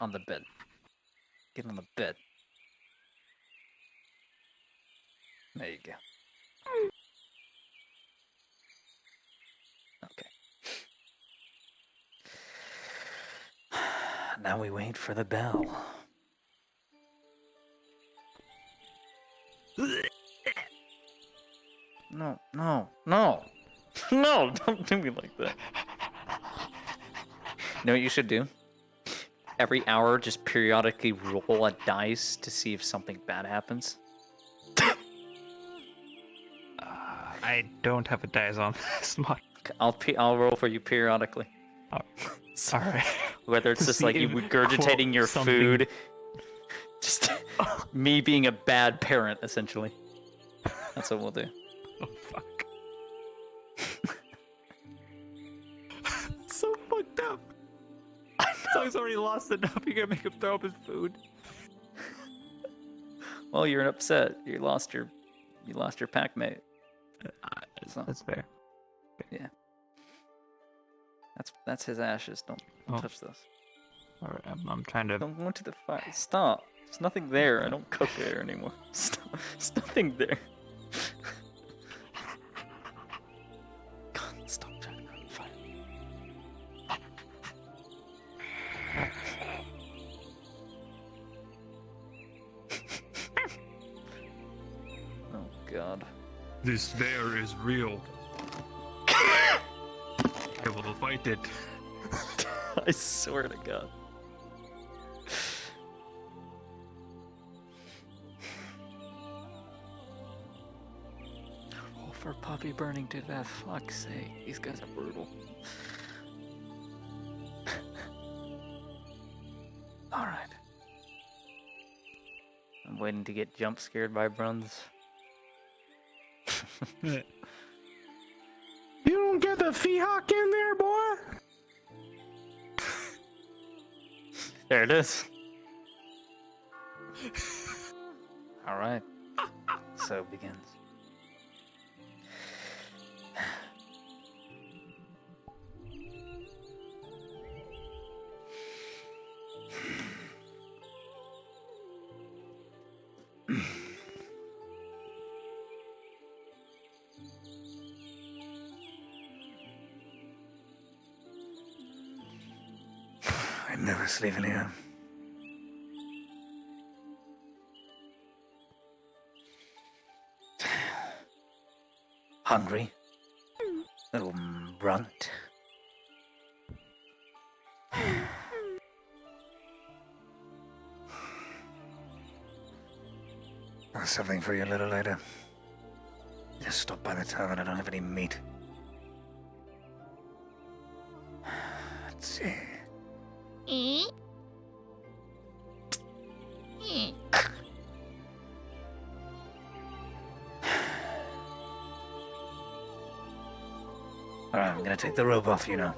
On the bed. Get on the bed. There you go. Okay. Now we wait for the bell. No, no, no! No, don't do me like that. You know what you should do? Every hour, just periodically roll a dice to see if something bad happens. I don't have a dice on this mod. I'll roll for you periodically. Oh, all right. Whether it's To just see like you if, regurgitating quote, your something- food, just me being a bad parent, essentially. That's what we'll do. Oh fuck. So fucked up. Song's already lost enough. You're gonna make him throw up his food. Well, you're upset. You lost your pack mate. So, That's fair. yeah. That's his ashes. Don't touch those. All right, I'm trying to. Don't go into the fire. Stop. There's nothing there. I don't cook there anymore. Stop. There's nothing there. God, stop trying to go in the fire. Oh God. This bear is real. I will fight it. I swear to God. Roll for puppy burning to death. Fuck's sake. These guys are brutal. Alright. I'm waiting to get jump scared by Bruns. You don't get the Seahawk in there, boy? There it is. Alright. So it begins. I'm never sleeping here. Hungry? Little brunt. There's something for you a little later. Just stop by the tavern. I don't have any meat. Let's see. Alright, I'm gonna take the rope off you now.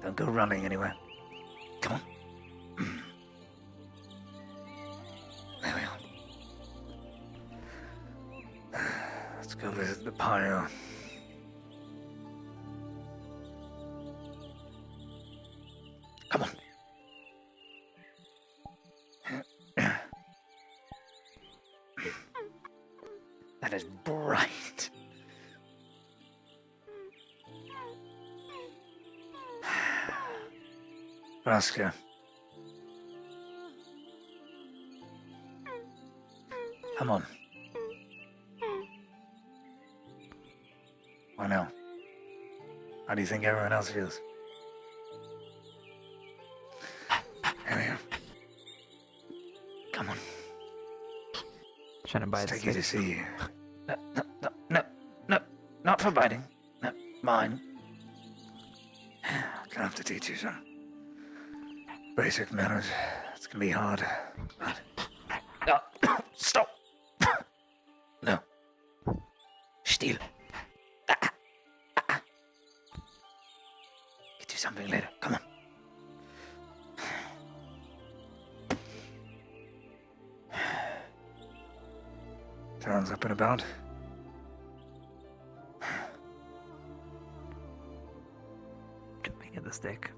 Don't go running anywhere. Come on. There we are. Let's go visit the pyre. Come on. That is bright. VRCRP. Come on. Why now? How do you think everyone else feels? Here we are. Come on. Trying to buy It's the tricky to stick. see you. No. Not for biting. No, mine. Gonna have to teach you some basic manners. It's gonna be hard. No, stop. No. Still. Get you something later. Come on. Sounds up and about. Jumping at the stick.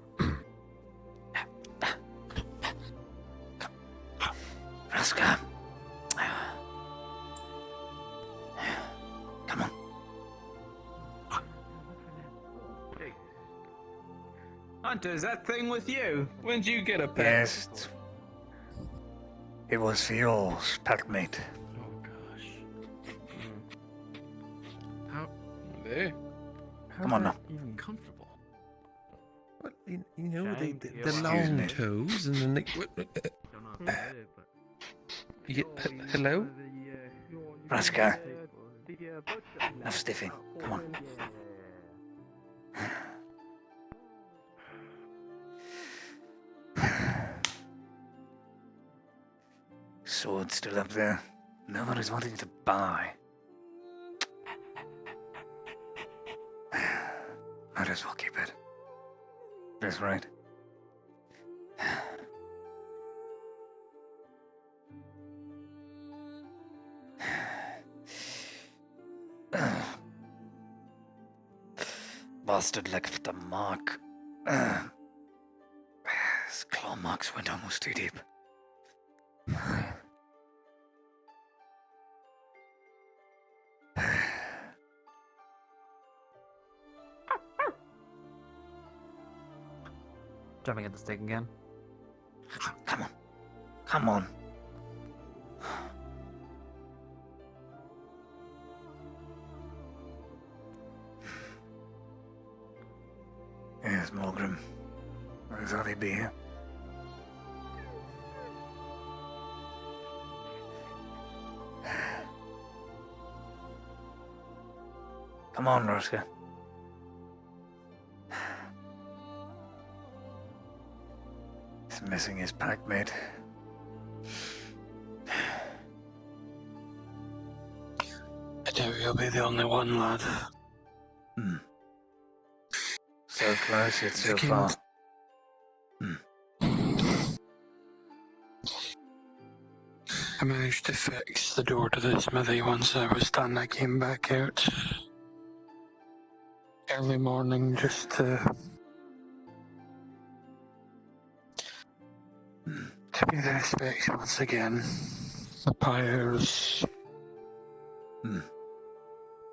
Hunter, is that thing with you? When'd you get a pet? Yes, it was for yours, packmate. Oh gosh. How There. how's Come on that now. even comfortable? What, you know, Shame the to the hear long me. toes and the neck. Don't know if I did it, but Hello? Raska, enough stiffing. Come on. Sword still up there. Nobody's wanting to buy. Might as well keep it. That's right. Bastard left a mark. His claw marks went almost too deep. jumping at the stick again. Come on. Come on. Yes, Morgrim. I thought he'd be here. Come on, Roska. He's missing his packmate. I doubt you'll be the only one, lad. So close yet so Thinking- far. I managed to fix the door to the smithy once I was done. I came back out early morning just to pay the respects once again. The pyre's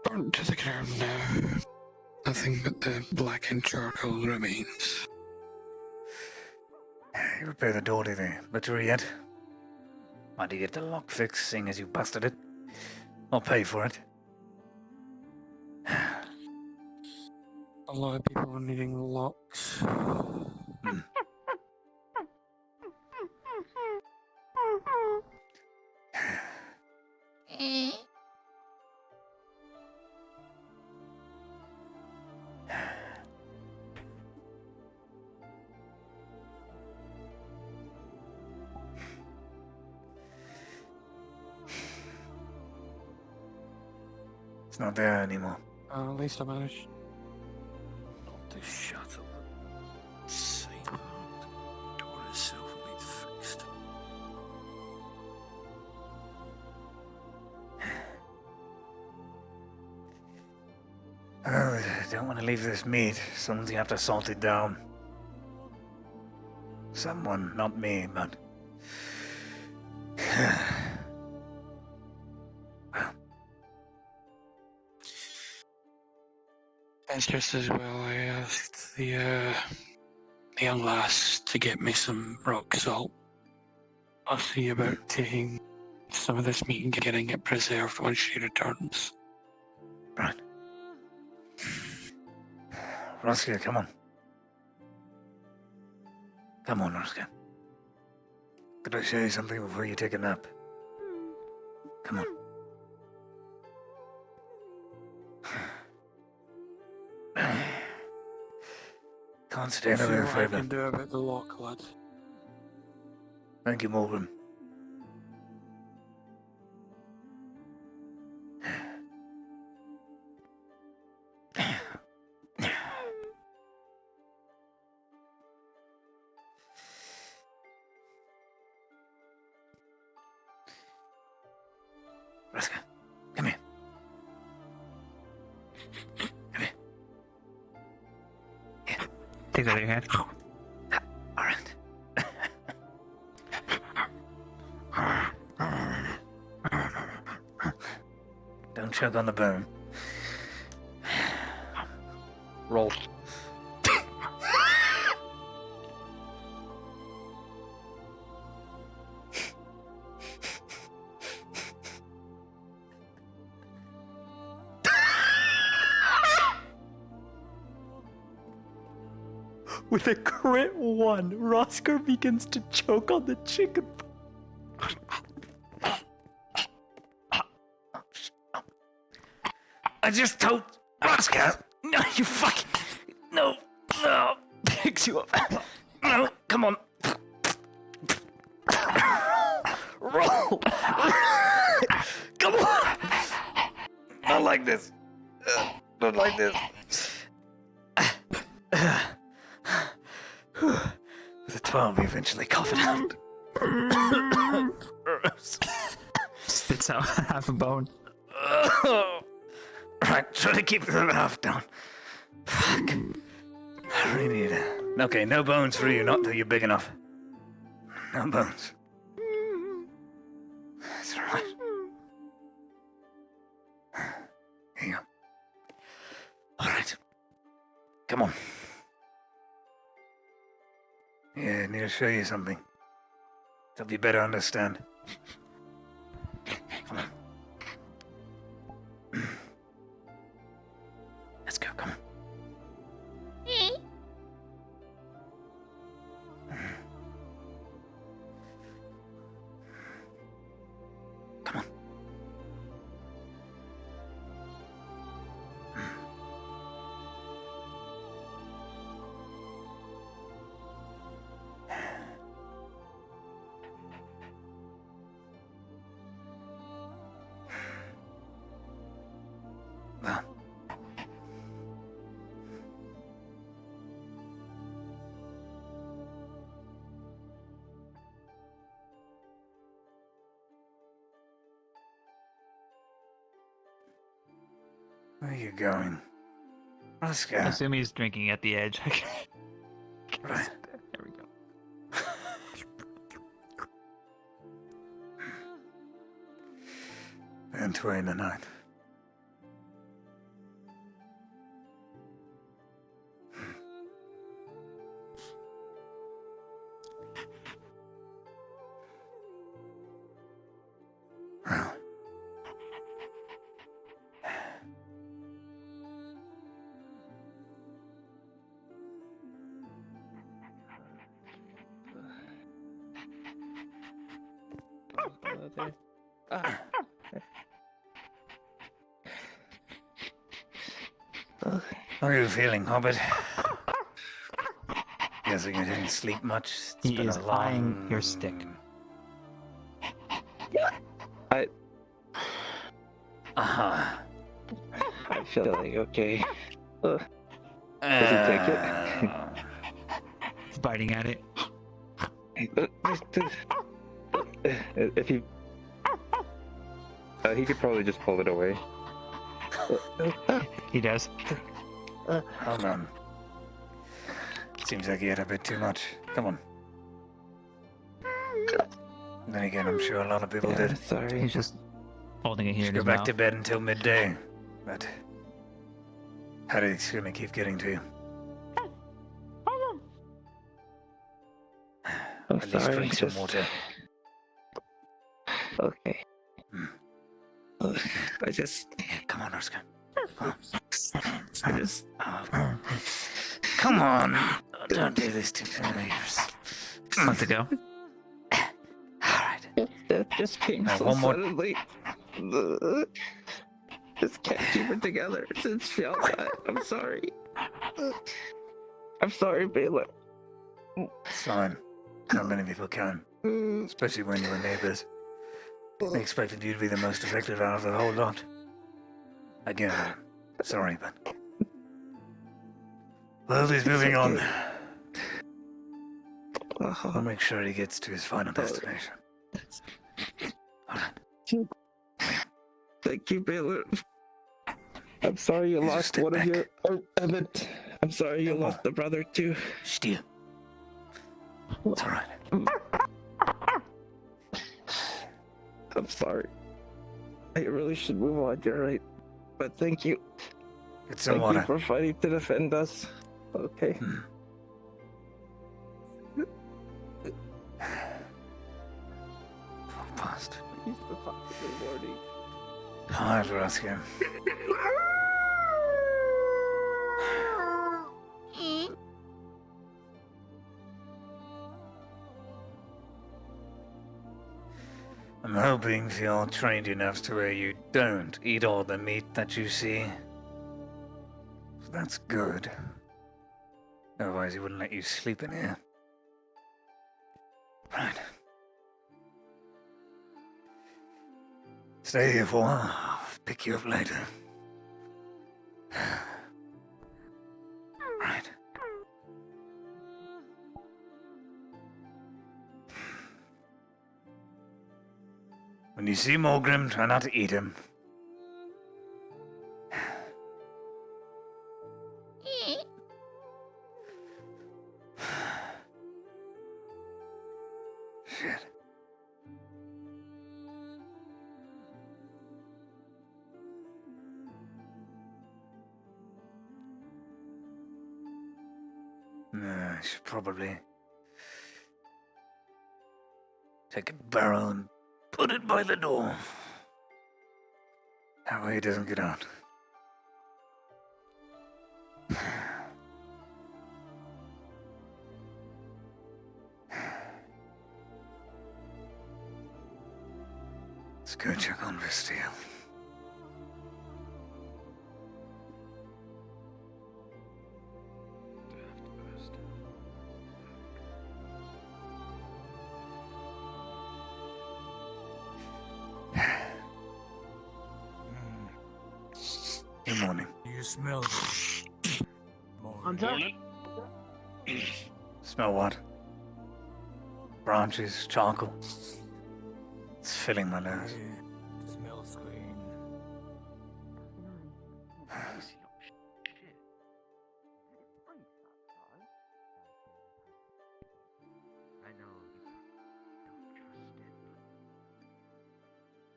burnt to the ground now. Nothing but the blackened charcoal remains. You repair the door to the butchery yet? Why'd you get the lock fixed, seeing as you busted it? I'll pay for it. A lot of people are needing locks. It's not there anymore. At least I managed. Not to shut up. Same door itself will be fixed. Oh, I don't want to leave this meat. Someone's gonna have to salt it down. Someone, not me, but... It's just as well I asked the young lass to get me some rock salt. I'll see about taking some of this meat and getting it preserved when she returns. Right. Roska, come on. Come on, Roska. Could I show you something before you take a nap? Come on. Can't stay I'll see there what I forever. can do about the lock, lad. Thank you, Morgan. Raska, come here. Come here. Take that out of your hand. All right. Don't choke on the bone. Roll. With a crit 1, Rosker begins to choke on the chicken. I just told Roscoe. No, you fucking. No. Picks you up. No, come on. Roll. Come on. Not like this. Not like this. With a 12, we eventually cough it out. Spits out half a bone. Right, try to keep the half down. Fuck. I really need it. Okay, no bones for you, not till you're big enough. No bones. That's alright. Here you go. Alright. Come on. Yeah, I need to show you something. To help you better understand. Come on. Let's go, come on. Come on. Well. Where are you going? Oscar. I assume he's drinking at the edge. Right. There we go. And 2 in the night. Well. How are you feeling, Hobbit? Guessing you didn't sleep much. It's He been is a long... eyeing your stick. Uh-huh. I'm feeling okay. Does he take it? He's biting at it. If he could probably just pull it away. He does. Hold on. Seems like you had a bit too much. Come on. Then again, I'm sure a lot of people did. Sorry. He's just holding it here in Go his back mouth. to bed until midday. But headache's gonna keep getting to you. I'm At least sorry. drink some water. Okay. Hmm. I just. Yeah, come on, Oscar. Come on. I just. Oh. Come on. Don't do this to me. Months ago. Alright. That just came Now, so one more- suddenly. Just can't keep it together since Fialta. I'm sorry. I'm sorry, Baylor. It's fine. Not many people can. Especially when you were neighbors. They expected you to be the most affected out of the whole lot. Again, sorry, but... Well, he's moving on. I'll make sure he gets to his final destination. Alright. Thank you, Baylor. I'm sorry you Just lost step one of back. your. Emmett. I'm sorry you Come on. lost a brother too. Still. It's alright. I'm sorry. I really should move on. You're right. But thank you. Get some Thank water. you for fighting to defend us. Okay. Hmm. Fast. He's the possible warning. Alright, Roscoe. hoping you're trained enough to where you don't eat all the meat that you see. So that's good. Otherwise, he wouldn't let you sleep in here. Right. Stay here for a while. I'll pick you up later. Right. When you see Morgrim, try not to eat him. Shit. No, I should probably take a barrel and put it by the door. That way he doesn't get out. Let's go check on Vesteel. Good morning. You smell it. Hunter? Smell what? Branches, charcoal. It's filling my nose. It smells green. I know you don't trust it,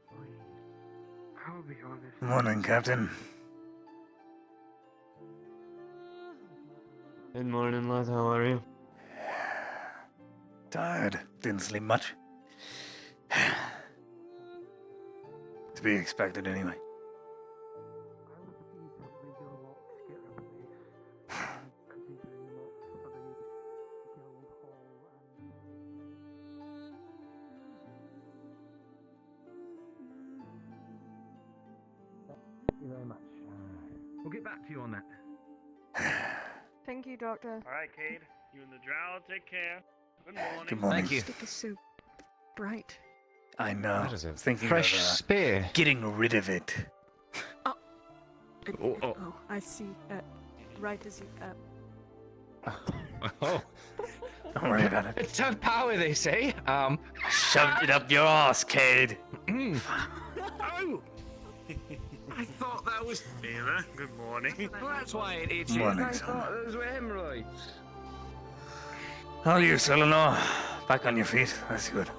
but please, I'll be honest. Morning, Captain. Good morning, lad. How are you? Tired. Didn't sleep much. To be expected anyway. I would see something your locks get replaced, and considering locks for the guild hall and... Thank you very much. We'll get back to you on that. Thank you, Doctor. All right, Cade. You and the drow take care. Good morning. Good morning. Thank you. Stick is so bright. I know. That is a Thinking fresh of spear. getting rid of it. Oh, I see. Right as you. Oh, Don't worry about it. it's tough power, they say. Shoved it up your ass, Cade. Oh! I thought that was. Mira, good morning. Well, that's why it itches. Morning, I son. thought those were hemorrhoids. How are you, Eleanor? Back on your feet? That's good.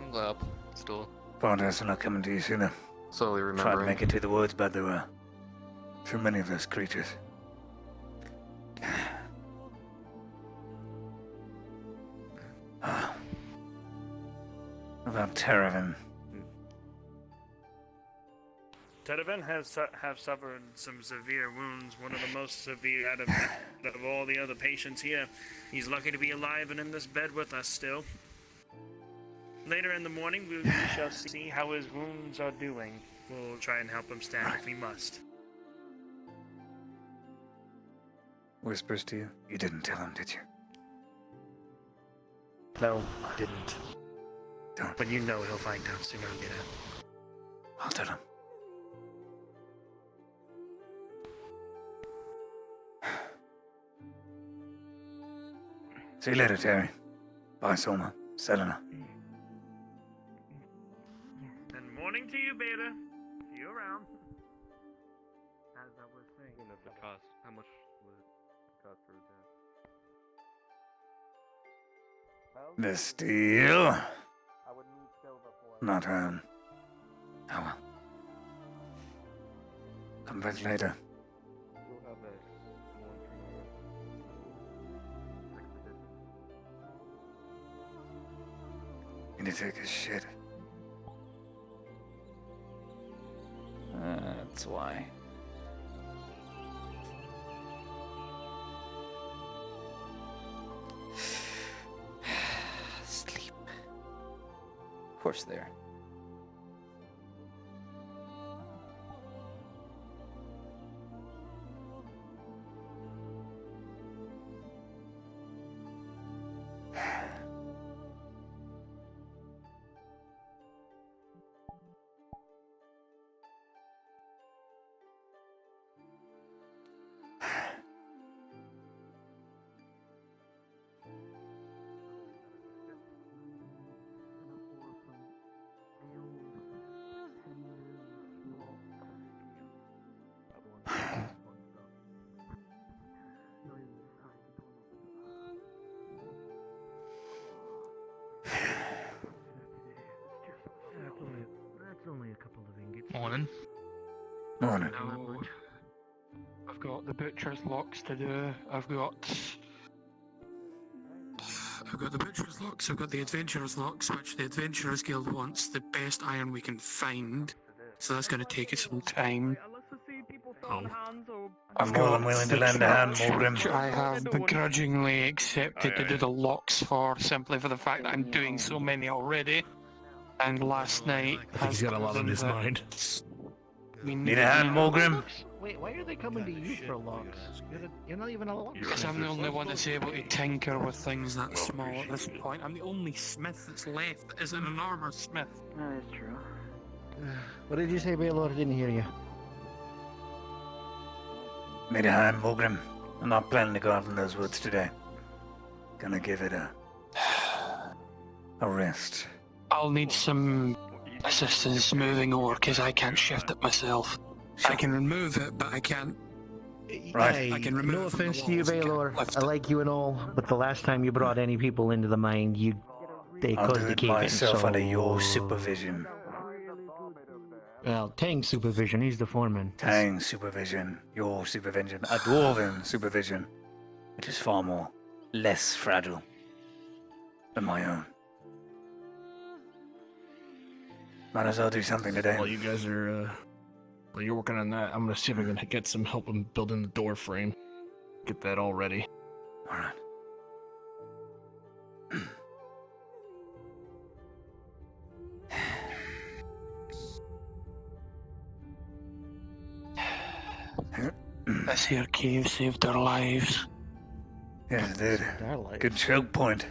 I'm glad. Still Apologize for not coming to you sooner. slowly Tried to remembering. make it to the woods, but there were too many of those creatures. About Terravan. Tedevan have suffered some severe wounds, one of the most severe out of all the other patients here. He's lucky to be alive and in this bed with us still. Later in the morning, we shall see how his wounds are doing. We'll try and help him stand if we must. Whispers to you. You didn't tell him, did you? No, I didn't. Don't. But you know he'll find out sooner or later. I'll tell him. See you later, Terry. Bye, Soma. Selena. And morning to you, Beta. See you around. As I was saying... The cost. How much would it cost for that? The steel. I would need silver for it. Not Oh well. Come back later. We'll have that one tomorrow. Need to take a shit. That's why. Sleep. course there. That's only a couple of ingots. Morning. Morning. No, I've got the butcher's locks to do. I've got the butcher's locks. I've got the adventurer's locks, which the adventurers guild wants the best iron we can find. So that's going to take us some time. I'm more than willing to lend a hand, Morgan. Which I have begrudgingly accepted to do the locks for, simply for the fact that I'm doing so many already. And last night, I think he's got a lot on his mind. We Need a hand, Morgan? Wait, why are they coming to you for locks? You're not even a lock. Because I'm the only one that's able to tinker with things that small at this point. I'm the only smith that's left that isn't an armor smith. That is true. What did you say, Baylor? I didn't hear you. Need a hand, Morgan? I'm not planning to go out in those woods today. Gonna give it a rest. I'll need some assistance moving over because I can't shift it myself. I can remove it, but I can't. Right. I can remove No it from the offense to you, walls, I can't Baylor. lift I it. like you and all, but the last time you brought any people into the mine, they I'll caused do the it cave-in. myself So, under your supervision. well, Tang's supervision. He's the foreman. Tang's supervision, your supervision, a dwarven supervision, which is far more less fragile than my own. Might as well do something today. While you guys are, while you're working on that, I'm gonna see if I can get some help in building the door frame. Get that all ready. All right. This here cave saved our lives. Yes, it did. Our life. Good choke point.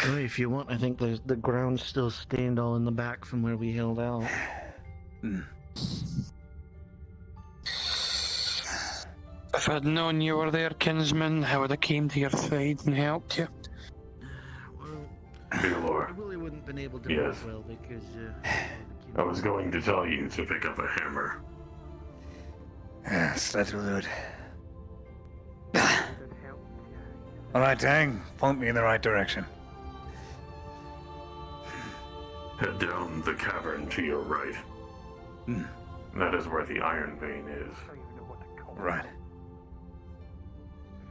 Oh, if you want, I think the ground's still stained all in the back from where we held out. If I'd known you were there, kinsman, I would have came to your side and helped you. I Baylor, really wouldn't have been able to Yes. move well because I was going to tell you to pick up a hammer. Yes, that will do it. All right, Tang, point me in the right direction. Head down the cavern to your right. That is where the iron vein is. Right.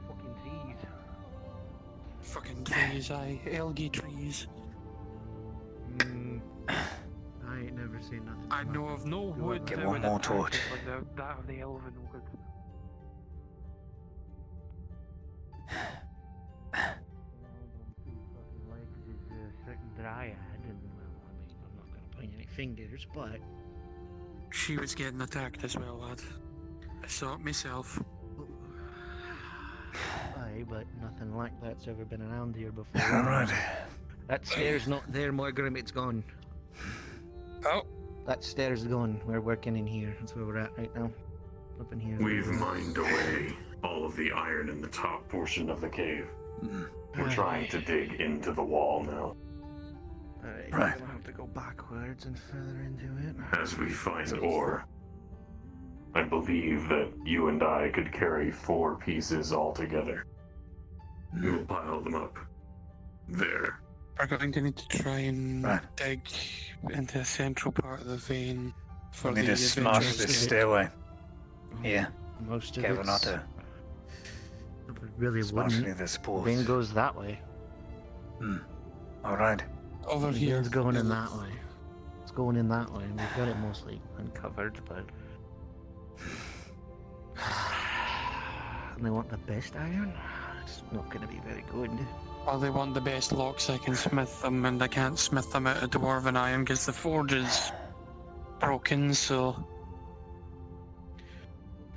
fucking trees. Fucking trees, aye. Algae trees. I ain't never seen nothing. I know of no wood Get that one would more attack torch. us like that of the elven wood. Legs is a certain dryad, and well, I mean, I'm not gonna point any fingers, but She was getting attacked as well, lad. I saw it myself. aye, but nothing like that's ever been around here before. All right. That stair's not there, Morgrim. It's gone. Oh. That stair's gone. We're working in here. That's where we're at right now. Up in here. We've mined away all of the iron in the top portion of the cave. We're trying to dig into the wall now. Alright, Right. we'll have to go backwards and further into it. As we find ore, I believe that you and I could carry 4 pieces all together. We'll pile them up. There. We're going to need to try and Right. dig into the central part of the vein for We need the to smash adventurous this to- stairway. Yeah. Most of Careful it's... not to It really smash any wouldn't. of the spores. Vein goes that way. All right. Over The here. vein's going in that way. It's going in that way. We've got it mostly uncovered, but... And they want the best iron? It's not going to be very good. Well, they want the best locks I can smith them, and I can't smith them out of dwarven iron because the forge is broken, so...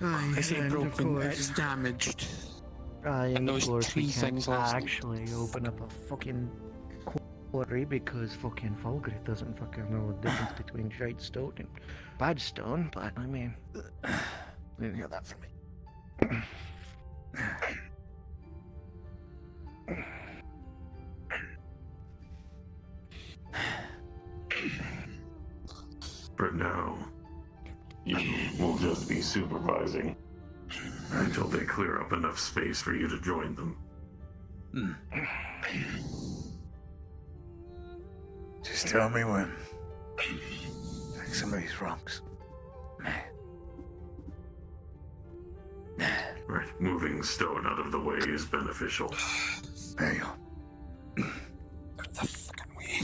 Aye, I say and of broken, course. it's damaged. Aye, and And of those course we three can't things lost. actually open up a fucking quarry because fucking Fulgrim doesn't fucking know the difference between shite stone and bad stone, but I mean, you didn't hear that from me. For now, you will just be supervising until they clear up enough space for you to join them. Just tell me when. Take some of these rocks. Right, moving stone out of the way is beneficial. There you go. Out the fucking way.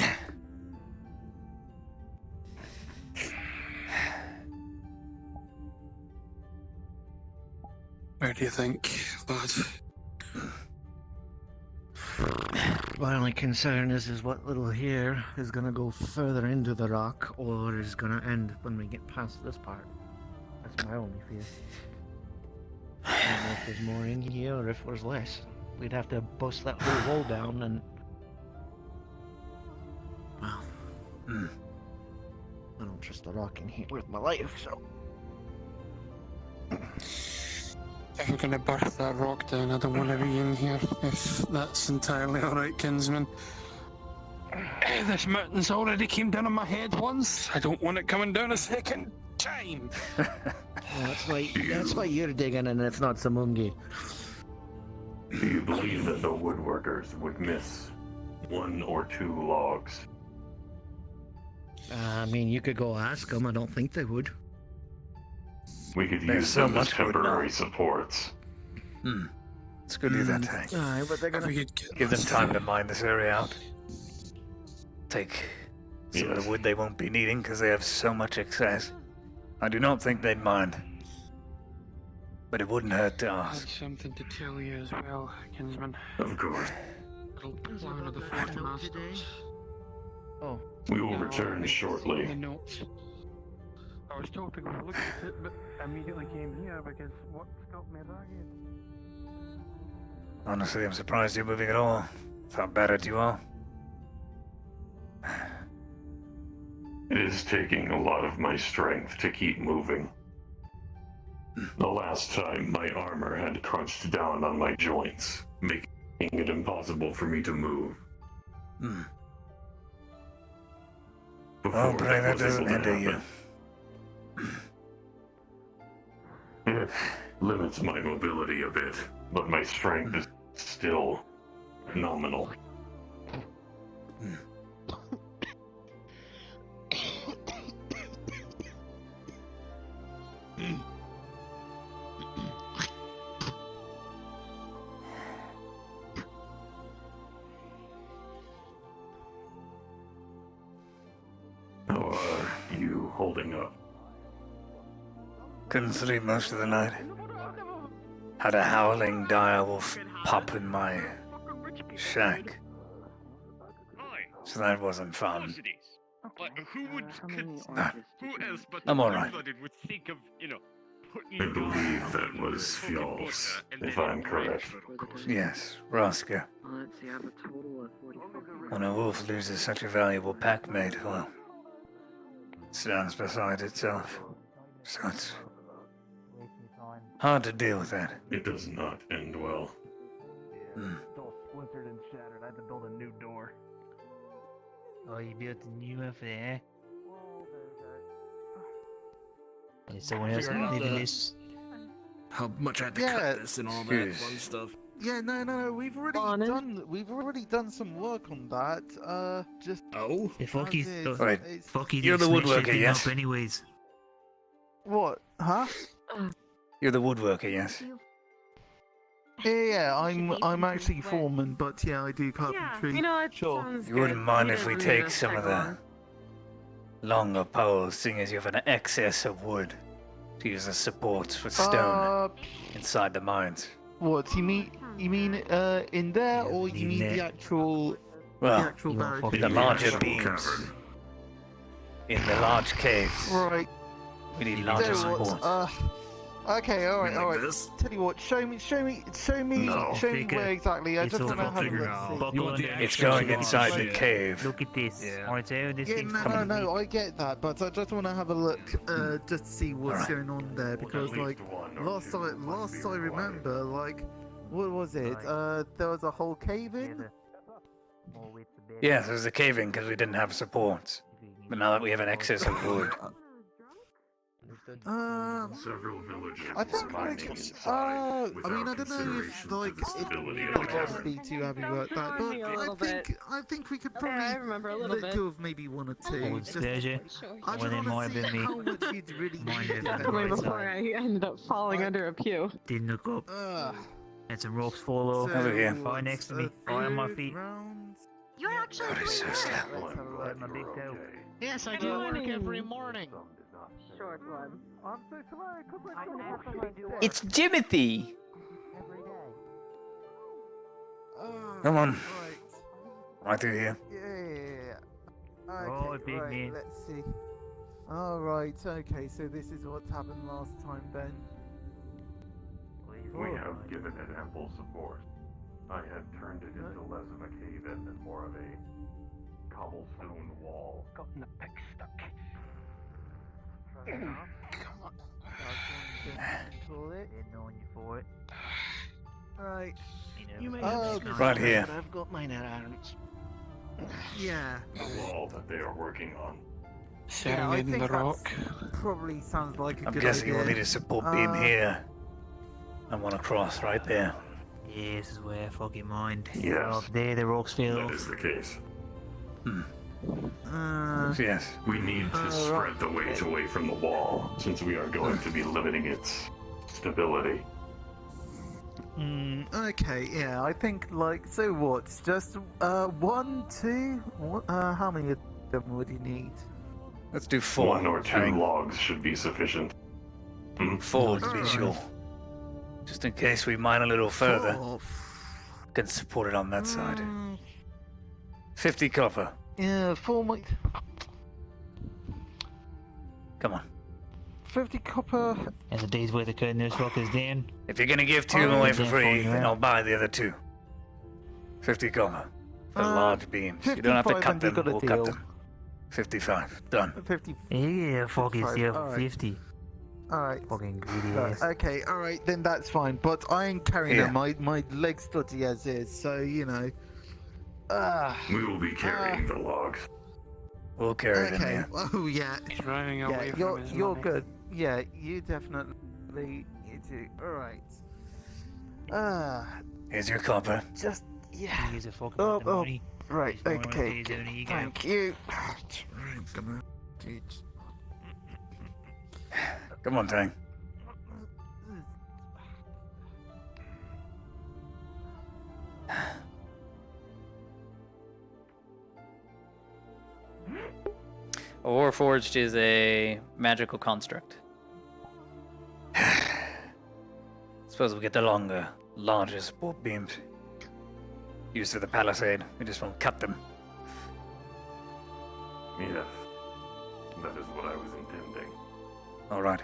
Where do you think, lad? My only concern is what little here is gonna go further into the rock or is gonna end when we get past this part. That's my only fear. I don't know if there's more in here or if there's less. We'd have to bust that whole wall down and... Well... I don't trust the rock in here with my life, so... If we're gonna burst that rock down, I don't want to be in here, if that's entirely alright, kinsman. This mountain's already came down on my head once. I don't want it coming down a second time. That's why you're digging and it's not Samungi. Do you believe that the woodworkers would miss 1 or 2 logs? I mean, you could go ask them. I don't think they would. We could There's use so them as much wood temporary now. supports. It's good to do that thing. Aye, but they're gonna... Give them time to mine this area out. Take some of Yes. the wood they won't be needing because they have so much excess. I do not think they'd mind. But it wouldn't hurt to I had ask. something to tell you as well, kinsman. Of course. Little plan of the Fort Masters. Oh. We will Yeah, return The shortly. notes. I was told to go look at it, but immediately came here because what stopped me ragged? Honestly, I'm surprised you're moving at all. How bad at you are. It is taking a lot of my strength to keep moving. The last time, my armor had crunched down on my joints, making it impossible for me to move. Well, pray that was doesn't able to hinder you. happen, it limits my mobility a bit, but my strength is still nominal. How are you holding up? Couldn't sleep most of the night. Had a howling direwolf pop in my shack. So that wasn't fun. But who would Nah, who else but I'm alright. blooded would think of, putting I believe that was Fjalls, if I'm correct. Yes, Roska. When a wolf loses such a valuable packmate, well, it stands beside itself. So it's hard to deal with that. It does not end well. It's all splintered and shattered. I had to build a new door. Oh, you built a new one for that, eh? And someone else Figure out needed the- this. How much I had to Yeah, cut this and all that jeez. fun stuff. Yeah, no, we've already done some work on that. Just Oh? The fucky's, as is, Right. it's- fucky You're the didn't switch woodworker, anything yes? up anyways. What? Huh? You're the woodworker, yes? Yeah, I'm actually foreman, but yeah, I do Yeah, carpentry. you know, it Sure. sounds You wouldn't good. mind You if we don't need take to some of tag the along. longer poles, seeing as you have an excess of wood to use as supports for stone Uh, inside the mines. What? You mean in there, or you mean the actual Well, barricade? in the larger actual beams. cavern. In the large caves. Right. We need larger So what? supports. Okay, all right, Like all right. this? Tell you what, show me No. where exactly. I It's just all want to have a figured look. out. See. You want the It's extra going large inside the shit. cave. Look at this. Yeah. Alright, so this Yeah, thing's no, coming. I get that, but I just want to have a look, just to see what's Alright. going on there, because At like least one or last two I must be required. remember, like what was it? Right. There was a whole cave in. Together. More with the bed. Yeah, there's a cave in because we didn't have supports. But now that we have an excess of wood. Several villages I think were like, mining inside I mean, I without don't know if consideration to like the if stability you of the would cavern. be too happy about that, Me a but little bit. I think we could Yeah, probably I remember a little let bit. go of maybe one or two. Oh, Just, Sturgeon. I Well, just then want might to see have been me. how much you'd really Might need. have been it. Way Right before I ended up falling under a pew. Didn't look up. Ugh. And some rocks fall off. Over here. Right next to me. Right on my third feet. round? You're actually God, it's so slow. Let's have a look. My big toe. Yes, I do work every morning. Short one. I'm so sorry, because It's Jimothy! Come on. Right. Right through here. Yeah. Okay, Right, big right, man. let's see. Alright, okay, so this is what happened last time then. We have given it ample support. I had turned it into less of a cave-in and more of a cobblestone wall. Gotten the pick stuck. Come on. Control it. Didn't know you for it. Right. You may Oh, have this right here. but I've got mine at arms. Yeah. The wall that they are working on. Yeah, I Serenading think the that's rock. probably sounds like a I'm good guessing idea. we'll need a support beam here. And one across right there. Yeah, this is where I fucking mind. Yes. Up there, the rocks fell That off. is the case. Yes. We need to spread the weight away from the wall, since we are going to be limiting its stability. Okay, yeah, I think like so what? Just 1, 2? How many of them would you need? Let's do 4. One or two Hang. logs should be sufficient. Hmm? 4 to be Alright. sure. Just in case we mine a little further. 4. Can support it on that side. Mm, 50 copper. yeah, 4 might. Come on. 50 copper. And the day's worth of cutting those fuckers down. If you're gonna give 2 of them away for Yeah, free, for you, then yeah. I'll buy the other 2. 50 copper. For large beams. You don't have to 55 cut and you them, got a we'll cut deal. them. 55. Done. 50. Yeah, fucking 55, steal for alright. 50. Alright. Fucking greedy Right, ass. okay, alright, then that's fine. But I ain't carrying Here. them. My leg's dodgy as is, so you know. We will be carrying the logs. We'll carry it in Okay. here. Oh yeah. He's running Yeah, away you're from his you're money. good. Yeah, you definitely you do. Alright. Here's your copper. Just yeah. Use a fucking Oh, want the oh, money. right, Just one of okay. these, only you go. Thank you. I'm gonna teach. Come on, Tang. A Warforged is a magical construct. Suppose we'll get the longer, larger support beams. Used for the palisade. We just won't cut them. Yes. That is what I was intending. Alright.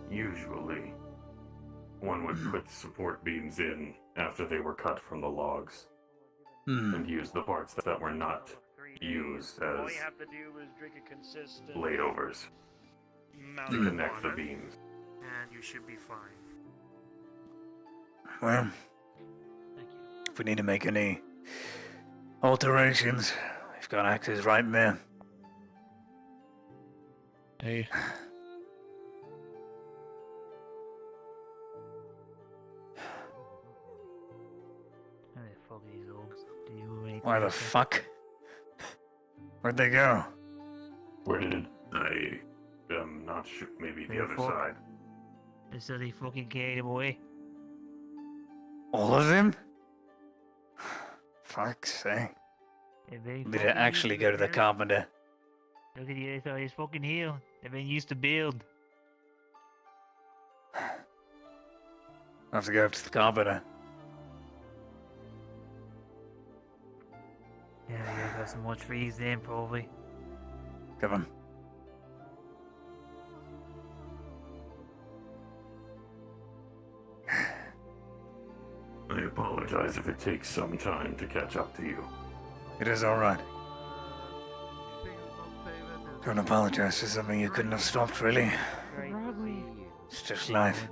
Usually, one would put support beams in after they were cut from the logs, and use the parts that were not used All as you have to do is drink a consistent layovers amount to of connect the water, beams. and you should be fine. Well, if we need to make any alterations, we've got axes right there. Hey. Where the fuck are these logs? Do you have any Why the clue? fuck? Where'd they go? Where did it? I am not sure. Maybe the Where other for? side. Just so they fucking carried them away. All of them? Fuck's sake. They've been We did fucking actually used go to the build. carpenter. Look at you, so he's fucking healed. They've been used to build. I have to go up to the carpenter. Yeah, you got some more trees then, probably. Come on. I apologize if it takes some time to catch up to you. It is alright. Don't apologize for something you couldn't have stopped, really. It's just life.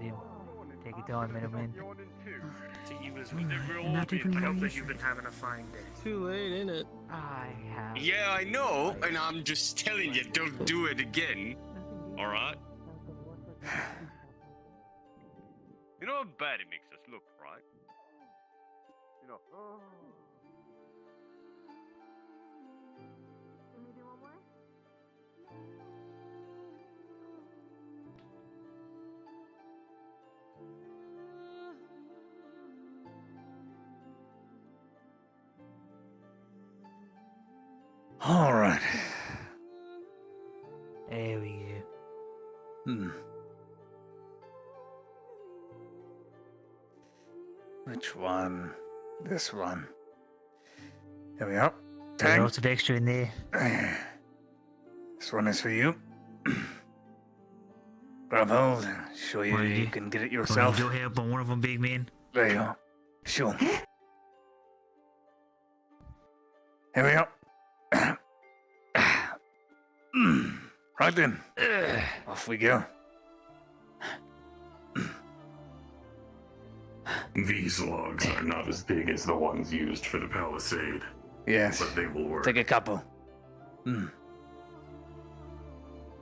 Take your time, middleman. To you as well. I hope that you've been having a fine day. Too late, ain't it? I have. Yeah, I know, and I'm just telling you, don't do it again. Alright? You know how bad it makes us look, right? You know. Alright. There we go. Which one? This one. Here we are. There's Tang. lots of extra in there. This one is for you. Grab hold. Show you What do you you- can get it Gonna yourself. need your help on one of them, big man. There you go. Sure. Here we are. Right then. Off we go. These logs are not as big as the ones used for the palisade, Yes. but they will work. Take a couple.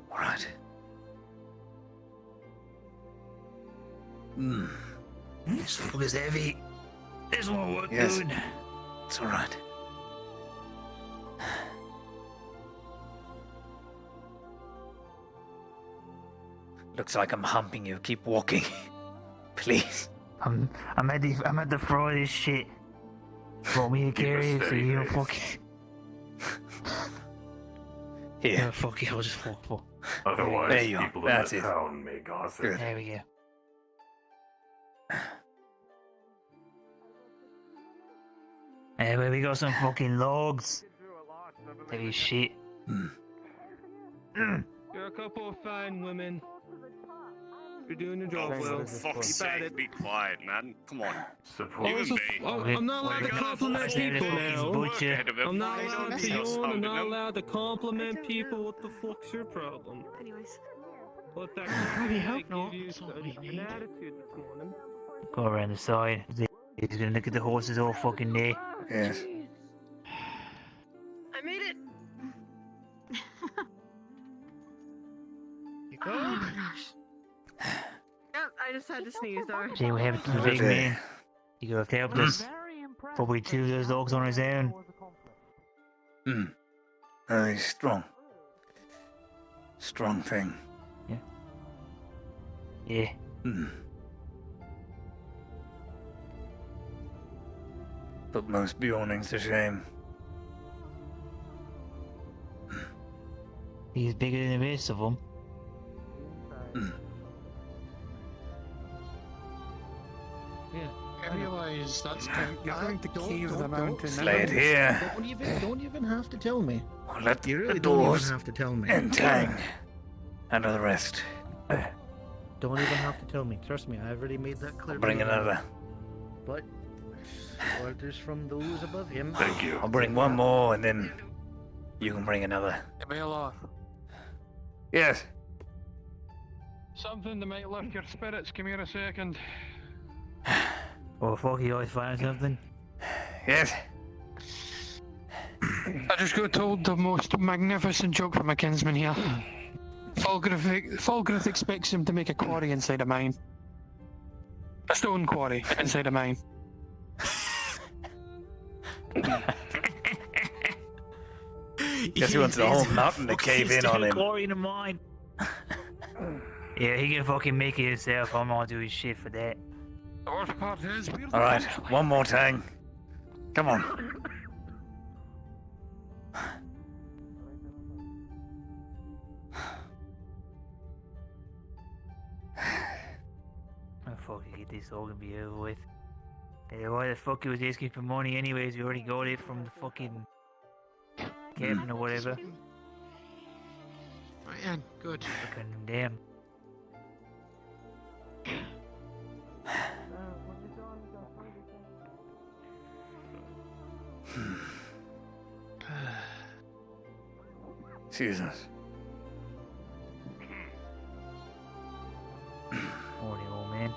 Alright. This log is heavy. This won't work Yes. good. It's alright. Looks like I'm humping you. Keep walking. Please. I'm at the front of this shit. Want me to carry it so you don't fucking. Here. Yeah, fuck it, I'll just walk. Otherwise, There you are. people in That's the it. town may gossip. Good. There we go. Anyway, we got some fucking logs. Heavy shit. You're a couple of fine women. You're doing your job Oh, well. for fuck's Keep at sake, it. be quiet, man. Come on. Suppose Even I'm not allowed to compliment people now. Butcher. I'm not allowed to yawn. I'm not allowed. allowed to compliment people. What the fuck's your problem? Anyways. What that Bloody hope give not. you That's all an we need. attitude this morning. Go around the side. He's gonna look at the horses all fucking day. Yes. I made it. You go. Yep, I just had to sneeze, sorry. See what happened to the big man. He could have helped us. Probably two of those dogs on his own. Very strong. Strong thing. Yeah. Put most Bjornings to shame. He's bigger than the rest of them. I realise that's going to cave the mountain. Slay it here. Don't even have to tell me. Or let You really the don't even doors have to tell me. and Tang handle the rest. Don't even have to tell me. Trust me, I've already made that clear. I'll bring to you. another. But orders from those above him. Thank you. I'll bring one more and then you can bring another. Mailer. Yes. Something that might lift your spirits. Give me a second. Oh fuck, you always find something? Yes. I just got told the most magnificent joke from a kinsman here. Falgrith expects him to make a quarry inside a mine. A stone quarry inside a mine. Guess he wants the whole mountain to cave in on him. Glory in mine. Yeah, he can fucking make it himself. I'm not doing shit for that. The worst part is we're the Alright, ones- one more Tang. Come on. Oh fuck, get this all gonna be over with. Why the fuck he was asking for money anyways? We already got it from the fucking captain or whatever. Right, yeah, good. Fucking damn. Jesus. Morning, old man.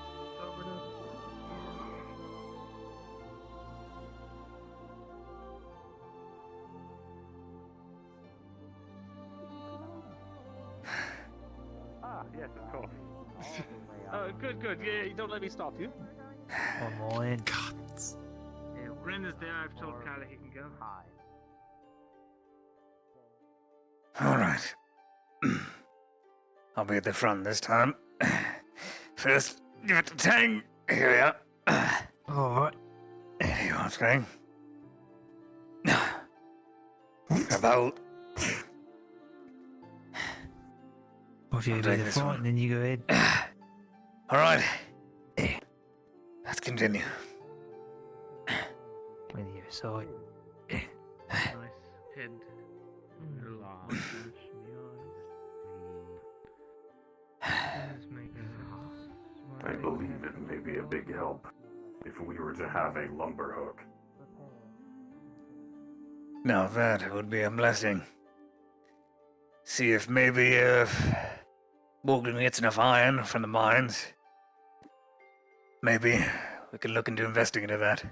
Ah, yes, of course. Good, good. Yeah, don't let me stop you. One morning. Yeah, Brenda's there. I've told Kyler he can go. All right. I'll be at the front this time. First, give it to Tang. Here we are. Alright. Here you are, Tang. About. If you I'll do take the this front, one. then you go ahead. All right. Let's continue. With your side. Nice head. Little mustache, to be honest. I believe it may be a big help if we were to have a lumber hook. Now that would be a blessing. See if maybe Morgan gets enough iron from the mines. Maybe we can look into investigating that.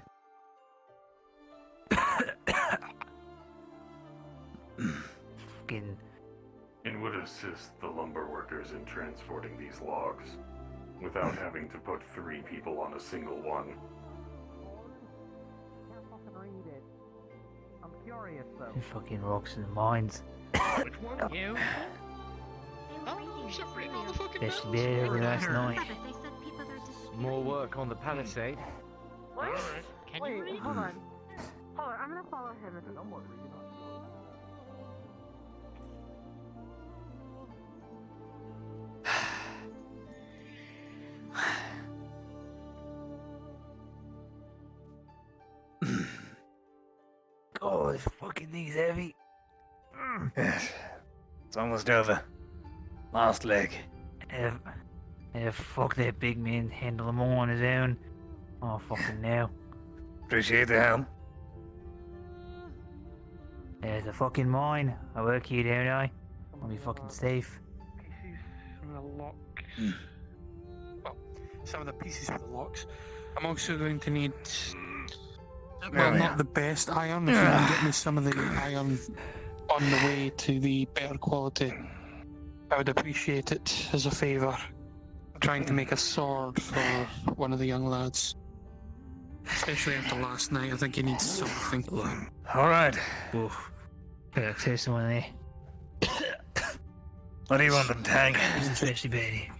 Fucking. It would assist the lumber workers in transporting these logs without having to put 3 people on a single one. I'm curious though. Fucking rocks in the mines. Which one? You? Oh, separating all the fucking Best metals. bed ever last night. More work on the palisade. What? Can you read? Hold on. Hold on, I'm gonna follow him. Oh, this fucking thing's heavy. Yes. It's almost over. Last leg. Fuck that big man, handle him all on his own. Oh, fucking now. Appreciate the help. There's a fucking mine. I work here, don't I? I'll be fucking safe. Some of the locks. Well, some of the pieces for the locks. I'm also going to need. Well, not the best iron. If you can get me some of the iron on the way to the better quality, I would appreciate it as a favour. I'm trying to make a sword for one of the young lads. Especially after last night, I think he needs something. All right. Oof. Better clear someone there. What do you want, Tang? Especially Betty.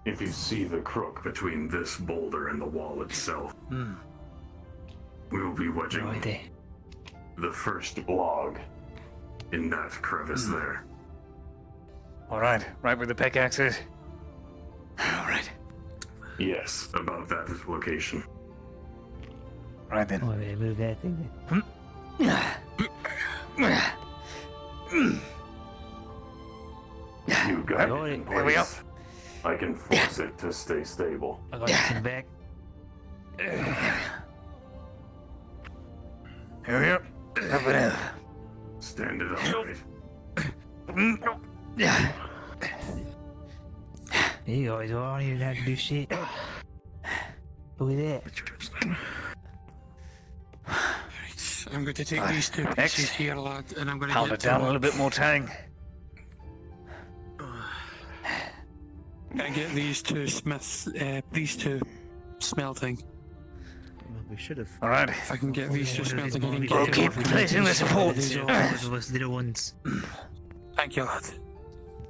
If you see the crook between this boulder and the wall itself, we will be wedging Right there. the first log in that crevice there. All right. Right where the pickaxe is. All right. Yes, about that location. Right then. Oh, I better move that thing then. You got Got it it. in Here we go. place. I can force it to stay stable. I got this in back. Here we go. Up and up. Stand it upright. Yeah. You guys don't even have to do shit. Look at that. I'm going to take these 2 Next. pieces here, lad, and I'm going to Pound get it down a little bit more, Tang. Can I get these 2 these 2 smelting? Well, we should have. All right. If I can get these 2 smelting, I can We'll get keep placing the supports. These are all those little ones. Thank you, lad.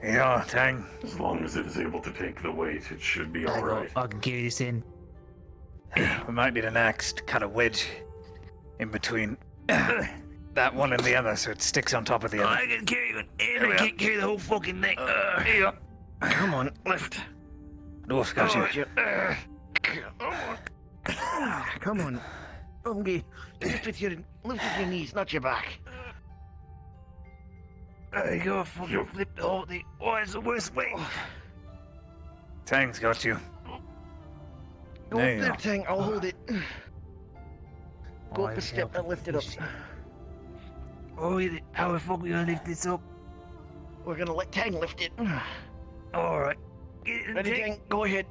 Yeah, Tang. As long as it is able to take the weight, it should be alright. I can carry this in. We might need an axe to cut a wedge in between that one and the other so it sticks on top of the other. I can carry you. There we I are. can't carry the whole fucking thing. There you go. Come on, lift. Dwarf's got you. Come on. Ungi. Lift with your knees, not your back. There you go. Fucking flip the whole thing. Oh, it's the worst way. Tang's got you. Go There up you there, go. Tang. I'll hold it. Go Oh, up a I'm step and lift it up. Oh, how the fuck we gonna lift this up? We're gonna let Tang lift it. Alright. Ready, Tang? Go ahead.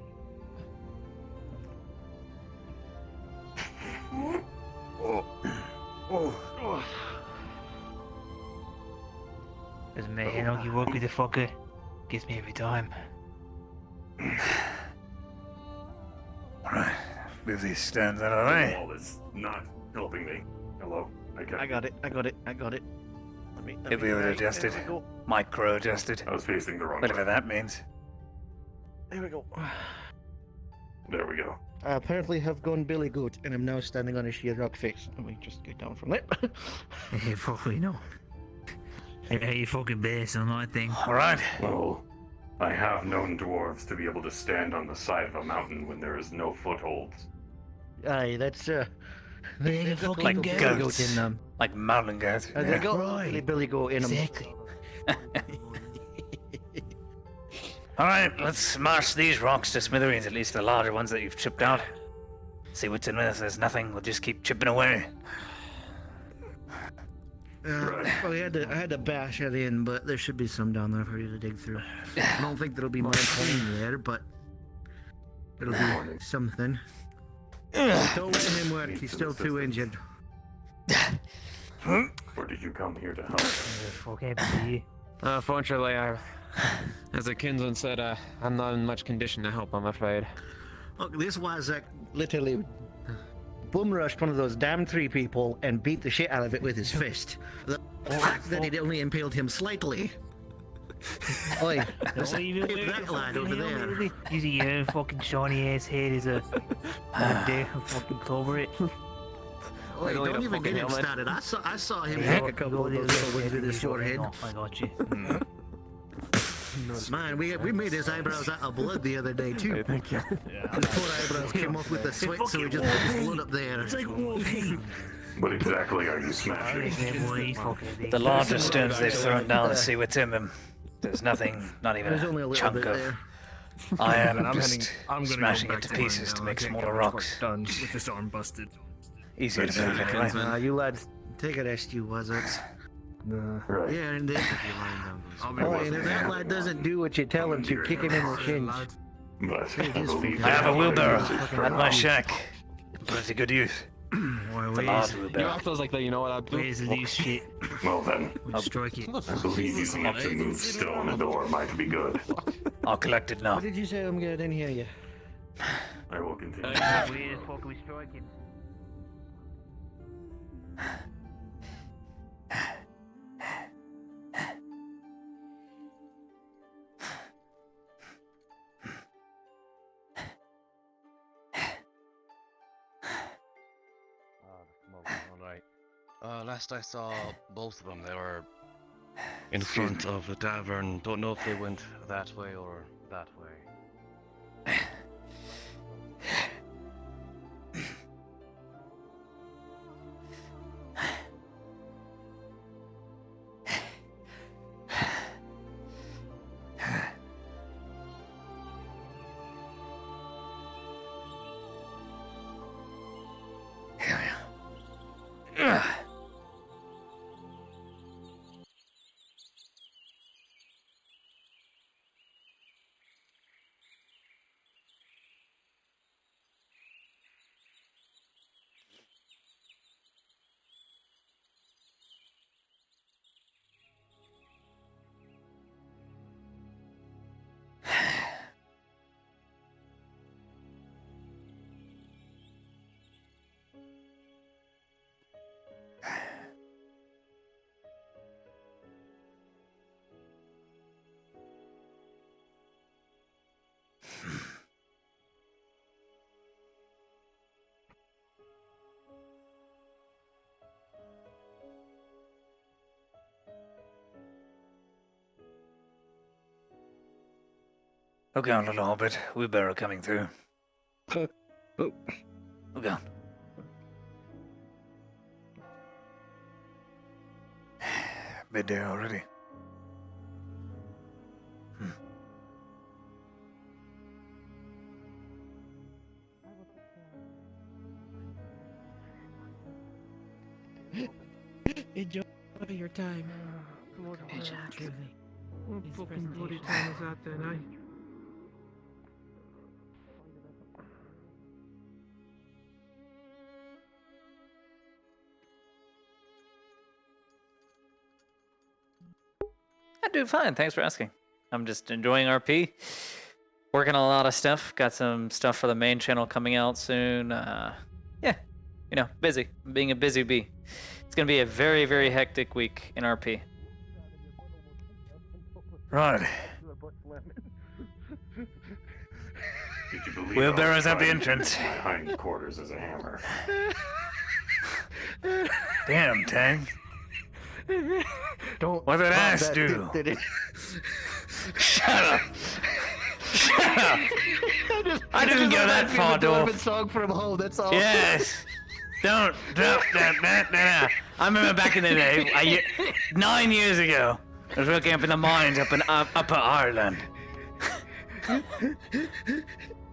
Oh. Doesn't matter how long you work with the fucker. Gets me every time. Alright. Move these stands out of the way. Wall is not helping me. Hello? I got it. Let me You'll be able to right, adjust it. there we go. Micro adjusted. I was facing the wrong Whatever way. that means. There we go. There we go. I apparently have gone Billy Goat, and I'm now standing on a sheer rock face. Let me just get down from there. Hey, fuck we know. Hey, you fucking base on that thing. Alright. Well, I have known dwarves to be able to stand on the side of a mountain when there is no footholds. Aye, that's They got fucking Like Billy goats. Goat in them. Like mountain goats. They Yeah. got Right. Billy Goat in them. Exactly. Alright, let's smash these rocks to smithereens, at least the larger ones that you've chipped out. See what's in there. If there's nothing, we'll just keep chipping away. Right. Well, I had to bash it in, but there should be some down there for you to dig through. I don't think there'll be much in there, but it'll be something. Don't let him work. He's still too injured. Or did you come here to help? Fuck happened to you? Fortunately, as the kinsman said, I'm not in much condition to help, I'm afraid. Look, this was literally bum rushed one of those damn three people and beat the shit out of it with his fist. The fact that it only impaled him slightly. Oi, there's that lad over there. Using your own fucking shiny ass head as a dick and fucking cover it. Oi, don't don't need a even get him fucking started. I saw him Yeah. take a couple of those little ones with his forehead. I got you. Man, we made his eyebrows out of blood the other day too. Thank you. His poor eyebrows came off with the sweat, so we just put his blood up there. It's like Wolverine. What exactly are you smashing? The larger stones they've thrown down, see what's in them. There's nothing, not even There's only a a little chunk bit of there. iron, I'm just gonna smashing go it back to mine pieces now. to I make can't smaller get much rocks. work done with this arm busted. Easier to move anyway. You lads, take a rest, you wizards. Right. Yeah, and then. I'll be Oh, and if that lad doesn't do what you tell him to, kick him in the shins. But It I is believe I have a that wheelbarrow is at from- my shack. Put it to good use. Why, It's a large You wheelbarrow. know, feels like that, you know what I'd do? Where's the loose shit? Well then, We'll strike it. I believe using it to move stone and ore might be good. I'll collect it now. What did you say? I'm good. I didn't hear you. I will continue. Where the fuck are we striking? Alright. Last I saw both of them, they were in front of the tavern. Don't know if they went that way or that way. Okay, on, little hobbit. Wheelbarrow coming through. Oh. Okay. Midday already. Enjoy your time. Hey, Jack. What fucking bloody time is that then, eh? I do fine. Thanks for asking. I'm just enjoying RP. Working on a lot of stuff. Got some stuff for the main channel coming out soon. Yeah, you know, busy. Being a busy bee. It's gonna be a very, very hectic week in RP. Right. Did you believe Wheelbarrow's I at was the trying to entrance. use my hindquarters as a hammer? Damn, Tang. Don't. What did Bob, ass that do? did- Shut up! Shut up! I didn't go that far, The Dorf. Dwarven song from home. That's all. Yes. Don't. I remember back in the day, 9 years ago, I was working up in the mines up in Upper Ireland.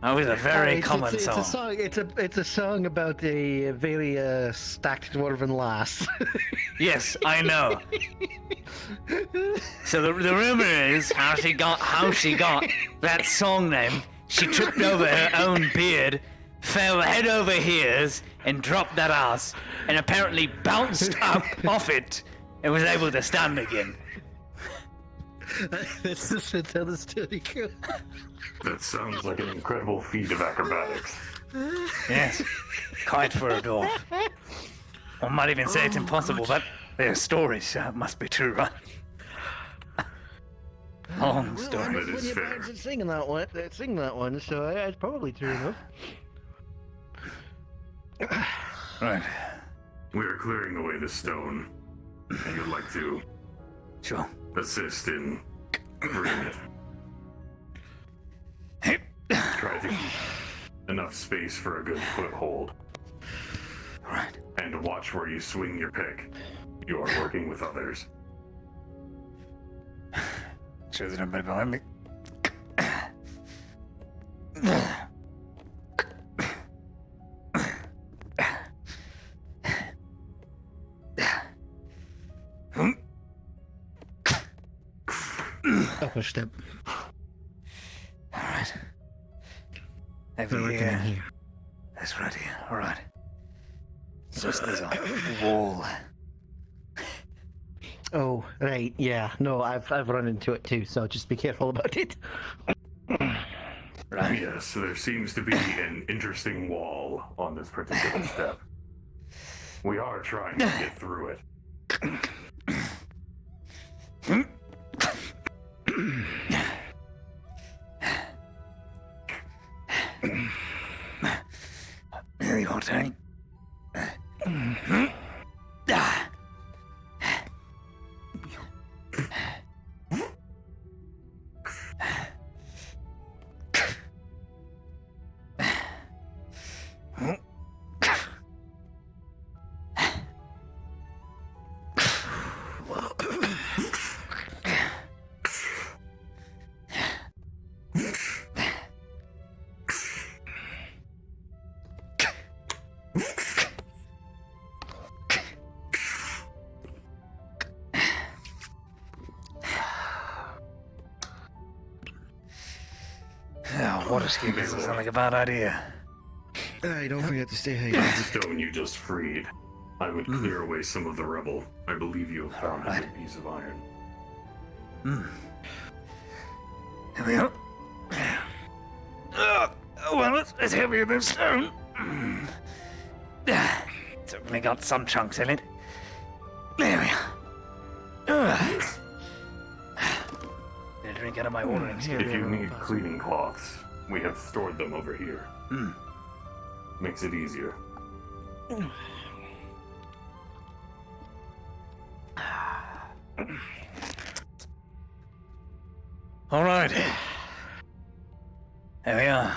That was a very common It's song. a song. It's a song about a very stacked dwarven lass. Yes, I know. So the rumor is how she got that song name. She tripped over her own beard, fell head over heels, and dropped that ass, and apparently bounced up off it and was able to stand again. That's how the story goes. That sounds like an incredible feat of acrobatics. Yes, quite for a dwarf. One might even say it's impossible, but they're stories, so it must be true, right? Long story. That is fair. Singing that one, so it's probably true enough. Right. We are clearing away the stone, and you'd like to assist in bringing it. Try to keep enough space for a good foothold. Right. And watch where you swing your pick. You are working with others. Sure there's nobody behind me. Upper step. Alright. We're working in here. That's right here. Alright. So there's a wall. Oh, right, yeah. No, I've run into it too, so just be careful about it. Right. Yes, so there seems to be an interesting wall on this particular step. We are trying to get through it. There you are, Tang. Water skiing doesn't sound like a bad idea. Don't forget to stay The hydrated. stone you just freed. I would clear away some of the rubble. I believe you have found a good piece of iron. Here we go. Well, it's heavier than stone. Certainly got some chunks in it. There we are. Gonna drink out of my watering skin. If you need cleaning cloths, we have stored them over here. Makes it easier. All right. There we are.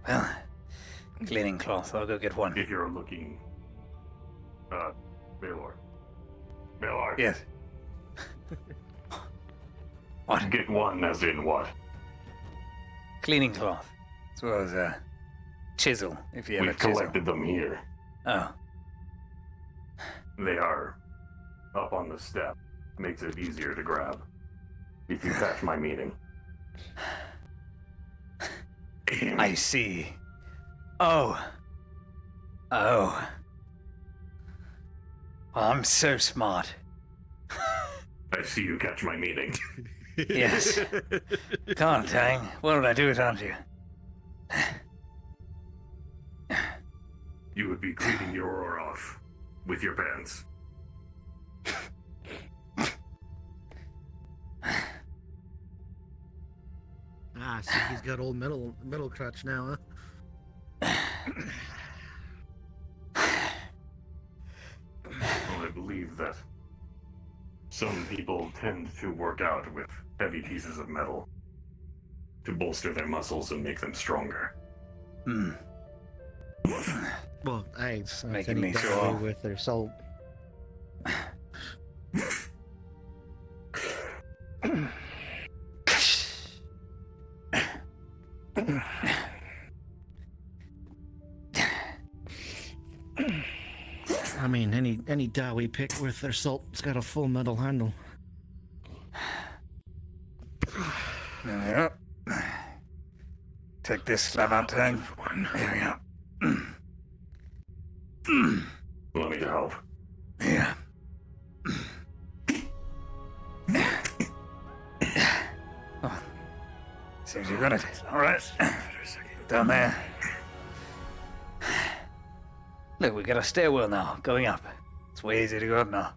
Well, cleaning cloth. I'll go get one. If you're looking, Baylor. Baylor. Yes. What? Get one as in what? Cleaning cloth. As well as a chisel, if you have a We've chisel. collected them here. Oh. They are up on the step. Makes it easier to grab. If you catch my meaning. I see. Oh. Oh. Well, I'm so smart. I see you catch my meaning. Yes. God dang. What did I do without you? You would be cleaning your oar off with your pants. Ah, see, he's got old metal crutch now, huh? Well, I believe that some people tend to work out with heavy pieces of metal to bolster their muscles and make them stronger. Hmm. Well, hey, making me got so- away with their salt. I mean, any dye we pick with their salt's got a full metal handle. There we go. Take this slab out tang. There we go. Want me to help? Yeah. Oh. Seems you got it. Alright. Down there. Look, we got a stairwell now, going up. It's way easier to go up now.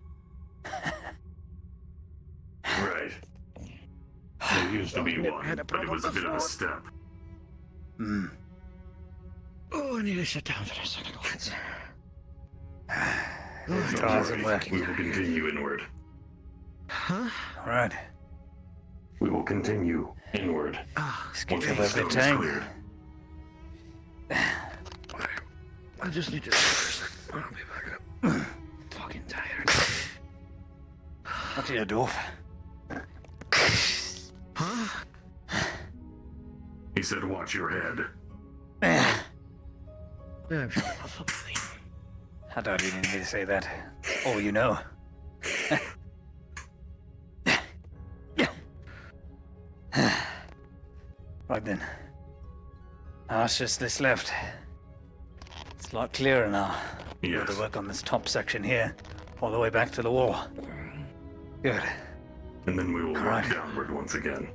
Right. There used to be one, but it was a bit of a step. Hmm. Oh, I need to sit down for a second. Let's... It's Don't awesome worry, work. we will continue inward. Huh? Alright. We will continue inward. Just get Once your the little bit stone is tang. cleared. I just need to sit for a second. I'll be back up. Fucking tired. What do you do? Huh? He said, watch your head. Yeah, I'm sure I'll fucking leave. I don't even need me to say that. Oh, you know. Right then. Now it's just this left. It's a lot clearer now. Yes. Got to work on this top section here, all the way back to the wall. Good. And then we will All work right. downward once again.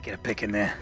Get a pick in there.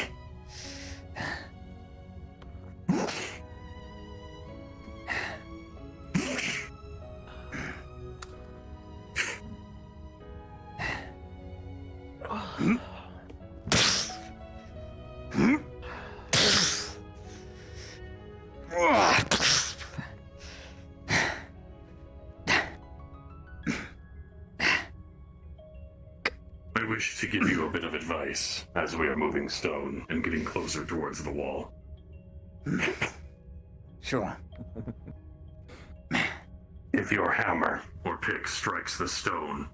I wish to give you a bit of advice as we are moving stone and getting closer towards the wall. Sure. If your hammer or pick strikes the stone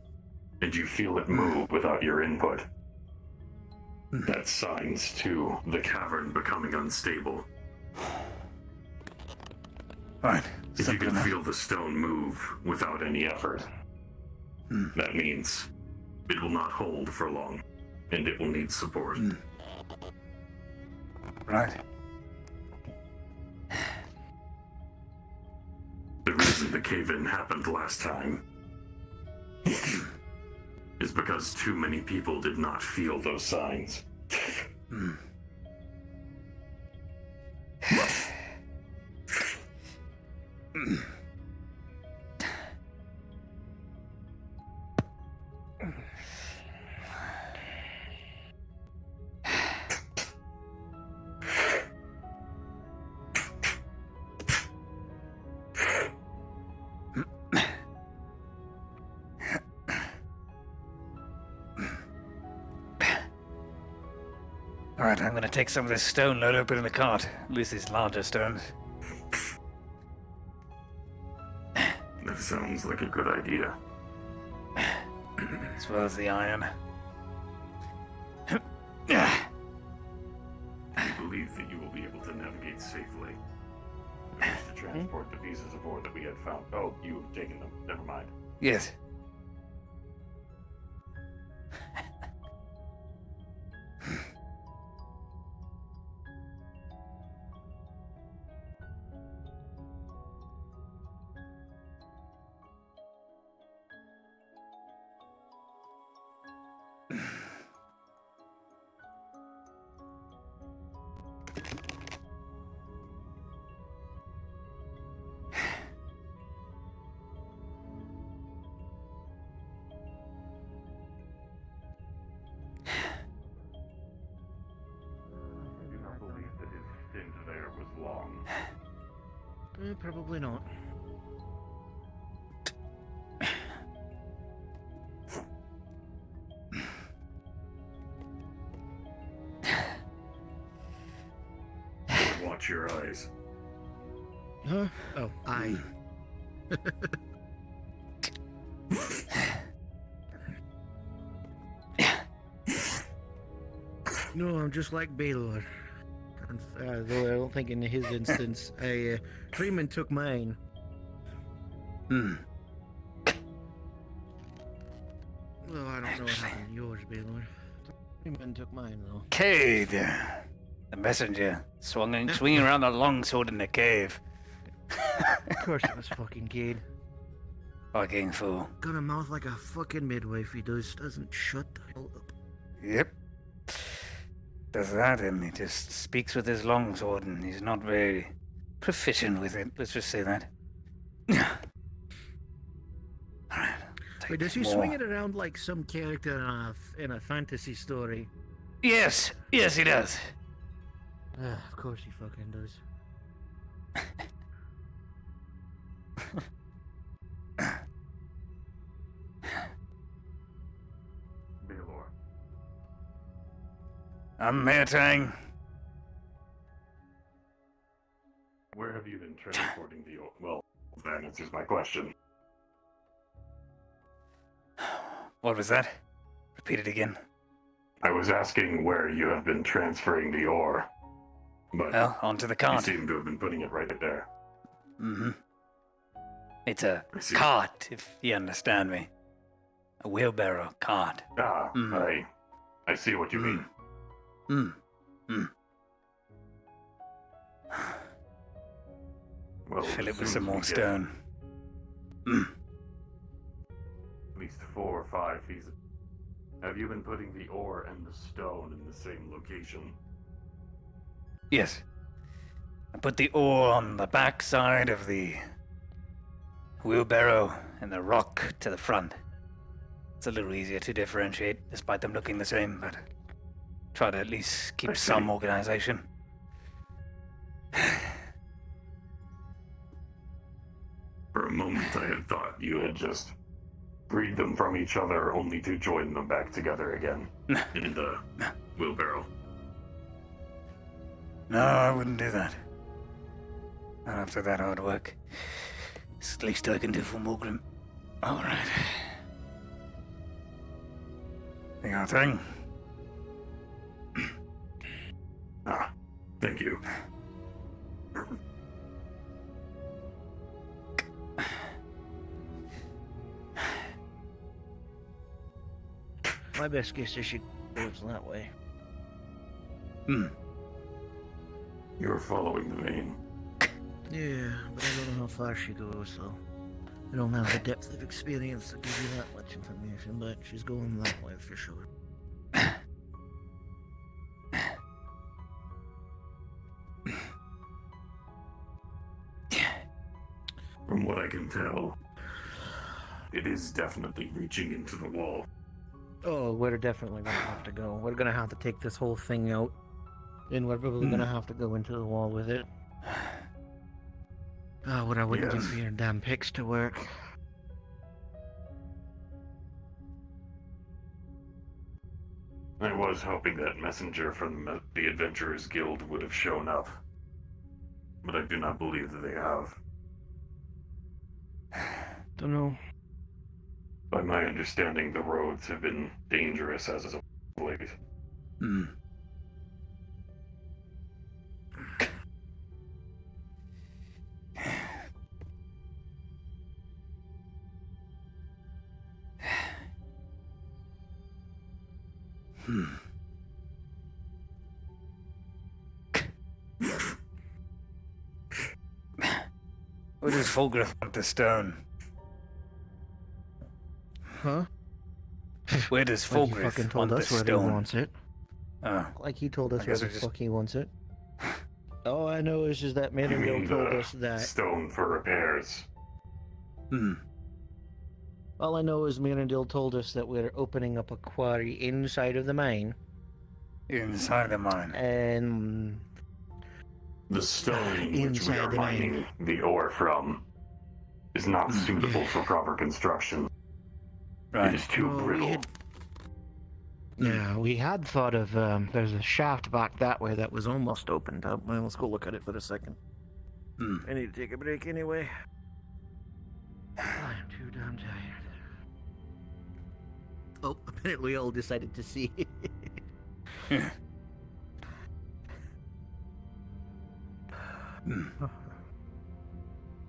and you feel it move without your input, that's signs to the cavern becoming unstable. Right. If you can feel the stone move without any effort, that means it will not hold for long, and it will need support. Right. The reason the cave-in happened last time is because too many people did not feel those signs. Alright, I'm gonna take some of this stone load up in the cart. At least these larger stones. That sounds like a good idea. As well as the iron. I believe that you will be able to navigate safely. I wish to transport the pieces of ore that we had found. Oh, you have taken them. Never mind. Yes. I do not believe that his stint there was long. Probably not. Watch your eyes. Huh? Oh, I. No, I'm just like Baylor. Though I don't think in his instance, Freeman took mine. Hmm. Well, I don't know what happened to yours, Baylor. Freeman took mine, though. Cade, the messenger, swinging around the longsword in the cave. Of course it was fucking Cade. Fucking fool. Got a mouth like a fucking midwife he doesn't shut the hell up. Yep. Does that, and he just speaks with his longsword, and he's not very proficient with it. Let's just say that. Alright. Wait, does he swing it around like some character in a fantasy story? Yes, yes, he does. Of course he fucking does. Baylor. I'm Maitang. Where have you been transporting the ore? Well, that answers my question. What was that? Repeat it again. I was asking where you have been transferring the ore. But Well, onto the you cart. seem to have been putting it right there. Mm-hmm. It's a I see. cart, if you understand me. A wheelbarrow cart. Ah, I see what you mean. Well, Fill as it with soon some as we more get stone. At least 4 or 5 pieces. Have you been putting the ore and the stone in the same location? Yes. I put the ore on the back side of the wheelbarrow and the rock to the front. It's a little easier to differentiate, despite them looking the same, but try to at least keep some organization. For a moment, I had thought you had just freed them from each other only to join them back together again in the wheelbarrow. No, I wouldn't do that. Not after that hard work. It's the least I can do for Morgrim. Alright. The other thing. Ah, thank you. My best guess is she goes that way. You're following the vein. Yeah, but I don't know how far she goes, so I don't have the depth of experience to give you that much information, but she's going that way for sure. From what I can tell, it is definitely reaching into the wall. Oh, we're definitely gonna have to go. We're gonna have to take this whole thing out, and we're probably gonna have to go into the wall with it. Oh, what I wouldn't give for your damn picks to work. I was hoping that messenger from the Adventurers Guild would have shown up, but I do not believe that they have. Don't know. By my understanding, the roads have been dangerous as of late. Hmm. Hmm. Where does Fulgrim want the stone? Huh? Where does Like he Fulgrim fucking want told the us where he stone? wants it. Oh. Like he told us I where guess the we just- fuck he wants it. All I know is that You Manendale mean told the us that. stone for repairs? Hmm. All I know is Manendale told us that we're opening up a quarry inside of the mine. Inside the mine. And The stone which we Inside are the mine. mining the ore from is not suitable for proper construction. Right. It is too No, we brittle. had- Yeah, we had thought of there's a shaft back that way that was almost opened up. Well, let's go look at it for a second. Hmm. I need to take a break anyway. I'm too damn tired. Oh, apparently we all decided to see.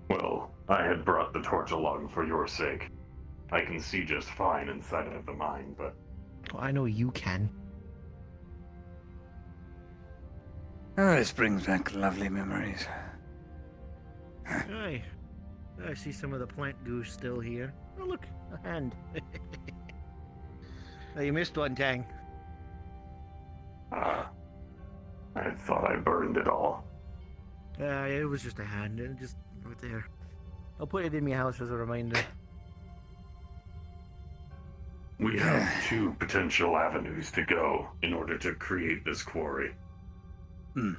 Well, I had brought the torch along for your sake. I can see just fine inside of the mine, but Well, I know you can. Oh, this brings back lovely memories. Hey, I see some of the plant goo still here. Oh, look, a hand. Oh, you missed one, Tang. I had thought I burned it all. It was just a hand, and just right there. I'll put it in my house as a reminder. We have two potential avenues to go in order to create this quarry. Hmm.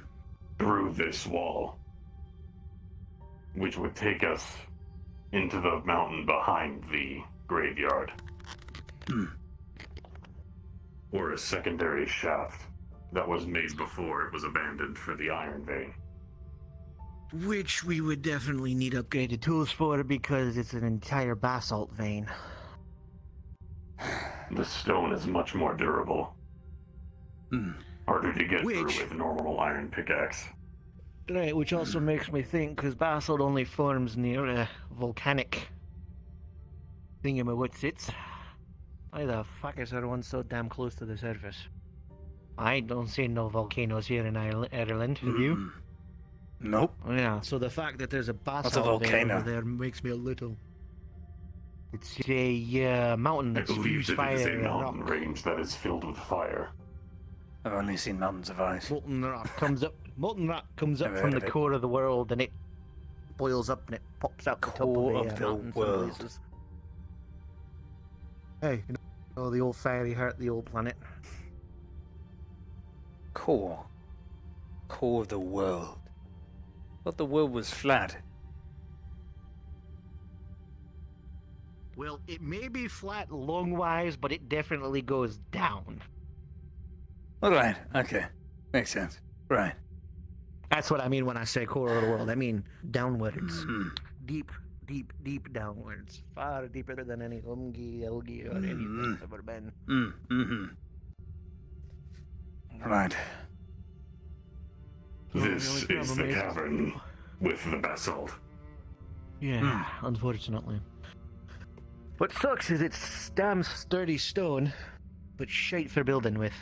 Through this wall, which would take us into the mountain behind the graveyard. Hmm. Or a secondary shaft that was made before it was abandoned for the iron vein. Which we would definitely need upgraded tools for because it's an entire basalt vein. The stone is much more durable. Hmm. Harder to get Which- through with normal iron pickaxe. Right, which also makes me think, because basalt only forms near a volcanic thingamawitsits. Why the fuck is everyone so damn close to the surface? I don't see no volcanoes here in Ireland, do you? Nope. Yeah, so the fact that there's a What's a basalt vein volcano? over there makes me a little... It's a mountain I that believe spews that it is fire a and mountain rock. range that is filled with fire. I've only seen mountains of ice. Molten rock comes up Never from heard the of it. core of the world and it boils up and it pops out the top Core of of the the mountain some world. places. Hey, you know the old fiery heart, the old planet. Core. Core of the world. Thought the world was flat. Well, it may be flat long-wise, but it definitely goes down. Alright, okay. Makes sense. Right. That's what I mean when I say core of the world. I mean downwards. Hmm. Deep, deep, deep downwards. Far deeper than any Umgi, Elgi, or anything's ever been. Mm-hmm. Right. This the only is problem the is- cavern with the basalt. Yeah, unfortunately. What sucks is it's damn sturdy stone, but shite for building with.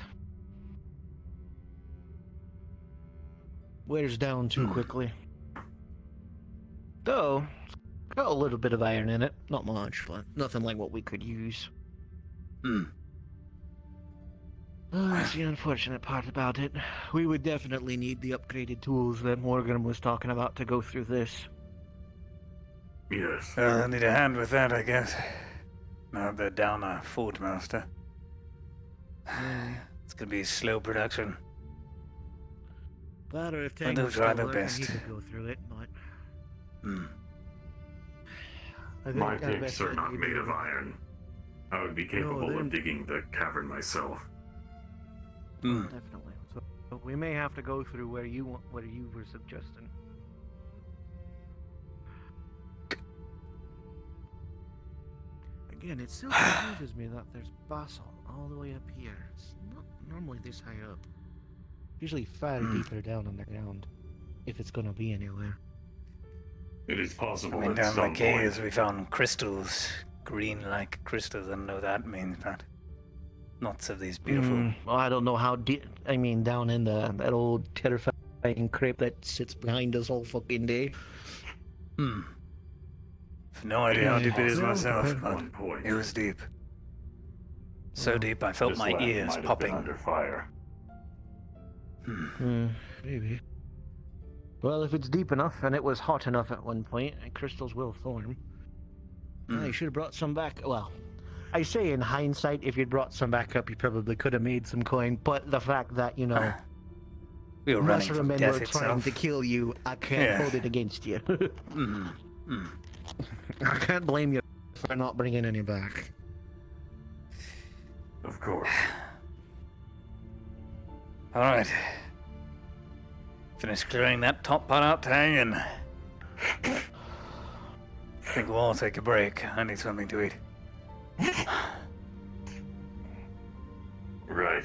Wears down too quickly. Though, it's got a little bit of iron in it. Not much, but nothing like what we could use. Hmm. That's the unfortunate part about it. We would definitely need the upgraded tools that Morgan was talking about to go through this. Yes. I need a hand with that, I guess. Now they're down a Forge Master. It's gonna be slow production. That or if Well, Tang they'll was try still their there, best. he could go through it, but... Hmm. I My think I'd picks bet are that not he'd made be of able- iron. I would be capable they're- of digging the cavern myself. Hmm. Definitely. So we may have to go through where you were suggesting. Again, it still confuses me that there's basalt all the way up here. It's not normally this high up. Usually far deeper down underground, if it's gonna be anywhere. It is I possible mean, at down the some caves point. we found crystals, green-like crystals. I don't know what that means, but lots of these beautiful. Well, I don't know how deep. I mean, down in that old terrifying crypt that sits behind us all fucking day. Hmm. I've no idea how deep it is Well, myself, depends. but One point. it was deep. So deep I felt This my land ears might have been popping. under fire. Maybe. Well, if it's deep enough and it was hot enough at one point, and crystals will form. I should have brought some back. Well, I say in hindsight, if you'd brought some back up, you probably could have made some coin. But the fact that, you know, We were running Muscle from men death were trying itself. to kill you, I can't Yeah. hold it against you. Mm. I can't blame you for not bringing any back. Of course. All right. Finish clearing that top part out, Tang, and I think we'll all take a break. I need something to eat. Right.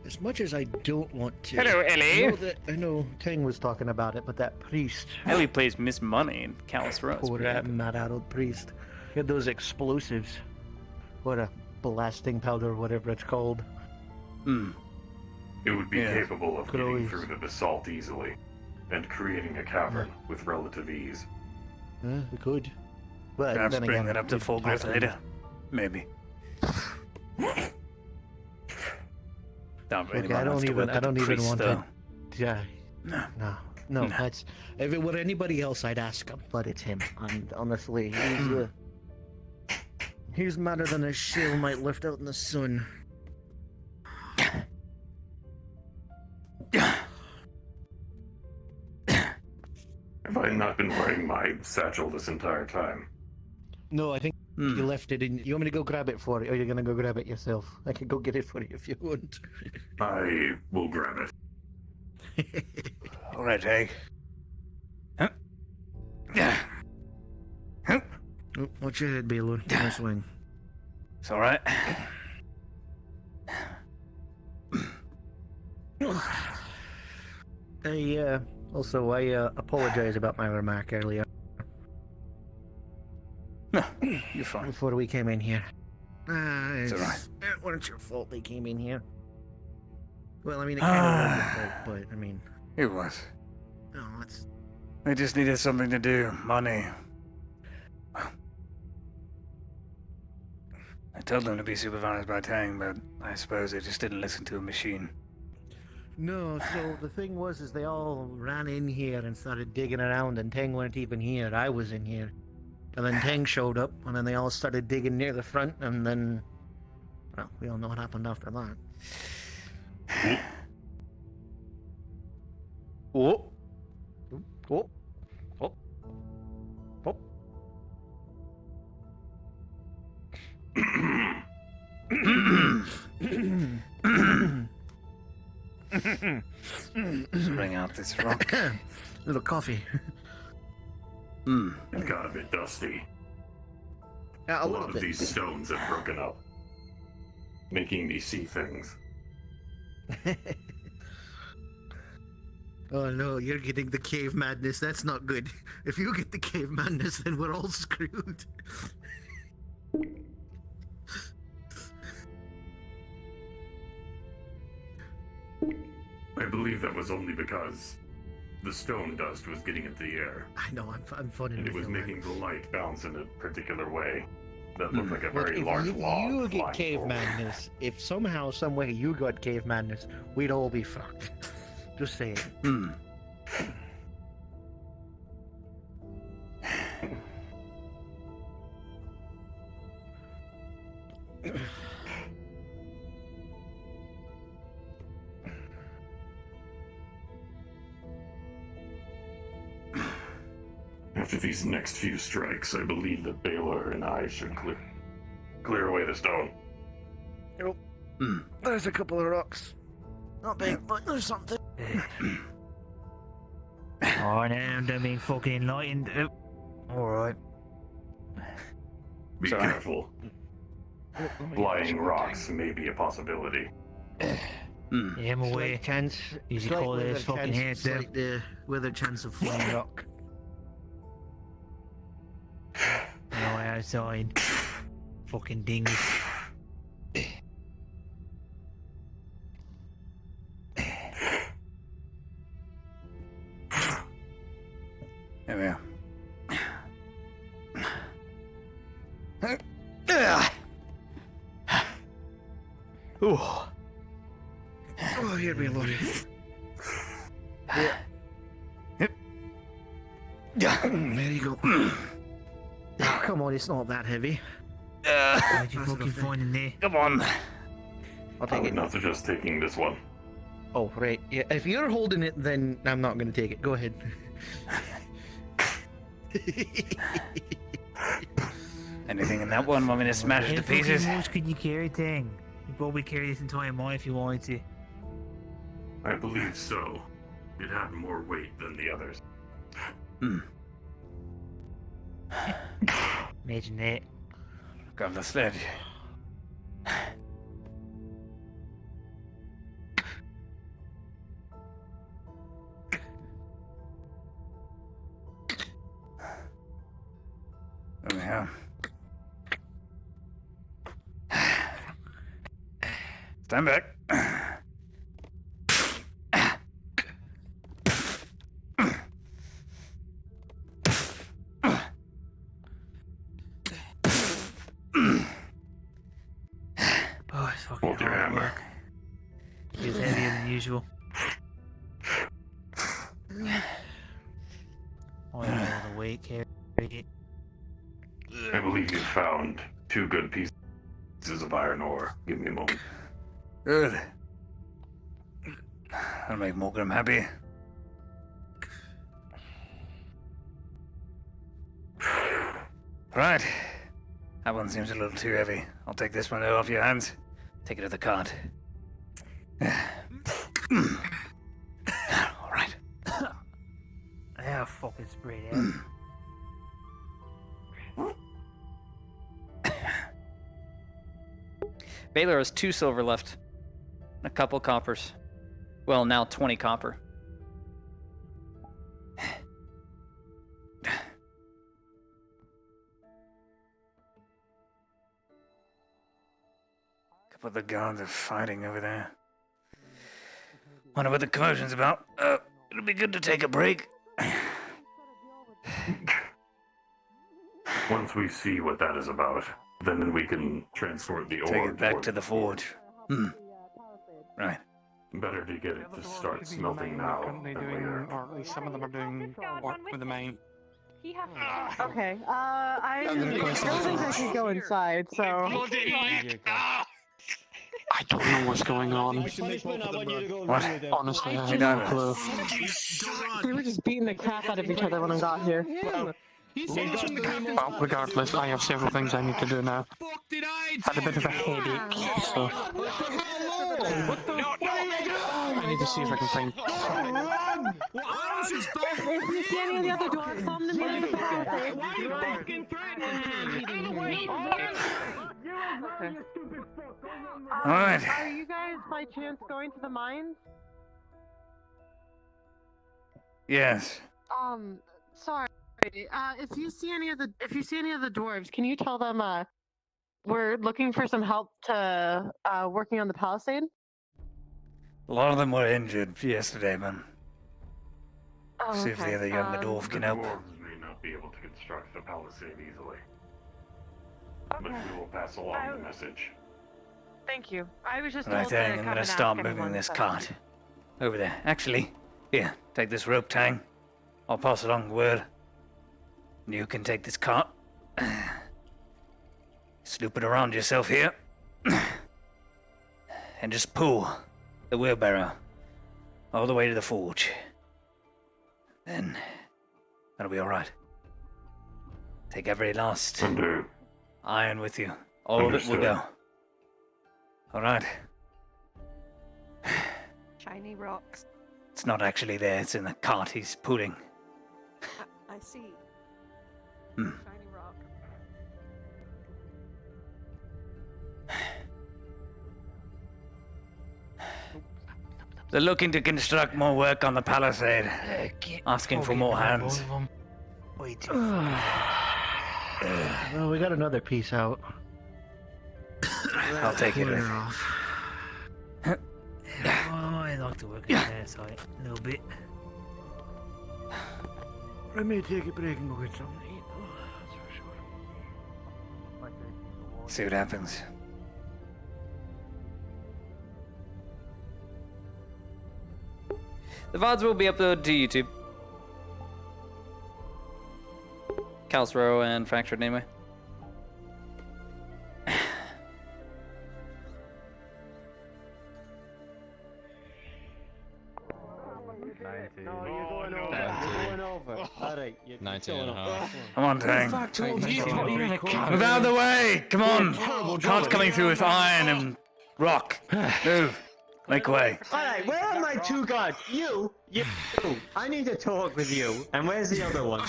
As much as I don't want to. Hello, Ellie. I know Tang was talking about it, but that priest. Ellie plays Miss Money in Callous Rose. Poor mad adult priest. He had those explosives. What a blasting powder, whatever it's called. It would be Yeah. capable of Could getting always- through the basalt easily, and creating a cavern with relative ease. We could. But Perhaps then bring again, that up to we'd full growth have to- later. Maybe. Don't Look, really I don't wants to even. work I with the don't even priest, want though. to. Yeah. No. That's if it were anybody else, I'd ask him, but it's him. And honestly, he's madder than a shell might lift out in the sun. Have I not been wearing my satchel this entire time? No, I think you left it in. You want me to go grab it for you, or you're gonna go grab it yourself? I can go get it for you if you want. I will grab it. All right, Hank. Oh, watch your head, Baylor. Nice swing. It's all right. I apologize about my remark earlier. No, you're fine. Before we came in here. It's all right. It wasn't your fault they came in here. Well, I mean, it kind of was your fault, but I mean, It was. no, it's. They just needed something to do. Money. I told them to be supervised by Tang, but I suppose they just didn't listen to a machine. No, so the thing was, is they all ran in here and started digging around, and Tang weren't even here. I was in here. And then Tang showed up, and then they all started digging near the front, and then, well, we all know what happened after that. Oh. Oh. Oh. Oh. Bring out this rock. Little coffee. It got a bit dusty. Yeah, A lot of these stones have broken up, making me see things. Oh no, you're getting the cave madness. That's not good. If you get the cave madness, then we're all screwed. I believe that was only because the stone dust was getting into the air, I know, I'm funny. and it was making the light bounce in a particular way that looked like a Look, very if large you log get flying cave forward. madness, if somehow, some way you got cave madness, we'd all be fucked. Just saying. After these next few strikes, I believe that Baylor and I should clear away the stone. Oh, there's a couple of rocks. Not big, but there's something. Oh, now I'm being fucking enlightened. Alright. Be Sorry. careful. Flying rocks may be a possibility. Yeah, I'm away. Slight chance. You should Slight call this weather fucking chance, head slight, weather chance of flying rock. No, outside. Fucking dingus. There we are. Ooh. Oh, here we go. There you go. Oh, come on, it's not that heavy. Where'd you fucking find in there? Come on. I'll I take would it. not suggest taking this one. Oh, right. Yeah, if you're holding it, then I'm not going to take it. Go ahead. Anything in that one? Want me to smash it to How fucking pieces? much could you carry, thing? You probably carry this entire mine if you wanted to. I believe so. It had more weight than the others. Imagine that. Grab the sledge. There we are. Stand back. Oh, it's fucking Hold your hard hammer. work. It's heavier than usual. Oh, yeah, the weight carry it. I believe you found 2 good pieces of iron ore. Give me a moment. Good. That'll make Morgan happy. Right. That one seems a little too heavy. I'll take this one off your hands. Take it to the cart. All right. Yeah, fucking spray that. Baylor has 2 silver left. And a couple coppers. Well, now 20 copper. Couple of the guards are fighting over there. Wonder what the commotion's about. It'll be good to take a break. Once we see what that is about, then we can transport the ore. Take it back toward to the forge. Right. Better to get it to start smelting now than later. Or at least some of them are doing work with the mine. Okay, I don't think I can go inside, so. I don't know what's going on. What? Honestly, I Hey, have no Donna. clue. They were just beating the crap out of each other when I got here. Well, regardless, I have several things I need to do now. Had a bit of a headache, so I need to see if I can find. If you see any of the other doors, tell them to meet at the All right. Are you guys by chance going to the mines? Yes. Sorry. If you see any of the dwarves, can you tell them we're looking for some help to working on the palisade? A lot of them were injured yesterday, man. Oh, See if the other younger dwarf The can help. dwarves may not be able to construct the palisade easily. But we will pass along the message. Thank you. I was just Right told then, to I'm come gonna and start ask moving anyone, this so- cart. Over there. Actually, here, take this rope tang. I'll pass along the word. And you can take this cart. Snoop it around yourself here. And just pull the wheelbarrow all the way to the forge. Then that'll be alright. Take every last iron with you. All of it will go. All right. Shiny rocks. It's not actually there. It's in the cart he's pulling. I see. Hmm. Shiny rock. They're looking to construct more work on the palisade. Asking for more hands. Well, we got another piece out. I'll take it. Clear off. Oh, I like to work on that side a little bit. Let me take a break and go get something to eat. See what happens. The VODs will be uploaded to YouTube. Calsrow and Fractured anyway. Alright, 19 and a half. Come on, Tang. Move out of the way! Come on! Cart's coming through with iron and rock. Move. Make way. Alright, where are my two guards? You! I need to talk with you. And where's the other one?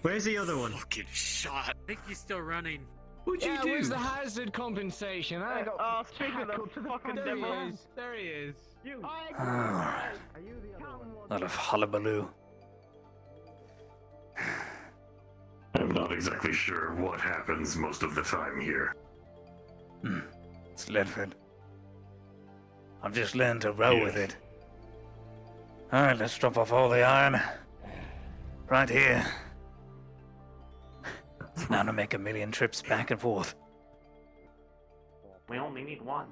Where's the other one? Fucking shot. I think he's still running. What'd you do? Where's the hazard compensation? Oh, speak of the fucking There devil. he is. There he is. Alright. Lot of hullabaloo. I'm not exactly sure what happens most of the time here. It's Ledford. I've just learned to row with it. Alright, let's drop off all the iron. Right here. Now to make a million trips back and forth. We only need one.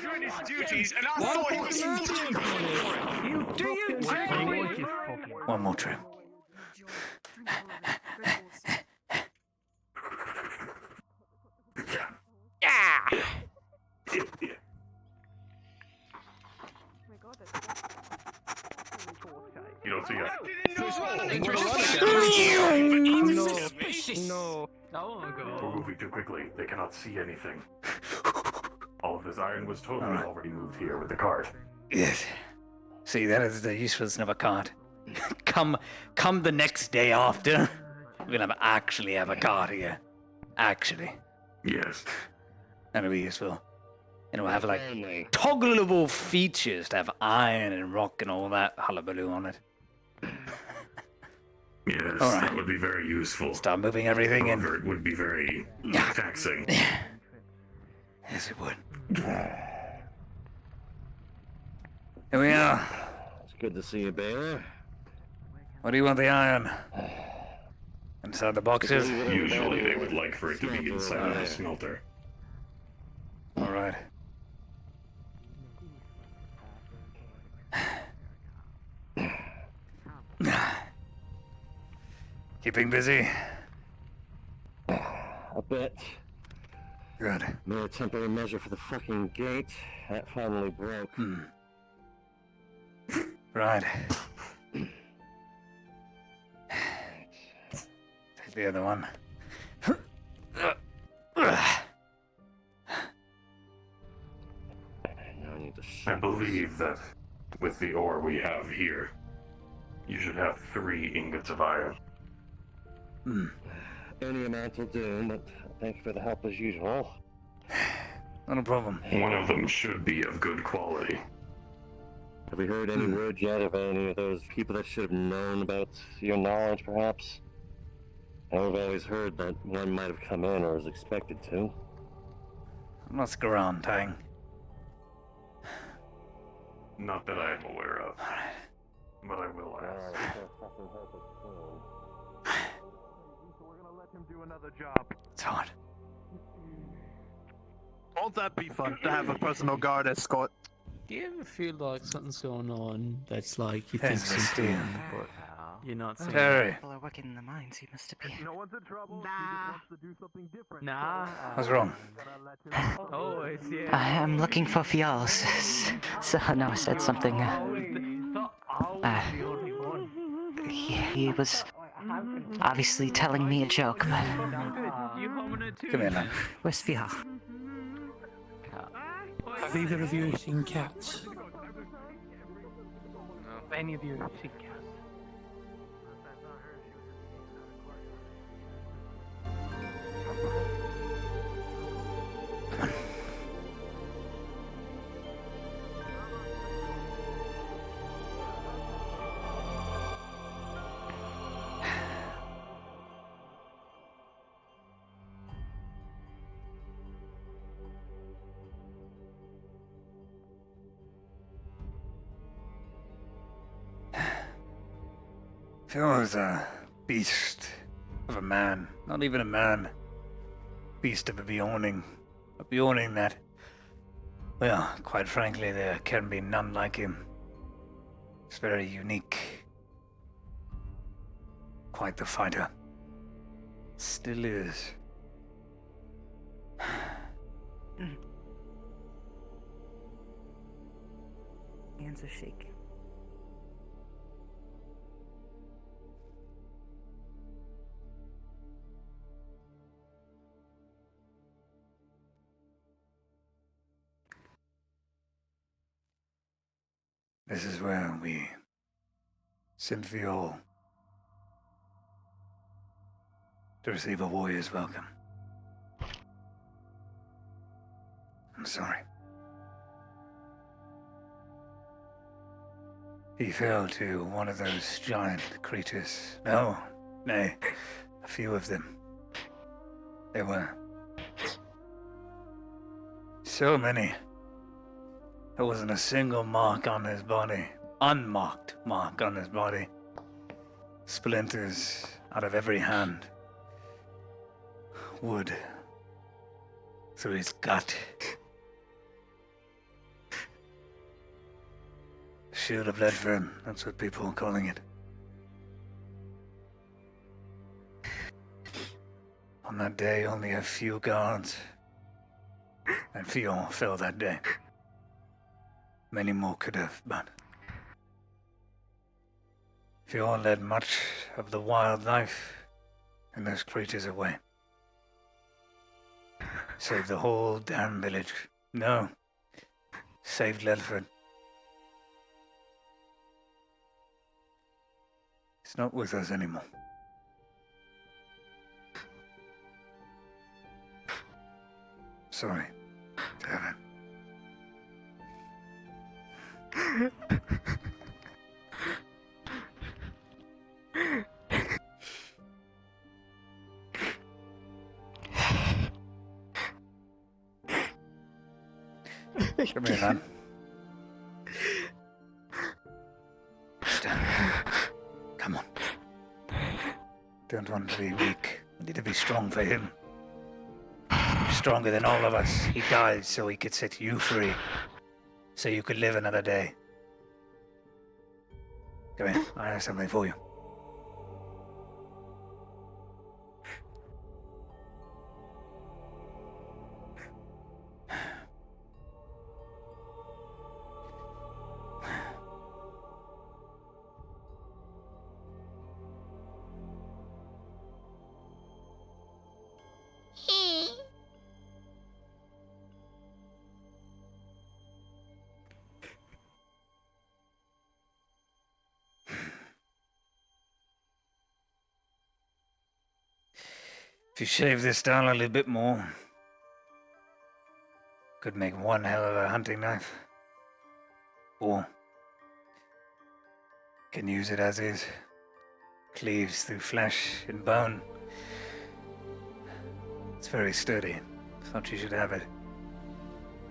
Doing his duties, and I thought he was Do you take One more trip. You don't see us. No. I won't go. We're moving too quickly. They cannot see anything. All of this iron was totally already moved here with the cart. Yes. See, that is the usefulness of a cart. come the next day after, we're gonna actually have a cart here. Actually. Yes. That'll be useful. And we'll have like toggleable features to have iron and rock and all that hullabaloo on it. Yes, All right. that would be very useful. Start moving everything in. However, it would be very taxing. Yes, it would. Here we are. It's good to see you, Baylor. What do you want the iron? Inside the boxes? Usually they would like for it to be inside of the smelter. Alright. Keeping busy? A bit. Good. Made a temporary measure for the fucking gate. That finally broke. Right. Take the other one. I believe that with the ore we have here, you should have 3 ingots of iron. Any amount will do, but thank you for the help as usual. Not a problem. One of them should be of good quality. Have we heard any word yet of any of those people that should have known about your knowledge, perhaps? I've always heard that one might have come in or was expected to. Let's go on, Tang. Not that I am aware of. But I will ask. Do another job. It's hard. Won't that be fun to have a personal guard escort? Do you ever feel like something's going on that's like you Yes, think something, Steve. but you're not seeing Terry. People are working in the mines. He must be. No one's in trouble. He just wants to do something different. Nah. What's wrong? Oh, it's yeah. I'm looking for Fials. So no, I said something. He was obviously telling me a joke, but Come here, man. Where's VR? Have either of you seen cats? Have any of you seen cats? If I was a beast of a man, not even a man, beast of a beowning that, well, quite frankly, there can be none like him. It's very unique. Quite the fighter. Still is. Hands are shaking. This is where we send for you all to receive a warrior's welcome. I'm sorry. He fell to one of those giant creatures. No, nay, a few of them. There were so many. There wasn't a single mark on his body. Unmarked mark on his body. Splinters out of every hand. Wood through his gut. Shield of Ledford, that's what people are calling it. On that day, only a few guards and few fell that day. Many more could have, but Fjord led much of the wildlife and those creatures away. Saved the whole damn village. No, saved Ledford. He's not with us anymore. Sorry, Devin. Come here, man. Stand. Come on. Don't want to be weak. I need to be strong for him. You're stronger than all of us. He died so he could set you free. So you could live another day. Come here, I have something for you. If you shave this down a little bit more, could make one hell of a hunting knife. Or can use it as is. Cleaves through flesh and bone. It's very sturdy. Thought you should have it.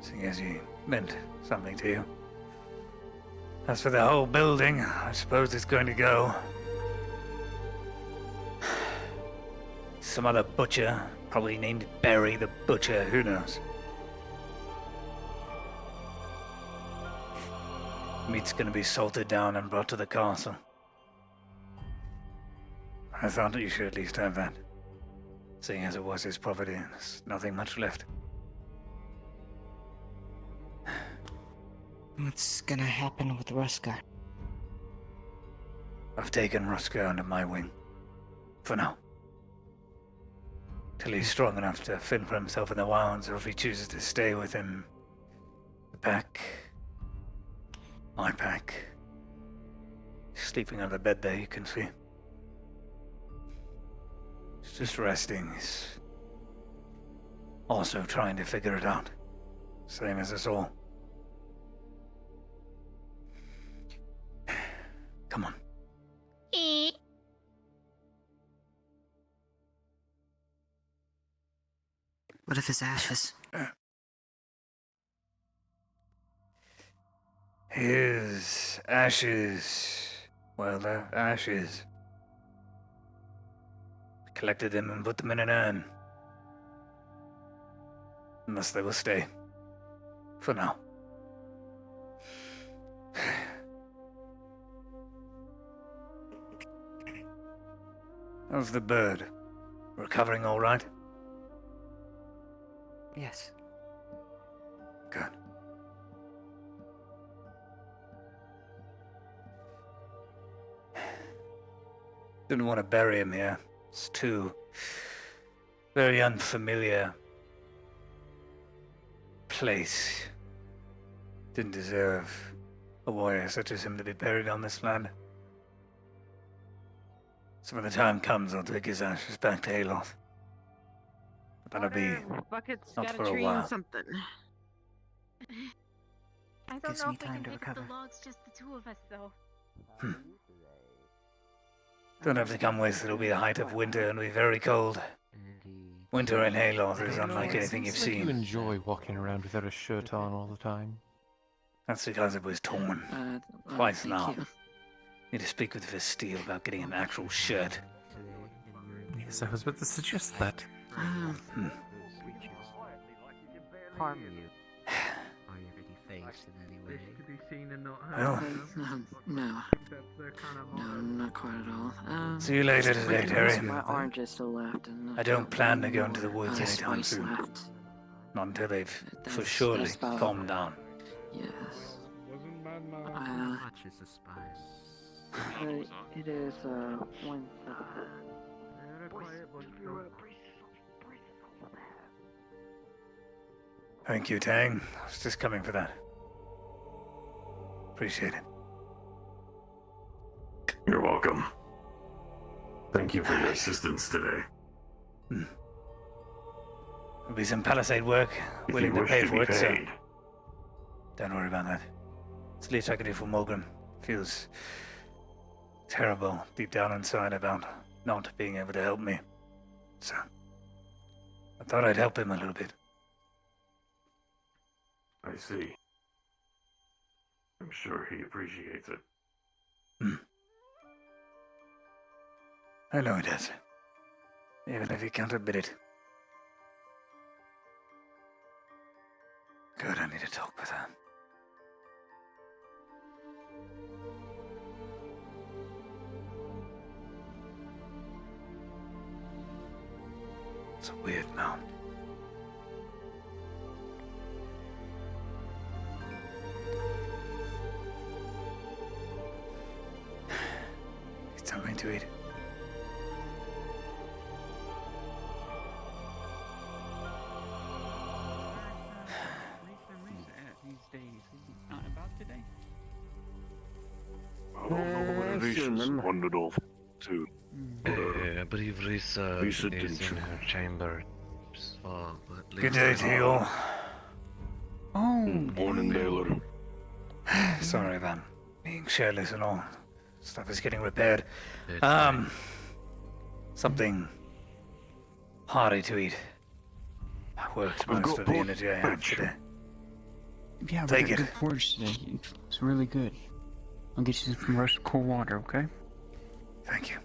Seeing as he meant something to you. As for the whole building, I suppose it's going to go. Some other butcher, probably named Barry the Butcher, who knows? Meat's gonna be salted down and brought to the castle. I thought that you should at least have that. Seeing as it was his property, there's nothing much left. What's gonna happen with Ruska? I've taken Ruska under my wing. For now. till he's strong enough to fend for himself in the wilds, or if he chooses to stay within the pack. My pack. Sleeping on the bed there, you can see. He's just resting. He's also trying to figure it out. Same as us all. Come on. What if his ashes? His ashes. Well, they're ashes. Collected them and put them in an urn. Unless they will stay. For now. How's the bird? Recovering all right? Yes. Good. Didn't want to bury him here. It's too very unfamiliar place. Didn't deserve a warrior such as him to be buried on this land. So when the time comes, I'll take his ashes back to Aloth. But that'll be Bucket's not got for a a tree while. and something. I don't Gives know me if we time can to pick up recover. the logs, just the two of us, though. Don't have to come with. It'll be the height of winter and it'll be very cold. Winter in Aloth is unlike anything you've seen. You enjoy walking around without a shirt on all the time. That's because it was torn. Twice thank now. you. Need to speak with Vestille about getting an actual shirt. Yes, I was about to suggest that. Harm you. Are you already faced in any way? Well, No, not quite at all. see you later today, Terry. My oranges still left, and I don't plan to go into the woods anytime spice soon. left. Not until they've for That's- surely that's about- calmed down. Yes. Much is the spice. It is one. Thank you, Tang. I was just coming for that. Appreciate it. You're welcome. Thank you for your assistance today. There'll be some palisade work. If Willing you to wish pay to for be it, so paid. don't worry about that. It's the least I can do for Morgan. Feels terrible deep down inside about not being able to help me. So I thought I'd help him a little bit. I see. I'm sure he appreciates it. I know he does. Even if he can't admit it. Good, I need to talk with her. It's a weird mound. It's something to eat. These days, he's not about today. I don't know what relations wandered off to. I believe Risa is in her chamber. Good day to you all. Oh, Morning, Baylor. Sorry about being shirtless and all. Stuff is getting repaired. Something hearty to eat. I worked most of the energy I have today. Yeah, we Take got it. good porridge today. It's really good. I'll get you some roasted cold water, okay? Thank you.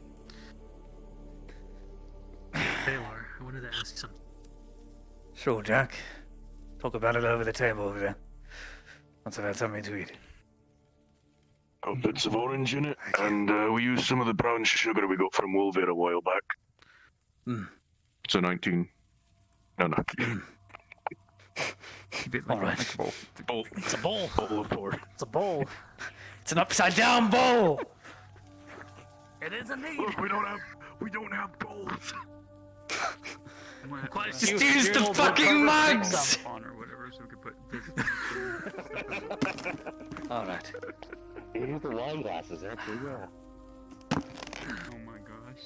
Baylor, I wanted to ask something. Sure, Jack. Talk about it over the table over there. Once I've had something to eat. Got bits of orange in it, and we used some of the brown sugar we got from Wolver a while back. It's a 19. No. All right. It's a bowl. Bowl of four. It's a bowl. It's an upside down bowl. It is indeed. Look, we don't have bowls. Just use the fucking mugs! On or whatever, so we could put Alright. Use the wine glasses, actually, yeah. Oh my gosh.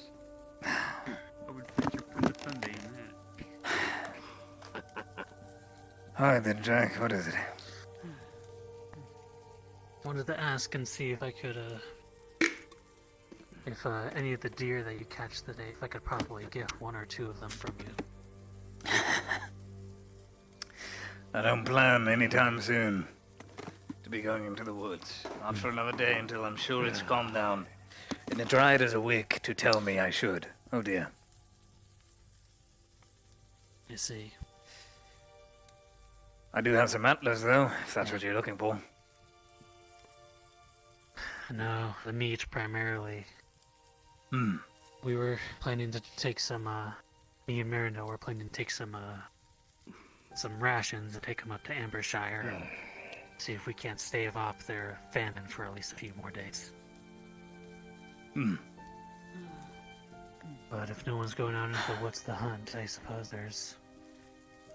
I would picture put a Sunday in that. Alright then, Jack, what is it? Wanted to ask and see if I could, if any of the deer that you catch today, if I could probably get 1 or 2 of them from you. I don't plan anytime soon to be going into the woods. Not for another day until I'm sure it's calmed down. And the Dryad is awake to tell me I should. Oh dear. You see. I do have some antlers though, if that's what you're looking for. No, the meat primarily. Hmm. We were planning to take some, me and Miranda were planning to take some rations and take them up to Ambershire and see if we can't stave off their famine for at least a few more days. Hmm. But if no one's going out into the woods to hunt, I suppose there's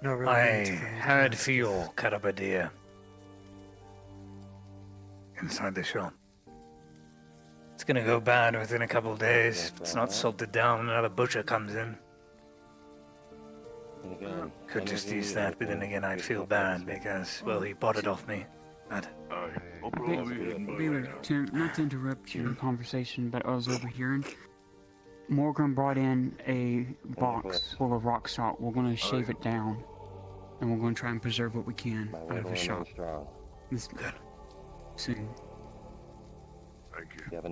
no real I need for me to had ask. Fuel cut up a deer inside the shop. It's gonna go bad within a couple of days. If it's not salted down, another butcher comes in. Could just use that, but then again I'd feel bad because, well, he bought it off me. But Baylor, not to interrupt your conversation, but I was overhearing. Morgan brought in a box full of rock salt. We're going to shave it down, and we're going to try and preserve what we can out of the shop. This soon.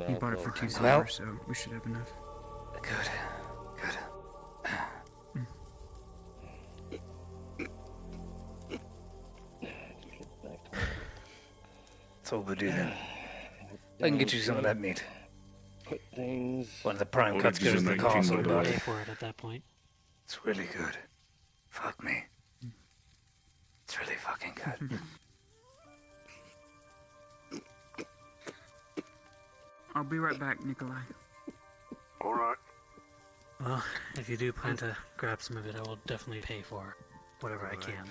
He bought it for 2 silver, so we should have enough. Good. That's all we'll do then. I can get you some of that meat. One of the prime cuts goes to the castle, but Pay for it at that point. it's really good. Fuck me. It's really fucking good. I'll be right back, Nikolai. Alright. Well, if you do plan to grab some of it, I will definitely pay for whatever I can.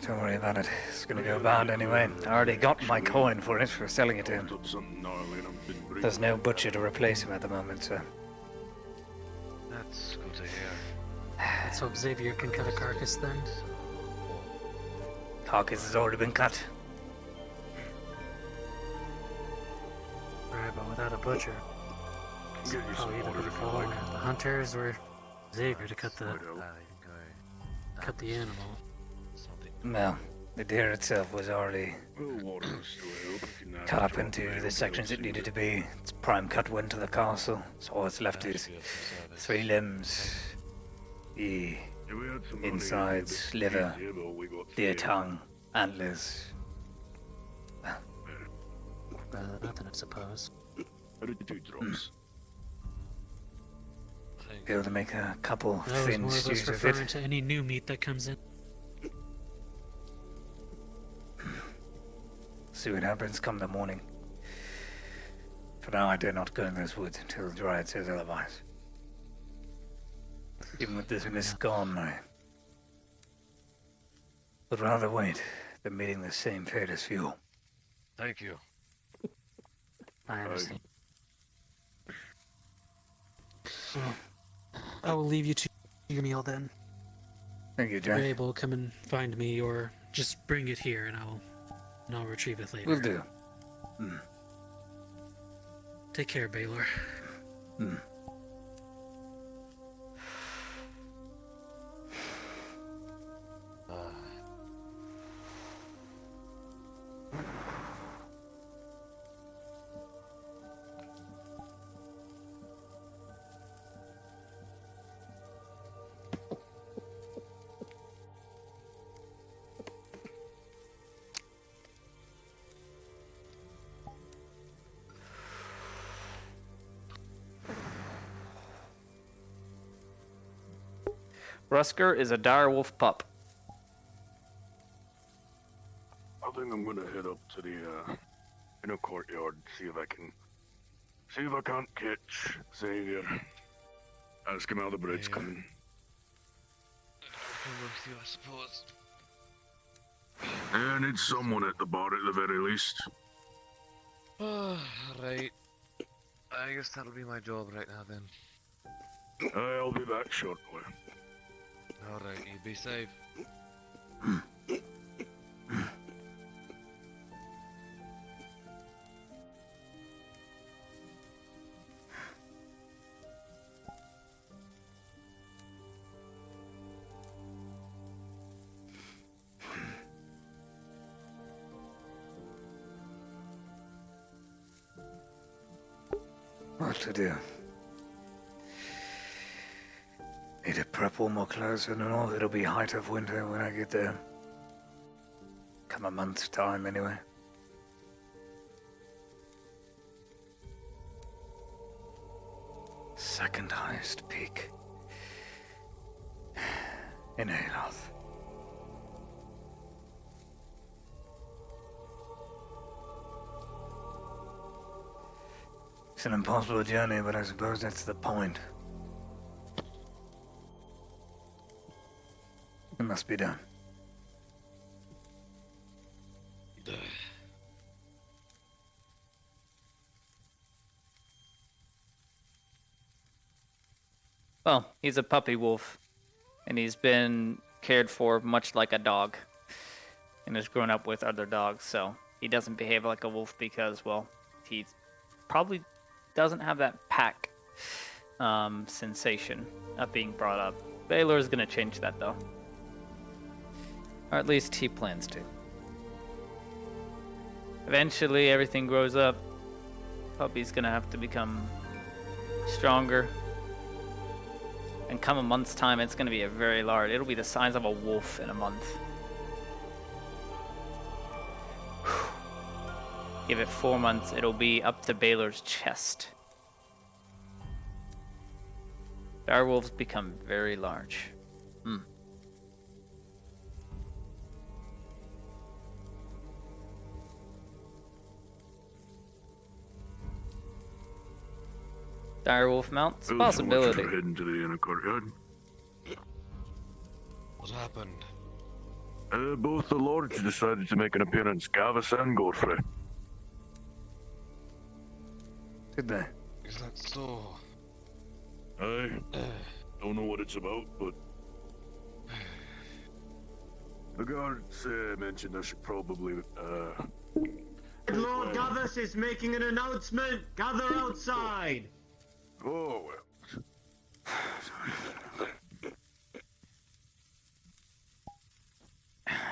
Don't worry about it. It's gonna go bad anyway. I already got my coin for it, for selling it to him. There's no butcher to replace him at the moment, so... That's good to hear. Let's hope Xavier can cut a carcass then. Carcass has already been cut. Right, but without a butcher, it's probably either going to fall on the hunters or Xavier to cut the animal. No, the deer itself was already cut up into the sections it needed to be. Its prime cut went to the castle, so all that's left is 3 limbs, the insides, liver, deer tongue, antlers. Rather than nothing, I suppose. Be able to make a couple That was thin more of us stews of referring it. to any new meat that comes in. See what happens come the morning. For now, I dare not go in those woods until the Dryad says otherwise. Even with this mist gone, I would rather wait than meeting the same fate as Fuel. Thank you. I understand. Well, I will leave you to your meal then. Thank you, If you're Jack. able, come and find me, or just bring it here, and I'll retrieve it later. Will do. Take care, Baylor. Rusker is a direwolf pup. I think I'm gonna head up to the inner courtyard and see if I can't catch Xavier. Ask him how the bread's coming. with you, I suppose. I need someone at the bar at the very least. Right. I guess that'll be my job right now then. I'll be back shortly. Alright, you be safe. What to do? Need to prep all my clothes and all. It'll be height of winter when I get there. Come a month's time anyway. Second highest peak in Aloth. It's an impossible journey, but I suppose that's the point. It must be done. Well, he's a puppy wolf, and he's been cared for much like a dog, and has grown up with other dogs, so he doesn't behave like a wolf because, well, he probably doesn't have that pack sensation of being brought up. Baylor is going to change that, though. Or at least he plans to. Eventually, everything grows up. Puppy's going to have to become stronger. And come a month's time, it's going to be a very large... It'll be the size of a wolf in a month. Give it 4 months, it'll be up to Baylor's chest. Direwolves become very large. Direwolf mount? It's a possibility. Heading to the inner courtyard. What happened? Both the lords decided to make an appearance, Gavus and Godfrey. Did they? Is that so? I don't know what it's about, but the guards mentioned I should probably Lord Gavus is making an announcement. Gather outside. Oh well.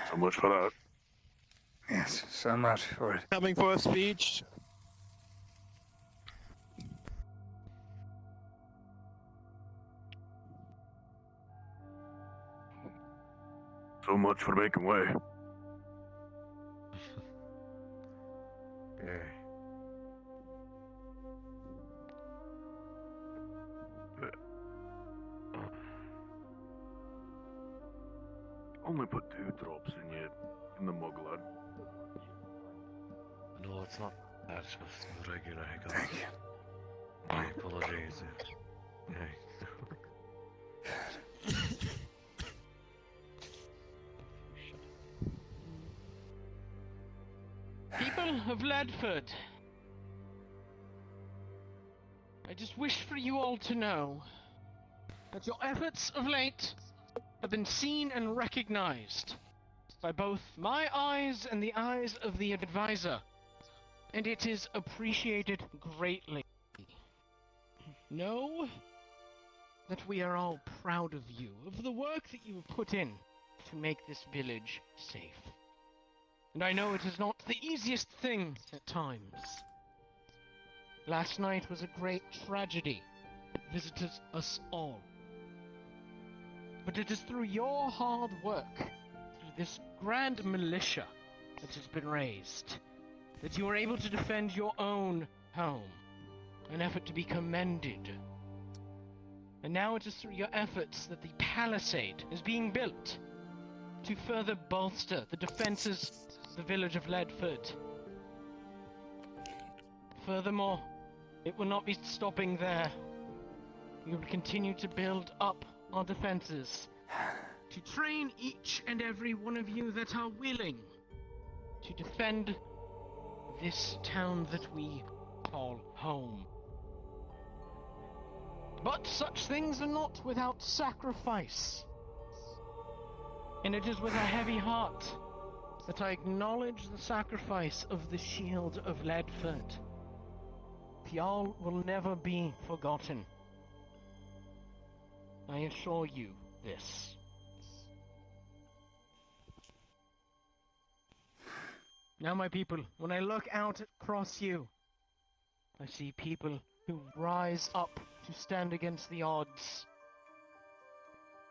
So much for that. Yes, so much for it. Coming for a speech. So much for making way. Yeah. Only put 2 drops in the mug, lad. No, it's not. That's just regular hiccups. Thank you. My apologies. People of Ledford, I just wish for you all to know that your efforts of late have been seen and recognized by both my eyes and the eyes of the advisor, and it is appreciated greatly. Know that we are all proud of you, of the work that you have put in to make this village safe. And I know it is not the easiest thing at times. Last night was a great tragedy that visited us all. But it is through your hard work, through this grand militia that has been raised, that you are able to defend your own home, an effort to be commended. And now it is through your efforts that the palisade is being built to further bolster the defenses of the village of Ledford. Furthermore, it will not be stopping there. We will continue to build up our defenses to train each and every one of you that are willing to defend this town that we call home. But such things are not without sacrifice. And it is with a heavy heart that I acknowledge the sacrifice of the Shield of Ledford. Y'all will never be forgotten. I assure you this. Now, my people, when I look out across you, I see people who rise up to stand against the odds.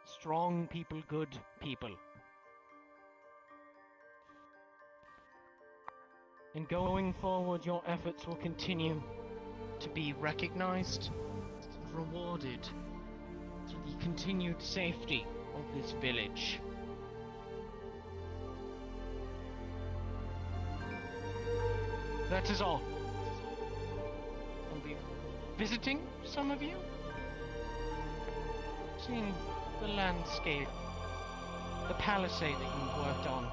Strong people, good people. And going forward, your efforts will continue to be recognized and rewarded through the continued safety of this village. That is all. I'll be visiting some of you, seeing the landscape, the palisade that you worked on.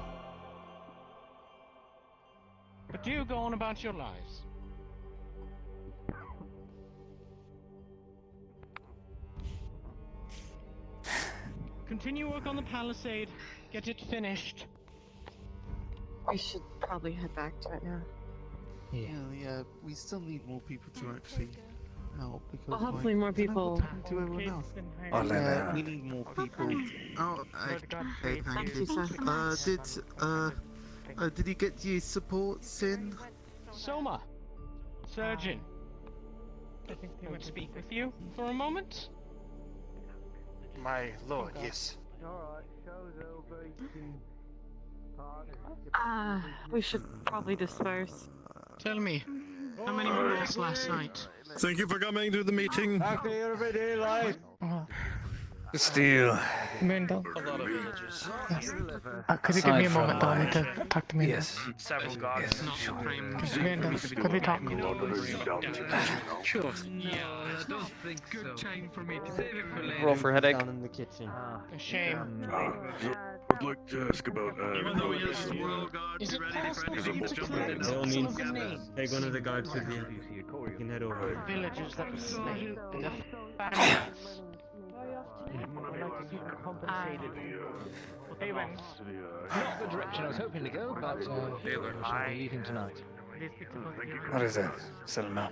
But do go on about your lives. Continue work on the palisade, get it finished. We should probably head back to it now. Yeah, we still need more people to actually help because. Well, hopefully more people. To everyone else. I'll let Yeah, we need more people. Oh, okay, thank you. Did you get your supports in? Soma, surgeon, I would speak with you for a moment. My lord, yes. We should probably disperse. Tell me, how many were lost last night? Thank you for coming to the meeting. Steel. Moondog. A lot of villagers. Yes. Could you give me a Aside moment? from I need to my- talk to Moondog. Yes. Several gods. Moondog, could we talk? Sure. I don't think good time for me to save it for later. Roll for headache. Down in the kitchen. A shame. I'd like to ask about. Even though we just royal guard, Is be it ready for possible anything for you to to jump clear in. By all some means, of the names? take one of the guards with you. You can head over. Villagers that were slain and their families. I'd like to see them compensated. Hey, Ben. Not the direction I was hoping to go, but we shall be leaving tonight. What is it? Settle now.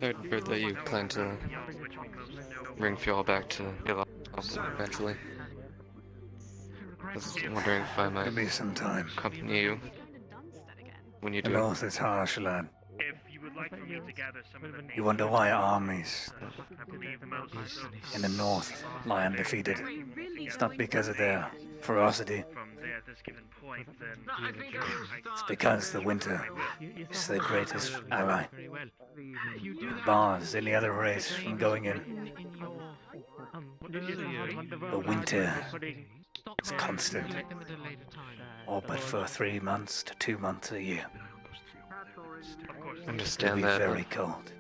I'd heard that you plan to bring Fjall back to Gilad eventually. I was wondering if I might It'll be some time. accompany you when you The do. north is harsh, lad. If you would like for me to gather some of the names, You wonder why armies I believe most in the north lie undefeated. It's not because of their ferocity. from there at this given point, then It's because the winter is their greatest ally. It bars any other race from going in. The winter is constant, all but for 3 months to 2 months a year. It'll Understand be that. very cold.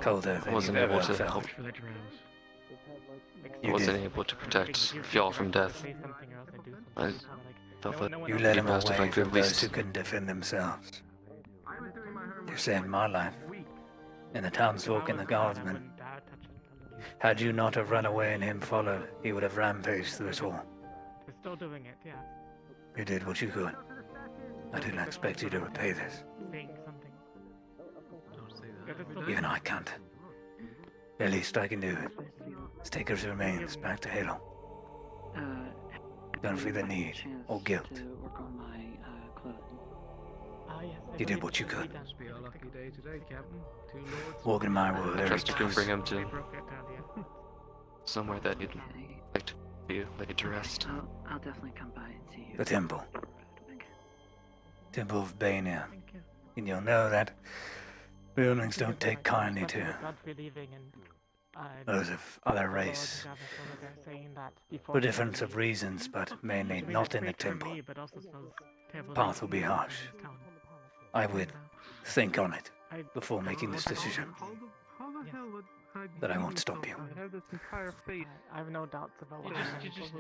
Colder than you've Wasn't ever able to felt. help. You Wasn't did. able to protect Fjall from death. I felt that You it'd led be him best if I away could from at those least who couldn't defend themselves. You saved my life, and the townsfolk and the guardsmen. Had you not have run away and him followed, he would have rampaged through us all. We're still doing it, yeah. You did what you could. I didn't expect you to repay this. Saying something. Even I can't. The least I can do is take his remains back to Halo. Don't feel the need or guilt. You did what you could. Walking my word I every trust you can bring him to Broke it down, yeah. somewhere that you'd like to be laid to rest. I'll definitely come by and see you. The temple. Temple of Bainir. And you'll know that buildings don't take kindly to those of other race. For difference of reasons, but mainly not in the temple. Path will be harsh. I would think on it before making this decision. How the hell would that I won't stop you. I have this entire face. I have no doubts about what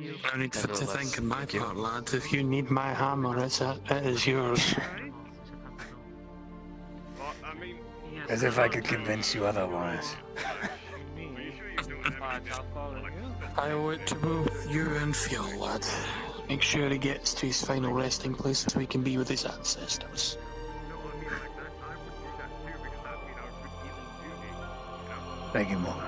you No need to thank on my part, lad. If you need my hammer, it is yours. As if I could convince you otherwise. I owe it to both you and Phil, lad. Make sure he gets to his final resting place so he can be with his ancestors. Thank you, Morgan.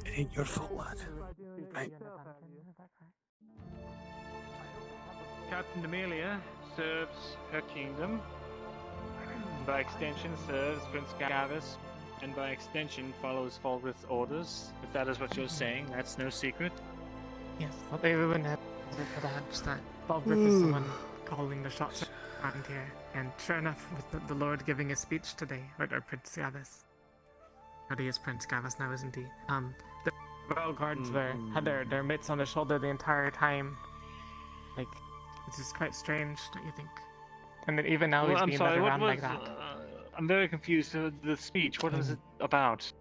It ain't your fault, lad. Right. Captain Amelia serves her kingdom. By extension, serves Prince Gavis, and by extension, follows Falgrith's orders. If that is what you're saying, that's no secret. Yes, well, they wouldn't have perhaps that Falgrith is the one calling the shots around here. And sure enough, with the Lord giving a speech today, or Prince Gavis. But he is Prince Gavis now, isn't he? The royal guards had their mitts on their shoulder the entire time. Like, it's just quite strange, don't you think? And then even now he's being led around like that. I'm very confused. The speech, what was it about?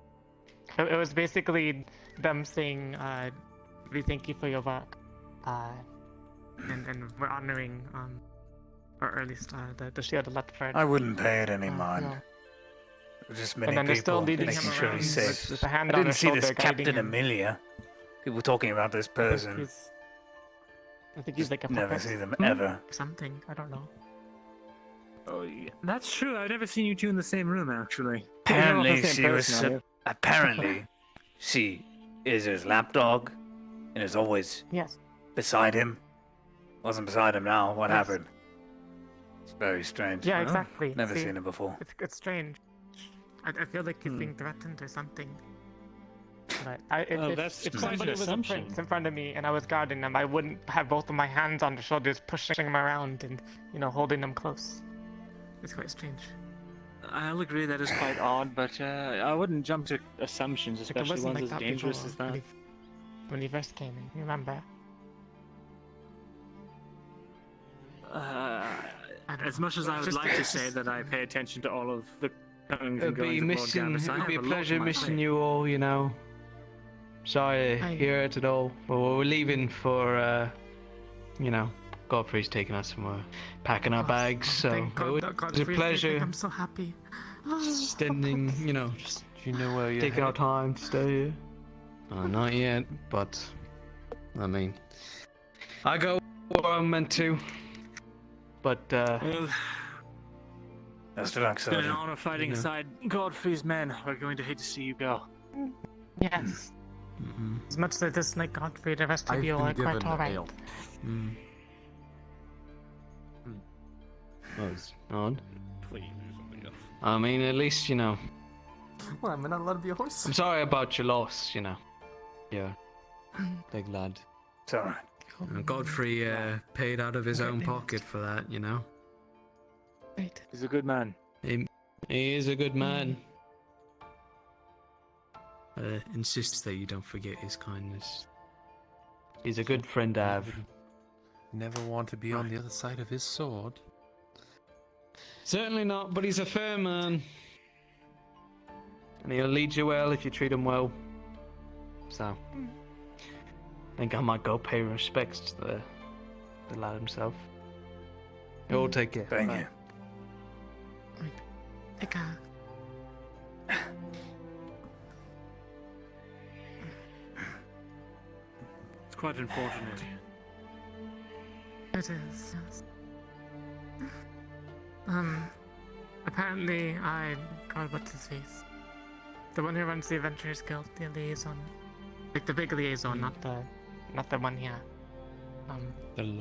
It was basically them saying, we thank you for your work. And we're honoring, or at least the Shield of Letford. I wouldn't pay it any mind. Just many and then they're still people leading making him sure around he's safe. with a hand I on didn't their see shoulder, this guiding Captain him. Amelia. People talking about this person. I think he's like a Never puppet. see them ever. Something, I don't know. Oh, yeah. That's true. I've never seen you two in the same room, actually. Apparently she was. Apparently, she is his lapdog, and is always beside him. Wasn't beside him now. What happened? It's very strange. Yeah, exactly. Never See, seen it before. It's strange. I feel like he's being threatened or something. But if somebody was a prince in front of me and I was guarding them, I wouldn't have both of my hands on their shoulders, pushing them around and, holding them close. It's quite strange. I'll agree that is quite odd, but I wouldn't jump to assumptions, Like, it especially wasn't ones like as that dangerous before, as that. When he first came in, you remember? As much as I would like to say that I pay attention to all of the comings It'll and goings be of Lord missing. Gavis, I It'll be a have lot pleasure on my missing plate. you all. Sorry to hear it at all. But we're leaving for, Godfrey's taking us and we're packing our bags. So Thank God it that was a Godfrey's leaving. pleasure I'm so happy. standing. Just Do you know where you're taking our headed? time to stay here. Not yet, but I mean, I go where I'm meant to. But Well, Best of luck, it's been an Sergeant. honor fighting Yeah. aside Godfrey's men. We're going to hate to see you go. Yes. As much as I dislike Godfrey, the rest of you are quite alright. That was odd. Please do something else. I mean, at least Well, am I not allowed to be a horse? I'm sorry about your loss. Yeah, big lad. It's alright. Godfrey paid out of his own pocket for that. He's a good man. He is a good man. Insists that you don't forget his kindness. He's a good friend to have. Never want to be on the other side of his sword. Certainly not, but he's a fair man. And he'll lead you well if you treat him well. So, I think I might go pay respects to the lad himself. You'll take care. Thank you. Take care. It's quite unfortunate. It is, yes. Apparently God, what's his face? The one who runs the Adventurers Guild, the liaison. Like the big liaison, not the one here.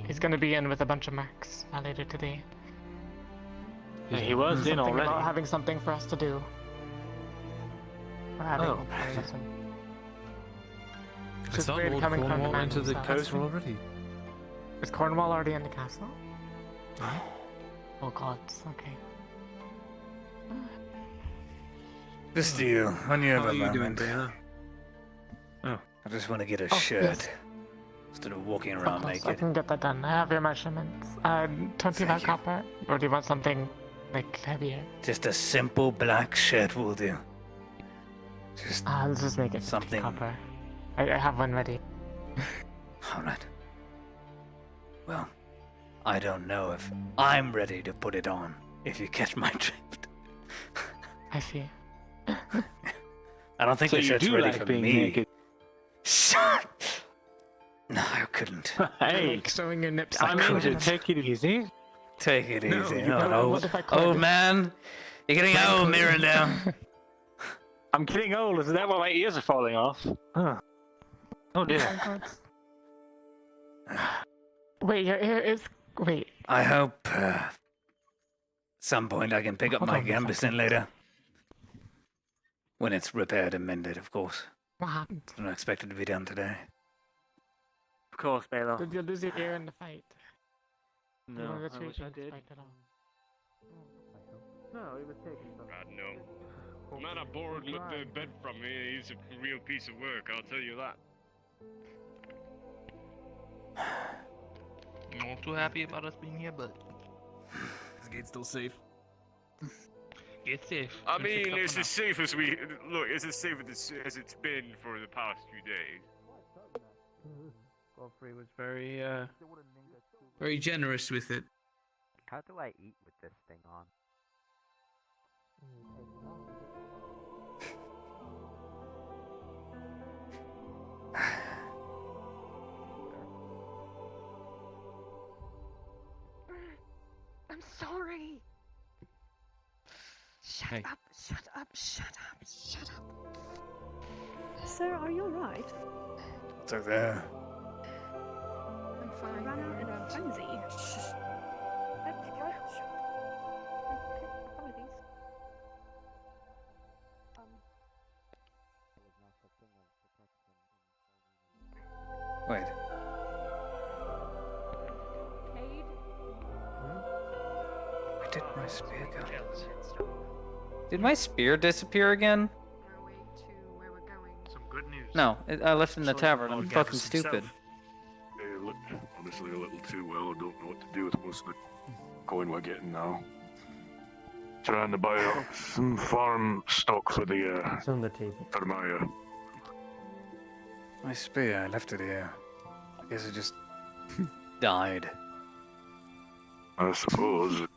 He's gonna be in with a bunch of mercs later today. He was in Something already. about having something for us to do. We're having Oh. a lesson. I Which is thought weird Lord coming from the Cornwall man into the himself. castle already. Is Cornwall already in the castle? Oh god, okay. Just you, when you have How a are you doing, moment. Baylor? Oh. I just want to get a Oh, shirt yes. instead of walking Of around course, I naked. can get that done. I have your measurements. 25 Thank you. copper, or do you want something Like heavier. Just a simple black shirt will do. Just Let's just make it something. copper. I have one ready. Alright. Well, I don't know if I'm ready to put it on, if you catch my drift. I see. I don't think So the you shirt's do ready like for being me. naked? Shut. No, I couldn't. Hey, Like showing your nips. I mean, couldn't. take it easy. Take it No, easy. you Oh, don't. old, What if I could? old man. You're getting old, Miranda. I'm getting old. Is that why my ears are falling off? Huh. Oh dear. Wait, your ear is. Wait. I hope some point I can pick up Hold my on a gambus in second. later. When it's repaired and mended, of course. What happened? I don't expect it to be done today. Of course, Baylor. Did you lose your ear in the fight? No, You were I wish I retreating did. despite it all. No, he was taking some. God, no. The man I borrowed the bed from me, he's a real piece of work, I'll tell you that. Not too happy about us being here, but Is the gate still safe? it's safe. I Gonna fix mean, up it's for as safe as we look. It's as safe as it's been for the past few days. Godfrey was very, Very generous with it. How do I eat with this thing on? I'm sorry. Shut up, shut up, shut up, shut up. Sir, are you alright? It's over there. I'm fine. Ran out in a frenzy. Apologies. Wait. Cade? Where did my spear go? Did my spear disappear again? Some good news. No, I left it in the tavern. I'm Lord fucking Gavin himself. stupid. They look honestly a little too well. I don't know what to do with most of the coin we're getting now. Trying to buy up some farm stock for the It's on the table. for my My spear, I left it here. I guess it just died. I suppose it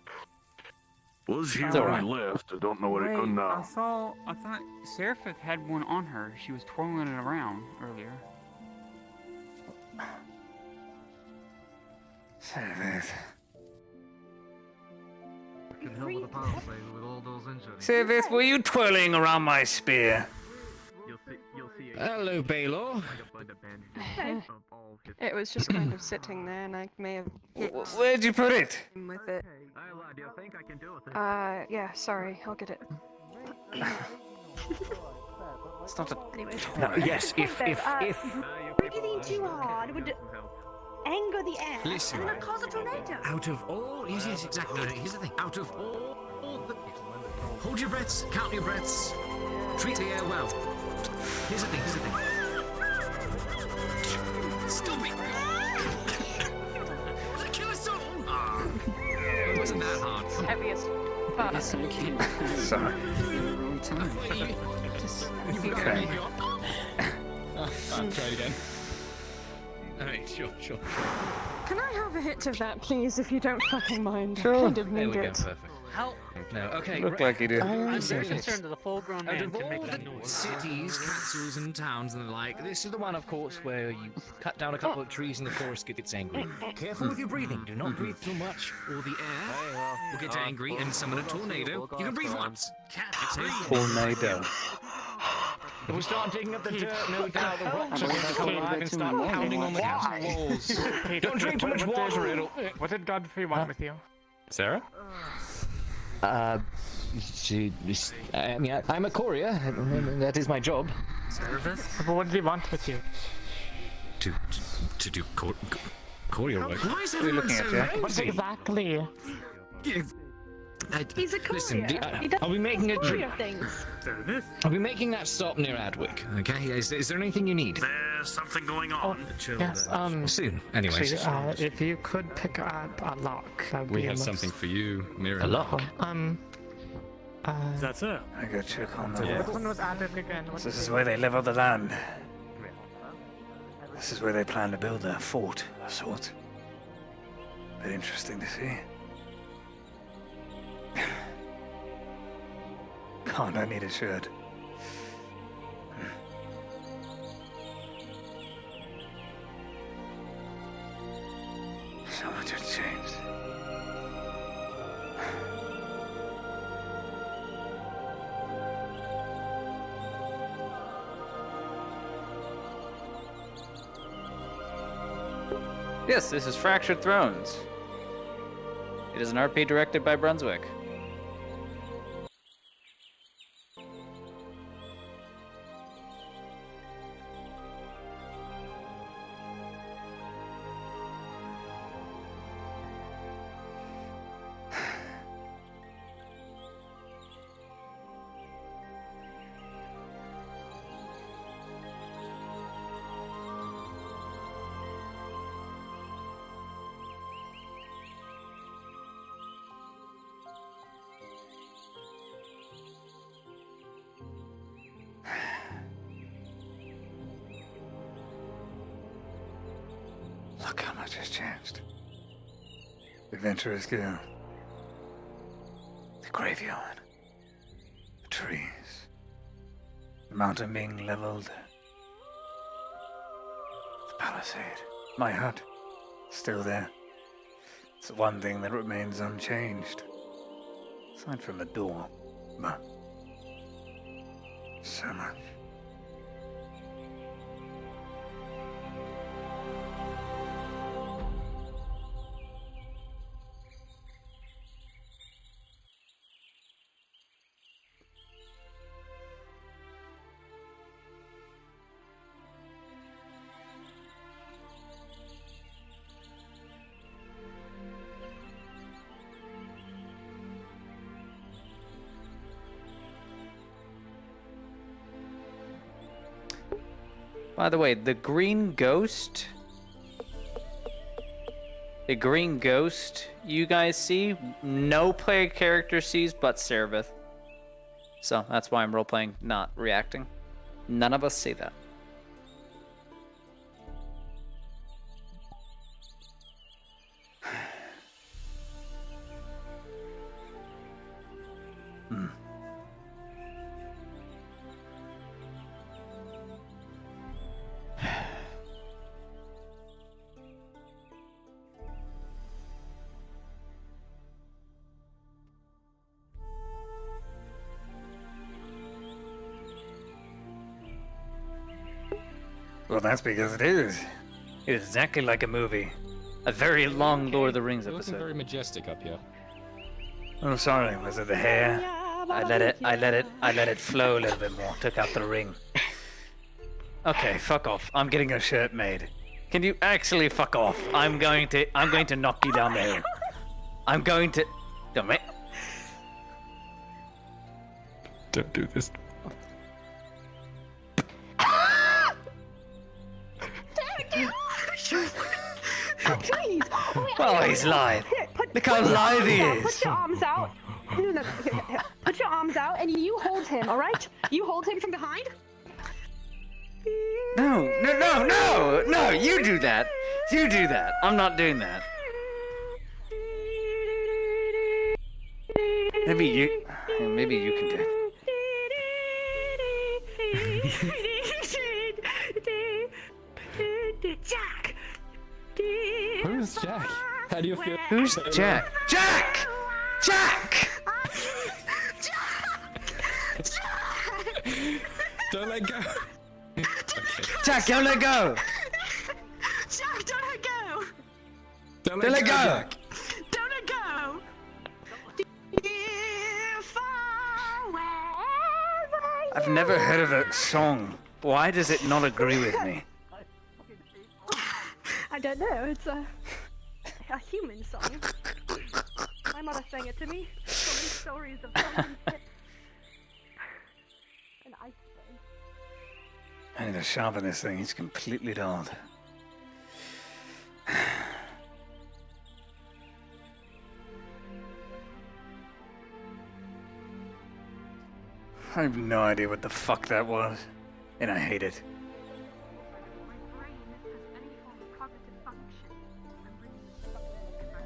was here It's when alright. I left. I don't know where it gone now. I thought Seraphic had one on her. She was twirling it around earlier. Can help with the power save with all those injuries. Service, were you twirling around my spear? You'll see Hello, Baylor. It was just kind of sitting there, and I may have hit Where'd you put it? him with it. Hey lad, you think I can do it? Yeah, sorry, I'll get it. It's not a Anyways. No, yes, if Breathing too hard would anger the air Listen. and cause a tornado. Out of all, yes, exactly. No, here's the thing. Out of all the, hold your breaths, count your breaths, treat the air well. Here's the thing. Stop it! Did it kill us all? It wasn't that hard. Heavy as fuck. Yes, okay. Sorry. Wrong time. Okay. I'll try it again. Alright, sure. Can I have a hit of that, please, if you don't fucking mind? Sure. I kind of There need we go, it. perfect. How? No, okay. Look like you do. I'm very Perfect. concerned that a full-grown Out man of can all make that the noise. cities, castles, and towns and the like, this is the one, of course, where you cut down a couple of trees and the forest gets angry. Careful with your breathing. Do not breathe too much, or the air will get angry and summon a tornado. You can breathe once. Can't exhale. Tornado. If we start digging up the dirt, no doubt the rocks are going to come alive and start pounding on the castle walls. Don't drink too much water, it'll... What did Godfrey want with you? Sarah? I mean, I'm a courier, and that is my job. Service? But what did he want with you? To do courier work. Why is What are you looking at, Jack? What exactly? He's a courier. Listen, He does I'll be making a courier trip. things. I'll be making that stop near Adwick. Okay, is there anything you need? There's something going on. Yes, Soon. Anyway. actually, if you could pick up a lock, that would We be have most- something for you, Miriam. A lock? Is that so? I got check on that. Which one was added again? What This did is you- where they level the land. This is where they plan to build a fort of sorts. Bit interesting to see. God, I need a shirt. So much has changed. Yes, this is Fractured Thrones. It is an RP directed by Brunswick. Look how much has changed. The Adventurers Guild. The graveyard. The trees. The mountain being leveled. The palisade. My hut. Still there. It's the one thing that remains unchanged. Aside from the door. But so much. By the way, the green ghost you guys see, no player character sees but Cerebeth. So that's why I'm roleplaying, not reacting. None of us see that. Well, that's because it is. It is exactly like a movie. A very long Lord of the Rings You're looking episode. very majestic up here. Oh, sorry. Was it the hair? I let it flow a little bit more. Took out the ring. Okay, fuck off. I'm getting a shirt made. Can you actually fuck off? I'm going to knock you down the hill. I'm going to. Don't make. Don't do this. Please. Oh, he's live. Look how live he is. Put your arms out. No. Here. Put your arms out and you hold him, all right? You hold him from behind. No, you do that. You do that. I'm not doing that. Maybe you can do it. Jack. Who's Jack? How do you feel? Who's Jack? Jack! Don't let go. Jack, don't let go! Jack, don't let go! Don't let go! Jack. Don't let go! I've never heard of that song. Why does it not agree with me? I don't know, it's a human song. My mother sang it to me. stories of frozen ships and icebergs. I need to sharpen this thing. He's completely dulled. I have no idea what the fuck that was, and I hate it. My brain has any form of cognitive function. I'm really struggling to figure out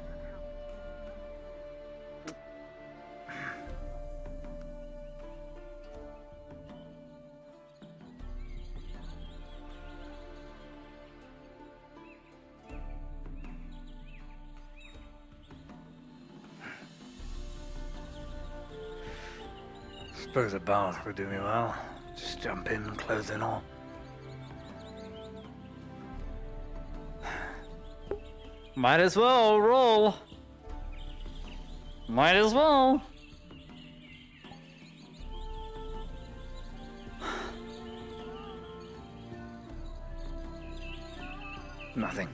Suppose a bath would do me well. Just jump in, clothes and all. Might as well roll. Might as well. Nothing.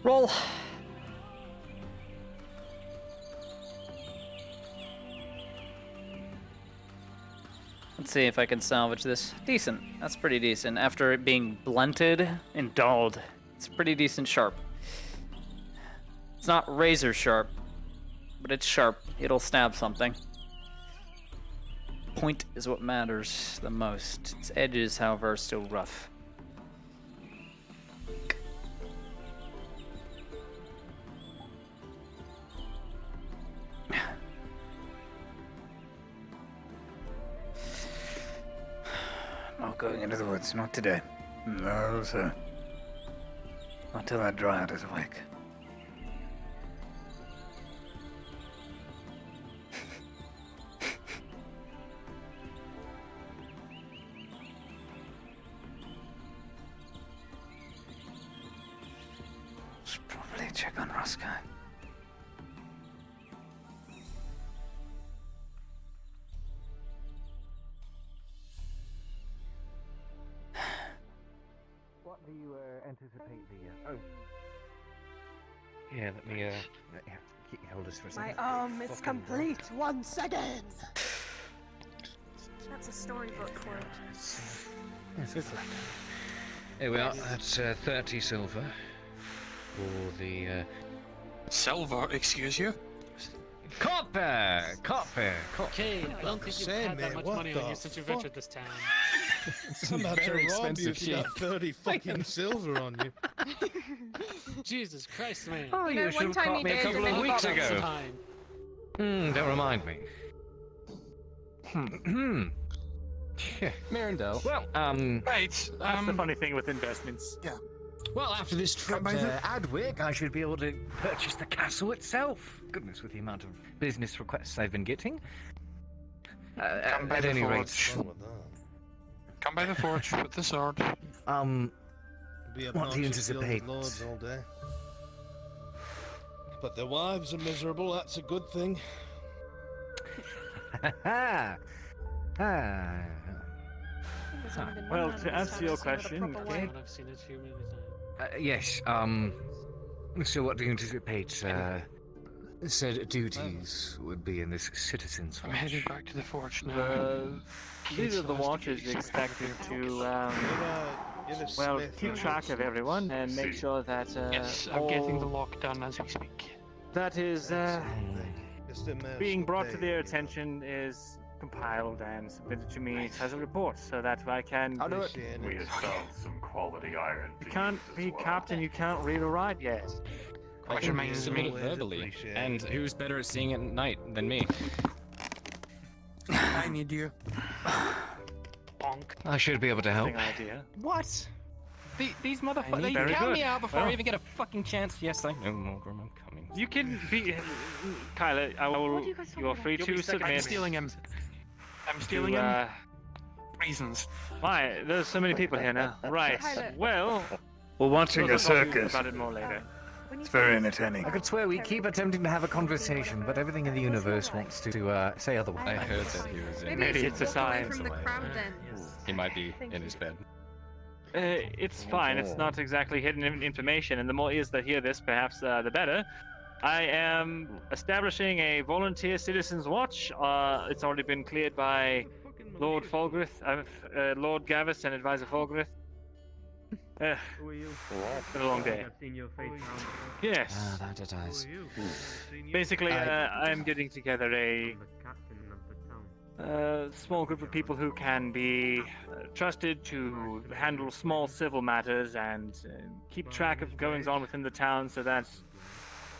Roll. Let's see if I can salvage this. Decent. That's pretty decent. After it being blunted and dulled, it's pretty decent sharp. It's not razor sharp, but it's sharp. It'll stab something. Point is what matters the most. Its edges, however, are still rough. Not going into the woods, not today. No, sir. Not till that dryad is awake. Should probably check on Roscoe. What do you anticipate the? Oh. Yeah, let me hold this for a My second. arm is complete once again. That's a storybook quote. Here we are. That's 30 silver for the. Silver, excuse you? Copper! Okay, I don't think you've had that much money on you since you've entered this town. I'm about to rob you if you got 30 fucking silver on you. Jesus Christ, man. Oh, you should have caught me a couple of weeks ago. Don't remind me. Mirandel. Well, Right, That's the funny thing with investments. Yeah. Well, after this trip to Adwick, I should be able to purchase the castle itself. Goodness, with the amount of business requests I've been getting. At any rate. Come by the forge with the sword. What do you anticipate? Lords all day. But their wives are miserable, that's a good thing. Well, to answer your question, okay. I've seen it too many times. Yes, so what do you anticipate, said duties would be in this citizen's I'm watch? heading back to the forge now. These are the watches expected to, well, keep track of everyone and make sure that, Yes, I'm getting the lock done as we speak. that is, being brought to their attention is compiled and submitted to me as a report so that I can... I'll do it. We have found some quality iron. You can't be captain, you can't read or write yet. What reminds Submit me? it verbally. And who's better at seeing it at night than me? I need you. Bonk. I should be able to help. Idea. What? These motherfuckers, they Very count good. me out before Well. I even get a fucking chance. Yes, I know, Morgrim, I'm coming. You can be, Kyla. You are free to submit. I'm stealing him. I'm stealing him. Reasons. Why? There's so many people here now. Right. Well. We're watching a we'll talk circus. about it more later. It's very entertaining. I could swear we keep attempting to have a conversation, but everything in the universe wants to say otherwise. I heard that he was in. Maybe it's a sign. From the crowd, then. He might be in his bed. It's fine. It's not exactly hidden information, and the more ears that hear this, perhaps the better. I am establishing a volunteer citizens watch. It's already been cleared by Lord Falgrith, Lord Gavis, and Advisor Falgrith. It's been a long day. Yes. Ah, that it is. Basically, I'm getting together a small group of people who can be trusted to handle small civil matters and keep track of goings on within the town so that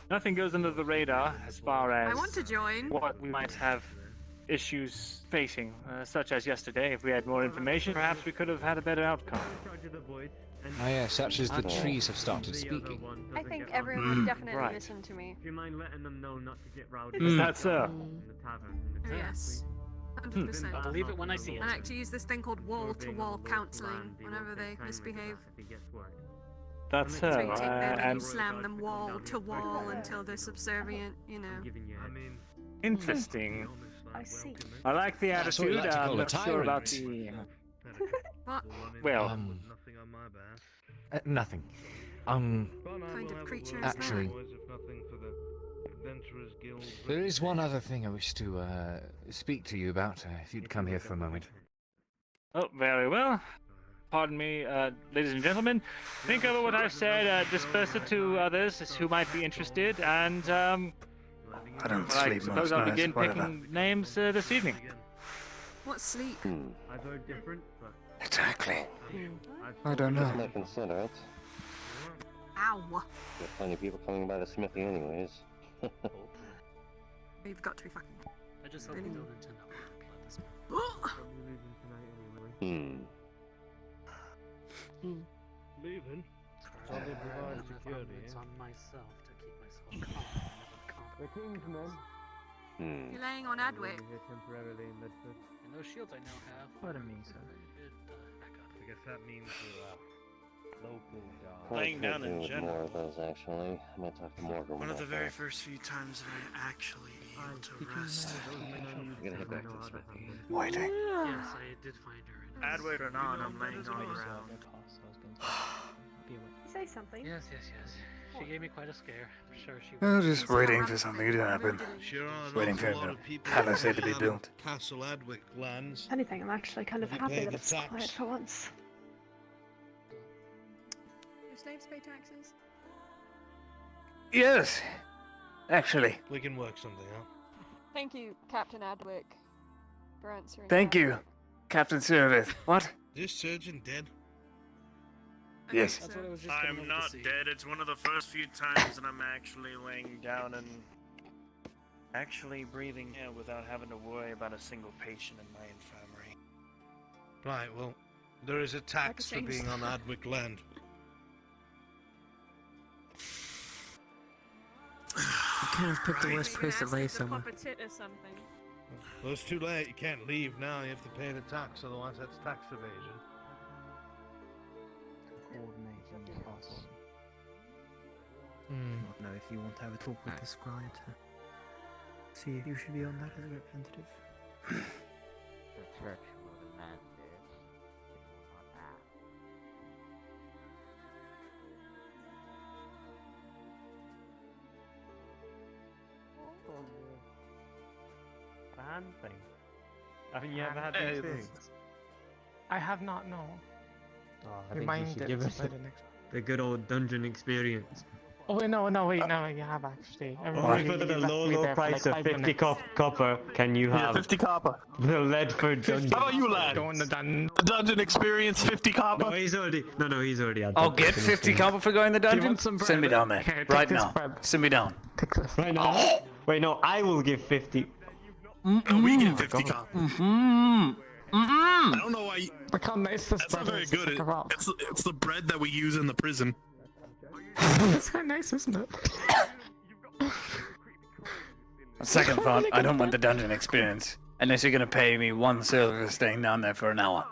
nothing goes under the radar as far as I want to join. what we might have issues facing, such as yesterday. If we had more information, perhaps we could have had a better outcome. Oh yeah, such as the trees have started speaking. I think everyone definitely Right. listen to me. Do you mind letting them know not to get rowdy? Is that so? In the tavern. Yes. 100%. I'll believe it when I see it. I like to use this thing called wall-to-wall counselling whenever they misbehave. That's so. So you take them and And you slam them wall-to-wall until they're subservient, you know. interesting. I see. I like the That's what we attitude. like to I'm call a not sure about tyrant. the. What? Well, Nothing. Kind of creature is Actually, there is one other thing I wish to speak to you about. If you'd come here for a moment. oh, very well. Pardon me, ladies and gentlemen. Think over what I've said, disperse it to others who might be interested, and I don't I sleep suppose most I'll nights. begin Whatever. picking names this evening. What's sleep? I've heard different, but Exactly. I don't know. Might consider it. Ow! There's plenty of people coming by the smithy anyways. You've got to be fucking. I just hope Really? we don't intend to work Leaving? So they provide security. It's on myself to keep myself calm. The King's men. You're laying on Adwick. Here temporarily in Medford. And those shields I now have. What a means, I guess that means local Laying down in More general. of those actually. I might talk to Morgan. One of the about very that. first few times that I actually be able to rest. I'm gonna head back to the smithy. Waiting. Yes, I did find her. Adward or not, I'm laying on the ground. Say something. Yes. She gave me quite a scare. I'm sure she. I was just waiting for something to happen. Sure are Waiting an for awful lot the of people palisade to be out of built. Castle Adwick lands. If anything, I'm actually kind of They happy pay that the it's tax. quiet for once. Do slaves pay taxes? Yes. Actually, We can work something out. Thank you, Captain Adwick, for answering. thank you, Captain Servith. What? Is surgeon dead? Yes. That's what I was I'm not dead. It's one of the first few times that I'm actually laying down and actually breathing air without having to worry about a single patient in my infirmary. Right, well, there is a tax for being on Adwick land. You can't have picked the worst place to lay somewhere. Pop a tit or something. Well, it's too late. You can't leave now. You have to pay the tax, otherwise that's tax evasion. Coordinate and pass on. Hmm. I don't know if you want to have a talk with the scribe to see if you should be on that as a representative. The church will demand this. It will not ask. The hand thing. Haven't you ever had these things? I have not, no. Oh, I think Remind you should it give us by the next the good old dungeon experience. Oh wait, no, you have actually. For the low price of 50 copper, can you have 50 copper. the Ledford dungeon? How about you, lad? Go in the dungeon. Dungeon experience, 50 copper. No, he's already had I'll that get dungeon 50 experience. copper for going to the Do you dungeon. want some Send me bread? down there. Here, take Right this now. bread. Send me down. Take this. Right now? Wait, no, I will give 50. No, we get 50 copper. I don't know why. Look how nice this That's not bread very is. good. Look around. It's the bread that we use in the prison. It's kind of nice, isn't it? Second thought, I don't want the dungeon experience. Unless you're gonna pay me 1 silver for staying down there for an hour.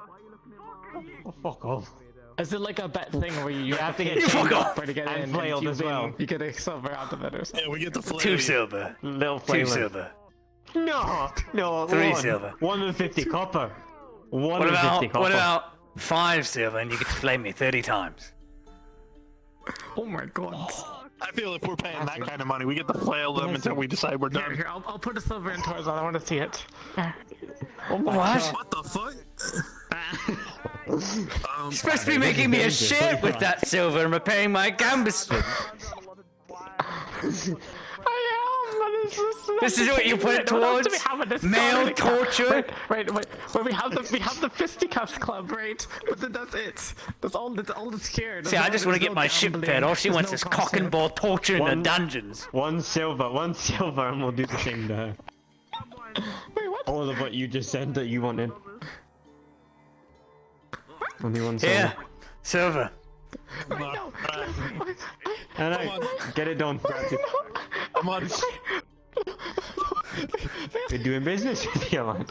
Oh, fuck off. Is it like a bet thing where you have to get get chained up to get and in, flailed and as well. You get a silver out of it or something. Yeah, we get the flail. 2 silver. Little 2 flailing. silver. No, 3 one. silver. 150 copper. What about 5 silver and you get to flay me 30 times? Oh my god. I feel if we're paying that kind of money, we get to flail them until we decide we're done. Here, I'll put a silver in Tarzan. I want to see it. Oh my What? God. What the fuck? You're supposed to be making me a shit with that silver and repairing my canvas. This is what you put it towards male torture. Wait. We have the fisticuffs club, right? But then that's it. That's all that's here. See, I just want to get my ship fed. All she wants is cock and ball torture in the dungeons. 1 silver, and we'll do the same to her. Wait, what? All of what you just said that you wanted. Only 1 silver. Here, silver. I know. Get it done. Come on. We're doing business with you, man.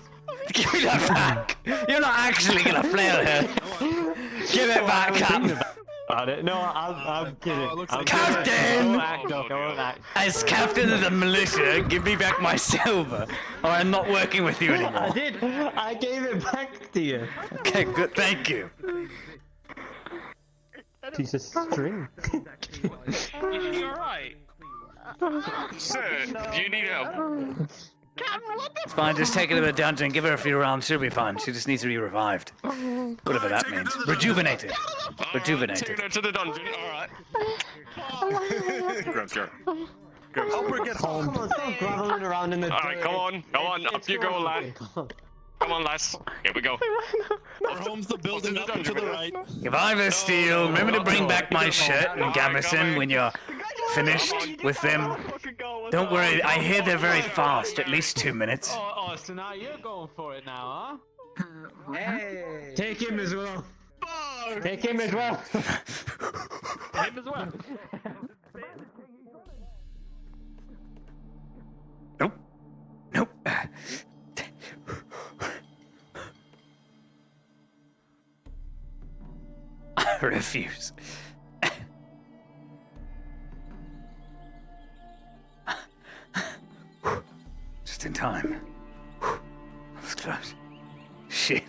Give me that back. You're not actually gonna flail her. Give it back, Captain. No, I'll get it. Captain! Don't act. As captain of the militia, give me back my silver, or I'm not working with you anymore. I did. I gave it back to you. Okay, good. Thank you. Piece of string. Is she alright? Sir, do you need help? It's fine. Just take her to the dungeon. Give her a few rounds. She'll be fine. She just needs to be revived. Whatever that means. Rejuvenated. Rejuvenated. Take her to the dungeon. Alright. Go. Help her get home. Come on, stop groveling around in the Alright, come on. Up you go, lad. Come on, lads. Here we go. Our home's the building up and to the right. Survivor Steel. Remember to bring back my shirt and gambeson when you're finished with them. Don't worry. I hear they're very fast. At least 2 minutes. Oh, so now you're going for it now, huh? Hey. Take him as well. Take him as well. Him as well. Nope. I refuse. Just in time. That was close. Shit.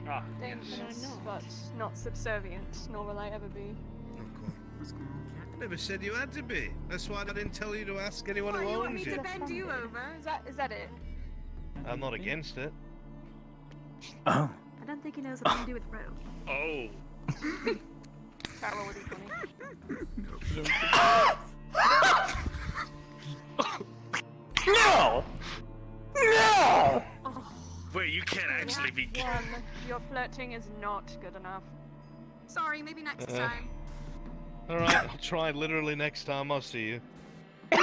Ah, Dangerous, but not subservient, nor will I ever be. I never said you had to be. That's why I didn't tell you to ask anyone What, who you want me owns to you. bend you over? Is that it? I'm not against it. Oh. I don't think he knows what to do with rope. Oh. That roll would be funny. No! No! Wait, you can't actually be. Your flirting is not good enough. Sorry, maybe next time. Alright, I'll try literally next time I see you. Keep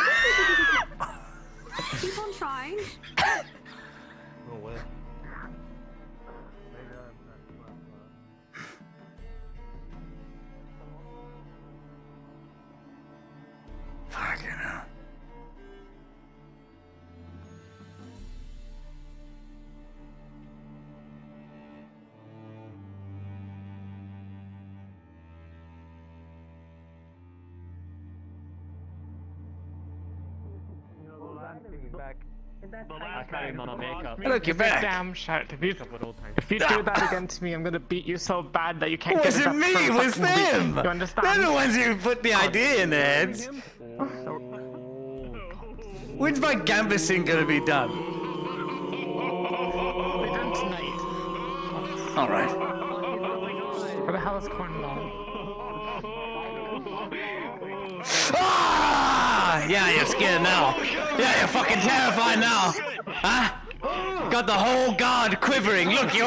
on trying. Oh well. Fucking hell. Look, you're back. Damn shit. If you do that again to me, I'm gonna beat you so bad that you can't It get it wasn't up me, for a it was fucking week. them! You understand? They're the ones who put the idea in their heads. When's my gambeson gonna be done? We're done tonight. Alright. Where the hell is Cornwall? Ah! Yeah, you're scared now. Yeah, you're fucking terrified now. Huh? Got the whole guard quivering. Look, you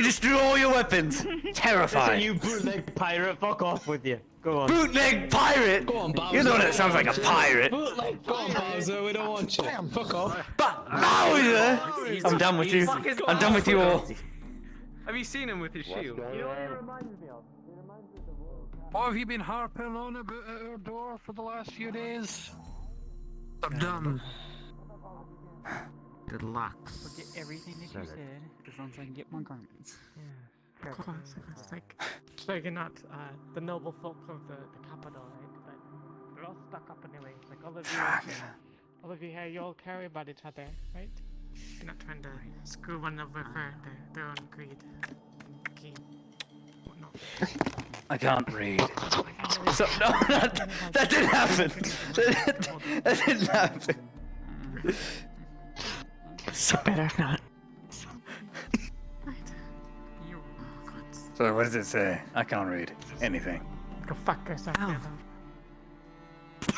just drew all your weapons. Terrified. You bootleg pirate, fuck off with you. Go on. Bootleg pirate? Go on, Bowser. You're the one that sounds like a pirate. Bootleg. Go on, Bowser. We don't want you. Fuck off. But Bowser! I'm done with you. I'm done with you all. Have you seen him with his shield? Why have you been harping on about at our door for the last few days? I'm done. Relax. Forget everything that you said, as long as I can get my garments. Yeah, of course. It's like, so you're not the noble folk of the capital, right? But they're all stuck up anyway. Like all of you here, you all care about each other, right? You're not trying to screw one over for their own greed. Gain. Whatnot. I can't read. So, no, that didn't happen. That didn't happen. So better if not. So what does it say? I can't read anything. Go fuck yourself.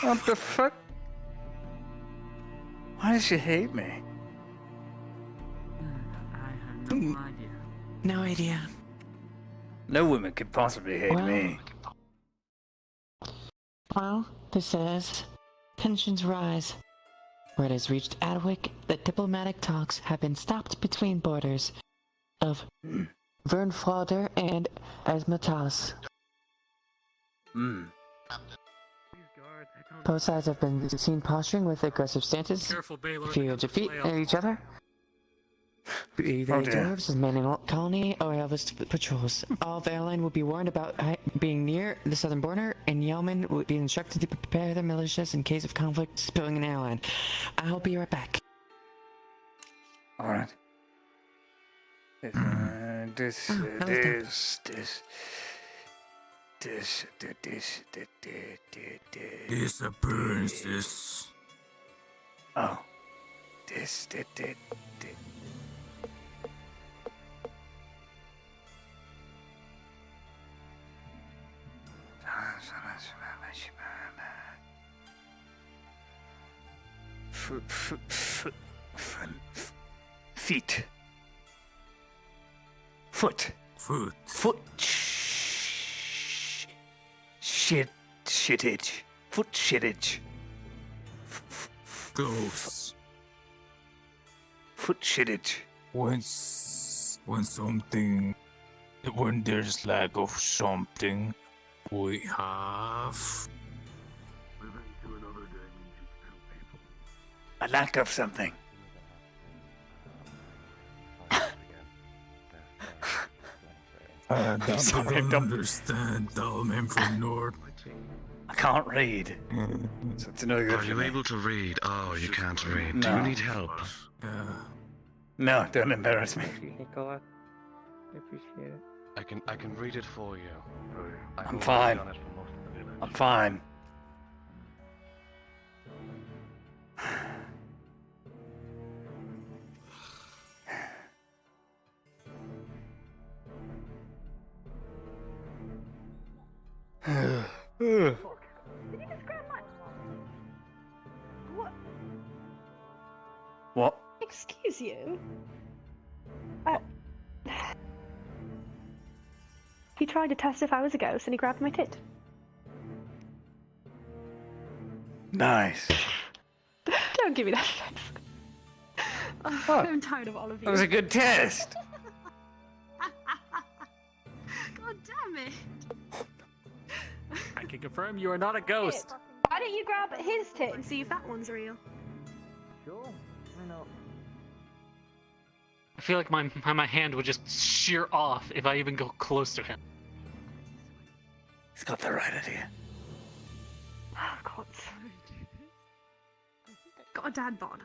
What the fuck? Why does she hate me? I have no idea. No idea. No woman could possibly hate me. Well, this says, tensions rise. Word has reached Adwick that diplomatic talks have been stopped between borders of Vernflauder and Asmatas. Both sides have been seen posturing with aggressive stances, fear defeat each other. Be they dwarves as manning colony or Elvis patrols. All of airline will be warned about being near the southern border, and Yeomen will be instructed to prepare their militias in case of conflict spilling an airline. I'll be right back. Alright. Disappearances. Oh. Feet. Foot. Shittage. Foot shittage. Ghosts. Foot shittage. When there's lack of something, we have A lack of something. I don't understand, Dalman from North. I can't read. So it's no good Are for you me. able to read? Oh, you can't read. Do No. you need help? No, don't embarrass me. Nicola, I appreciate it. I can read it for you. I'm fine. I'm fine. Did you just grab my... What? What? Excuse you? He tried to test if I was a ghost and he grabbed my tit. Nice. Don't give me that face. I'm tired of all of you. That was a good test. God damn it. I can confirm you are not a ghost. Why don't you grab his tit and see if that one's real? Sure, why not? I feel like my hand would just shear off if I even go close to him. He's got the right idea. Oh, God. Got a dad bod.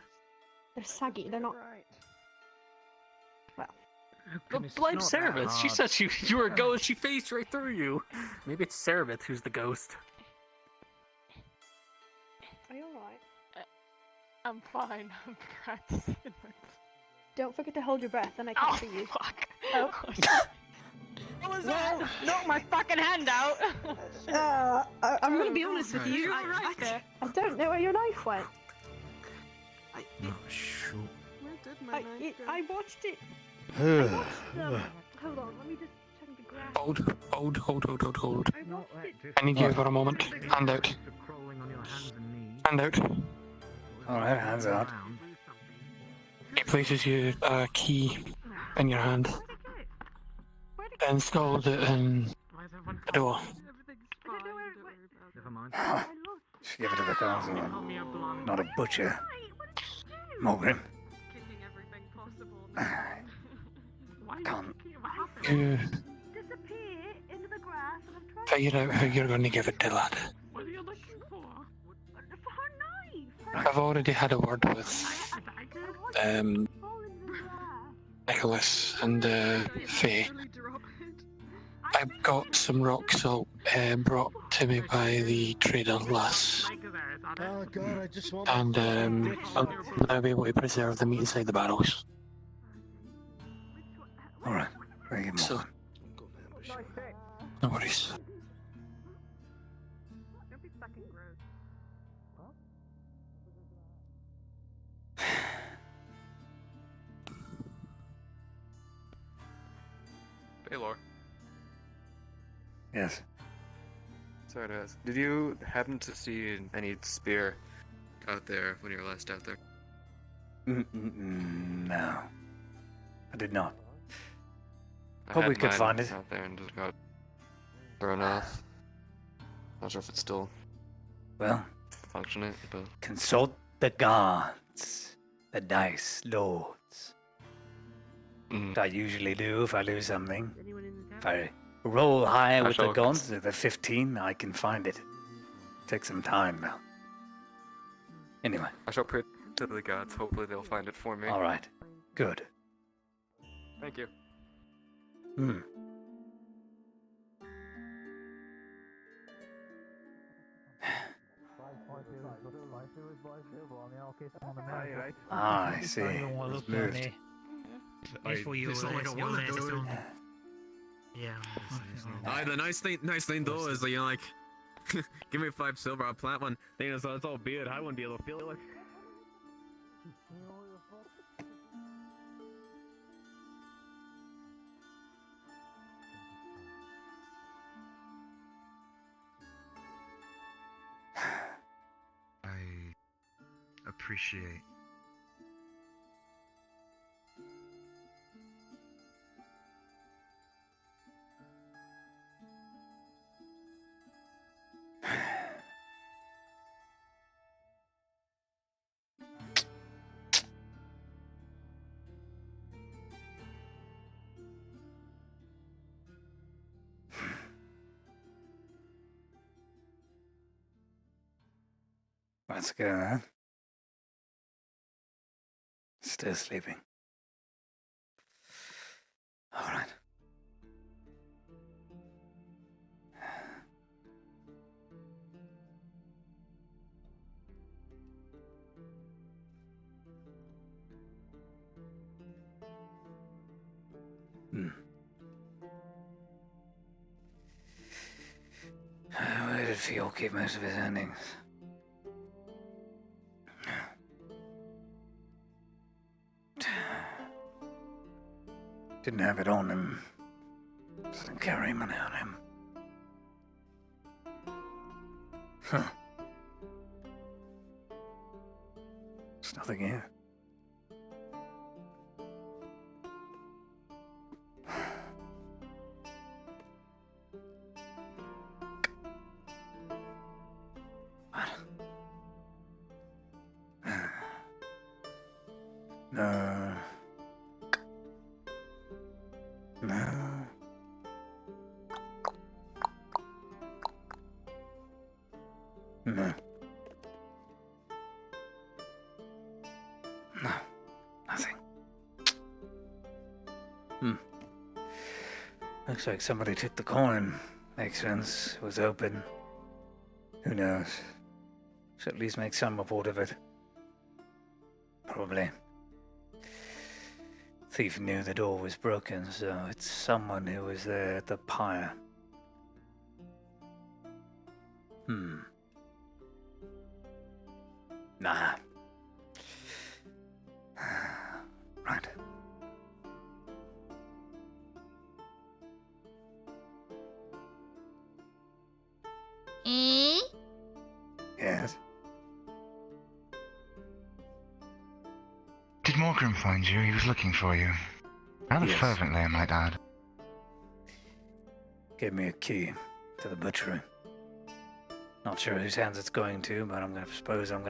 They're saggy, they're not... Well... But blame Cerebeth. She said you were a ghost. She phased right through you. Maybe it's Cerebeth who's the ghost. Are you alright? I'm fine. I'm practicing it. Don't forget to hold your breath and I can see you. Fuck. Oh. What was that? Knock my fucking hand out! I'm gonna be honest with you. You're right there. I don't know where your knife went. No, shoot. Where did my knife go? I watched it. Hold on, let me just check the graph. Hold. I watched it. I need you for a moment. Hand out. Hand out. Alright, hands out. He places your key in your hand. Installs it in the door. Never mind. Just give it to the council. Not a butcher. Morgan. Can't. You Disappear into the grass and I'm trying figure out how you're going to give it to lad. What are you looking for? For her knife! I've already had a word with Nicholas and Faye. I've got some rock salt brought to me by the trader lass. Oh god, I just want And I'll now be able to preserve the meat inside the barrels. Alright, bring him So, on. no worries. Don't be fucking gross. Baylor. Yes. Sorry to ask. Did you happen to see any spear out there when you were last out there? No. I did not. I Hope had we could mine find it. out there and just got thrown off. Not sure if it's still Well, functioning, but consult the gods, the dice lords. What I usually do if I lose something. If I roll high with the shall gods, at the 15, I can find it. Take some time though. Anyway. I shall pray to the gods. Hopefully they'll find it for me. Alright. Good. Thank you. Ah, I see. It's moved. Before you It's not like I wanted to do it. Yeah. The nice thing though is like, you know, like, give me 5 silver, I'll plant one. Thing is, it's all beard. I wouldn't be able to feel it. Like. I appreciate. Let's go, huh? Still sleeping. Alright. Where did Fiol keep most of his earnings? Didn't have it on him. Doesn't carry money on him. Huh. There's nothing here. No. No. No. No. Nothing. Looks like somebody took the coin. Makes sense. It was open. Who knows? Should at least make some report of it. Probably. Thief knew the door was broken, so it's someone who was there at the pyre. Nah. Right. Yes? Did Morgan Fulgrim find you? He was looking for you. Rather Yes. fervently, I might add. Gave me a key to the butchery. Not sure whose hands it's going to, but I'm gonna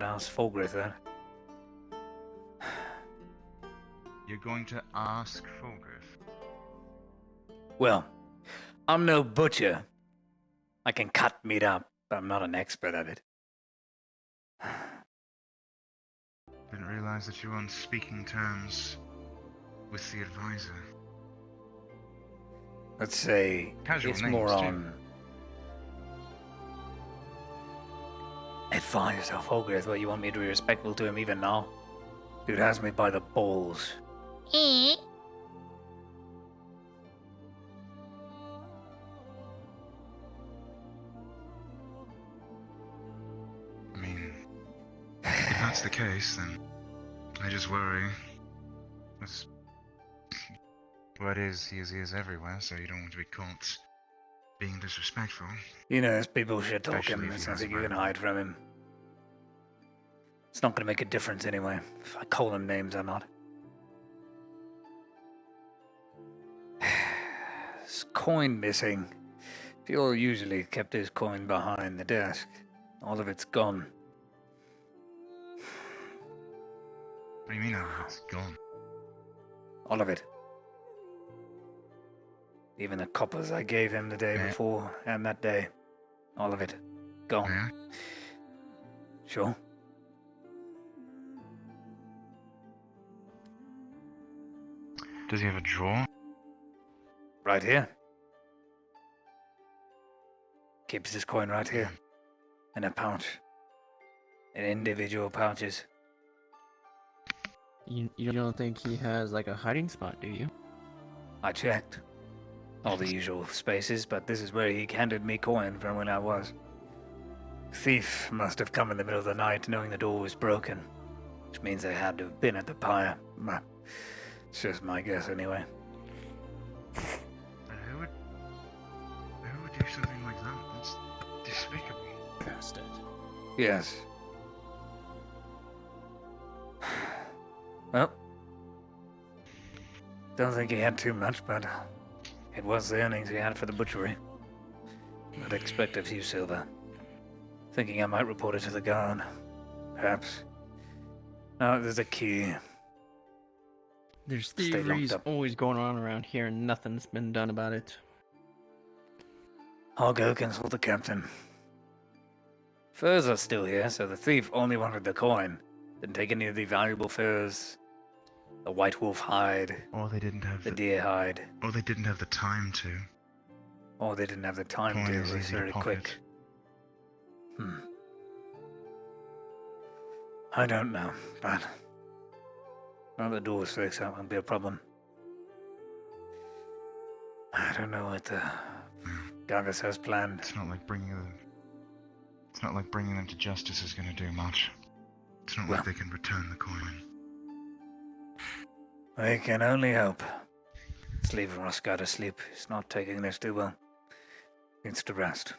ask Fulgrith that. You're going to ask Fulgrith? Well, I'm no butcher. I can cut meat up, but I'm not an expert at it. Didn't realize that you were on speaking terms with the advisor. Let's say Casual it's names, more too. on advisor Fulgrith. What, you want me to be respectful to him even now? Dude has me by the balls. I mean, if that's the case, then I just worry. That's what is, he is everywhere, so you don't want to be caught being disrespectful. You know, there's people shit Especially talking. if There's he has nothing a you can weapon. hide from him. It's not gonna make a difference anyway, if I call him names or not. This coin missing. Fjord usually kept his coin behind the desk. All of it's gone. What do you mean all of it's gone? All of it. Even the coppers I gave him the day before and that day. All of it. Gone. Yeah? Sure. Does he have a drawer? Right here. Keeps his coin right here. In a pouch. In individual pouches. You don't think he has like a hiding spot, do you? I checked. All the usual spaces, but this is where he handed me coin from when I was. Thief must have come in the middle of the night knowing the door was broken. Which means they had to have been at the pyre. It's just my guess anyway. Who would do something like that? That's despicable. Bastard. Yes. Well, don't think he had too much, but it was the earnings he had for the butchery. I'd expect a few silver. Thinking I might report it to the guard. Perhaps. No, there's a key. There's Stay locked thieveries up. always going on around here and nothing's been done about it. I'll go consult the captain. Furs are still here, so the thief only wanted the coin. Didn't take any of the valuable furs. The white wolf hide. Or they didn't have the deer hide. Or they didn't have the time to. Or they didn't have the time Coin to. is It was easy to very pocket. quick. I don't know, but now the door's fixed, that won't be a problem. I don't know what the Gavis has planned. It's not like bringing them to justice is going to do much. It's not like they can return the coin. I can only hope. Let's leave Roscoe to sleep. He's not taking this too well. Needs to rest.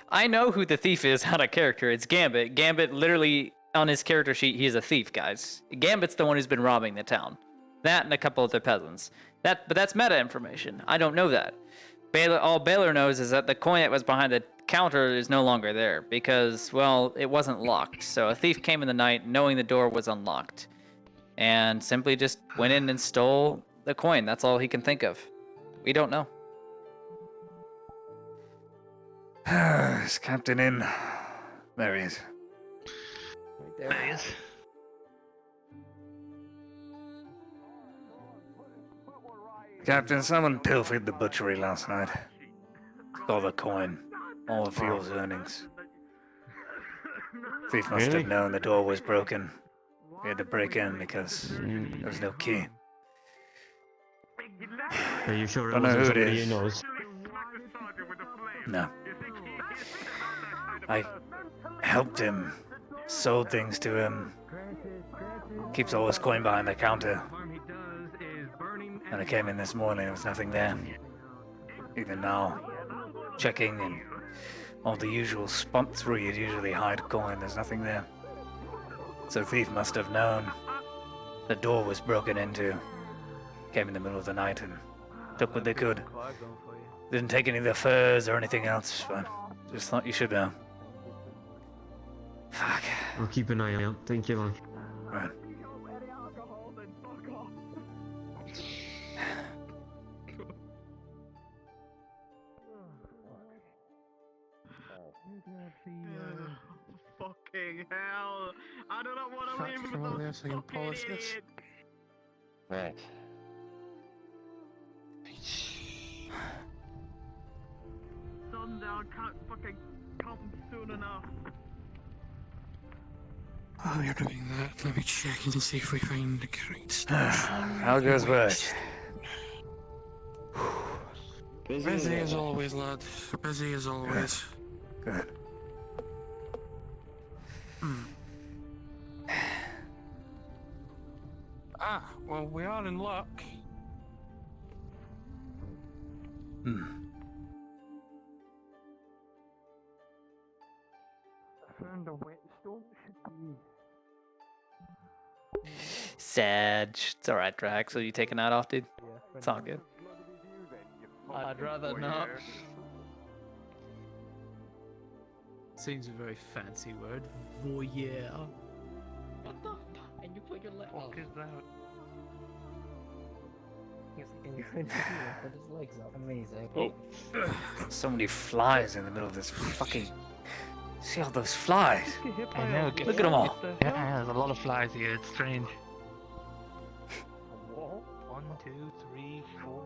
I know who the thief is out of character. It's Gambit. Gambit literally on his character sheet, he is a thief, guys. Gambit's the one who's been robbing the town. That and a couple other peasants. But that's meta information. I don't know that. All Baylor knows is that the coin that was behind the counter is no longer there because, well, it wasn't locked. So a thief came in the night knowing the door was unlocked and simply just went in and stole the coin. That's all he can think of. We don't know. Is Captain in? There he is. Yes. Captain, someone pilfered the butchery last night. Stole the coin. All of Fuel's earnings. Thief must Really? have known the door was broken. He had to break in because there was no key. Are you sure it Don't know wasn't who it somebody is. he knows? No. I helped him, sold things to him, keeps all his coin behind the counter. When I came in this morning, there was nothing there. Even now, checking and all the usual spots where you'd usually hide coin, there's nothing there. So thief must have known the door was broken into. Came in the middle of the night and took what they could. Didn't take any of the furs or anything else, but just thought you should know. Fuck. I'll keep an eye out. Thank you, man. Right. Fucking hell! I do not want to leave Come on with there those so I can fucking polish this. idiots. Right. Sundown can't fucking come soon enough. While you're doing that, let me check and see if we find the great stuff. How goes work? Busy as always, lad. Busy as always. Good. Ah, well, we are in luck. I found a whetstone. Sad. It's alright, Drax. So you taking that off, dude? It's all good. I'd rather not. Seems a very fancy word. Voyeur. What the fuck? And you put your leg. What is that? Put his legs up. Amazing. Oh. So many flies in the middle of this fucking... See all those flies? I know. Look at them all. Yeah, there's a lot of flies here. It's strange. 1, 2, 3, 4.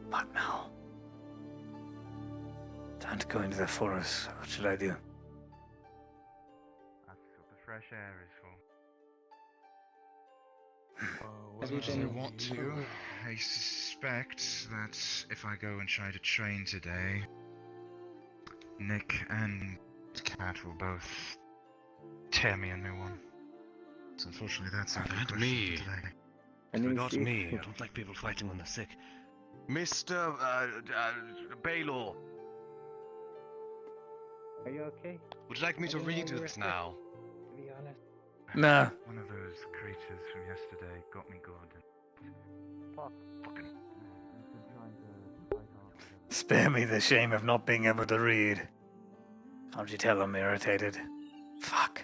What now? Time to go into the forest. What should I do? That's what the fresh air is for. As much as I want to. I suspect that if I go and try to train today, Nick and Cat will both tear me a new one. So unfortunately that's out of the And question me. today. It's forgot me. I don't like people fighting when they're sick. Mr. Baylor, Are you okay? would you like me to read this now? To be honest. Nah. One of those creatures from yesterday got me good. Fucking. Spare me the shame of not being able to read. Can't you tell I'm irritated? Fuck.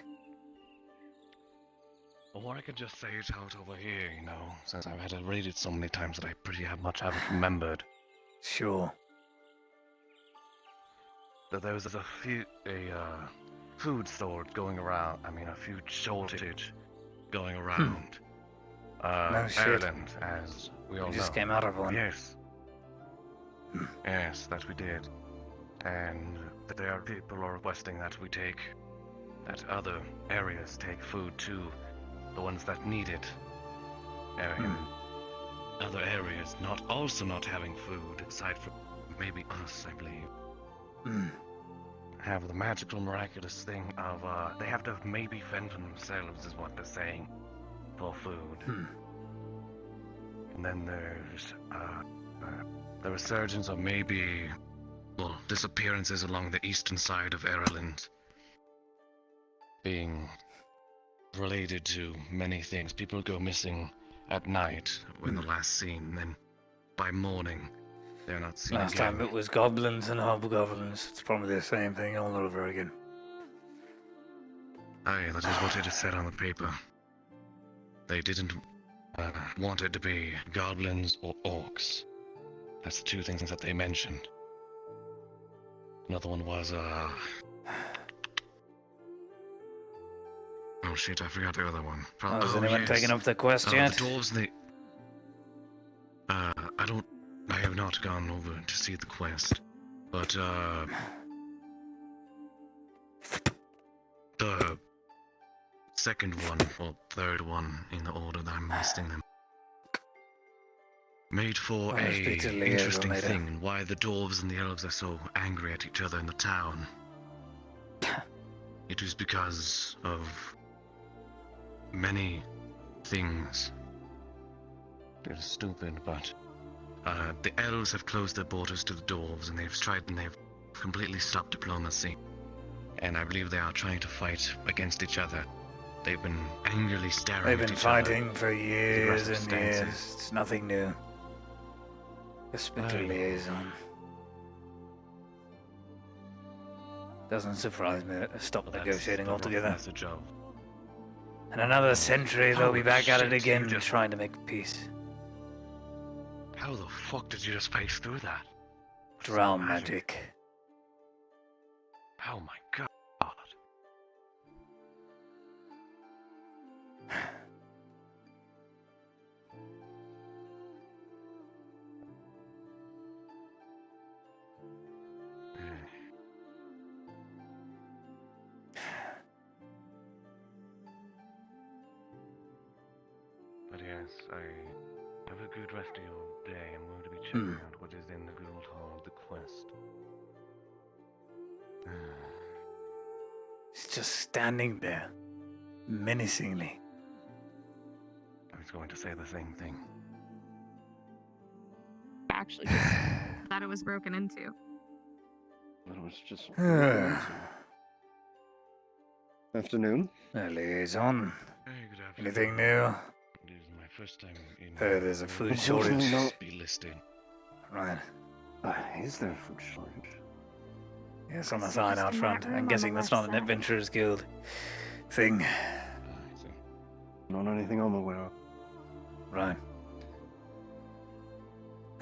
Or I could just say it out over here, you know, since I've had to read it so many times that I pretty much haven't remembered. Sure. That there was a food sword going around. I mean, a food shortage going around. No shit. Ireland, as we all We know. just came out of one. Yes. Yes, that we did. And there are people are requesting that we take, that other areas take food to the ones that need it. Other areas not having food, aside from maybe us, I believe. Have the magical, miraculous thing of, they have to maybe fend for themselves, is what they're saying, for food. And then there's, the resurgence of maybe, well, disappearances along the eastern side of Ireland being related to many things. People go missing at night when they're last seen, then by morning they're not seen Last again. time it was goblins and hobgoblins. It's probably the same thing all over again. Aye, that is what it is said on the paper. They didn't want it to be goblins or orcs. That's the two things that they mentioned. Another one was, oh shit, I forgot the other one. Has anyone taken up the quest yet? The dwarves and the... I have not gone over to see the quest. But, the second one, or third one in the order that I'm listing them, made for I'll speak to a Leo interesting later. thing, and why the dwarves and the elves are so angry at each other in the town. It is because of many things. They're stupid, but the elves have closed their borders to the dwarves, and they've completely stopped diplomacy. And I believe they are trying to fight against each other. They've been angrily staring They've at been each fighting other. for years aggressive and years. stances. It's nothing new. Just speak to liaison. Doesn't surprise me that they stopped negotiating altogether. Message of In another century, they'll be Holy back at it shit, again, you just- trying to make peace. how the fuck did you just pace through that? Drown magic. Oh my god. But yes, I have a good rest of your day. I'm going to be checking out what is in the Guild Hall, the quest. He's just standing there, menacingly. I was going to say the same thing. Actually, just that it was broken into. That was just... Afternoon. Liaison. Hey, good afternoon. Anything new? It is my first time in... There's a food shortage. Be listed. Right. Is there a food shortage? Yes, on the sign out front. I'm guessing that's not an Adventurers Guild thing. Not anything I'm aware of. Right.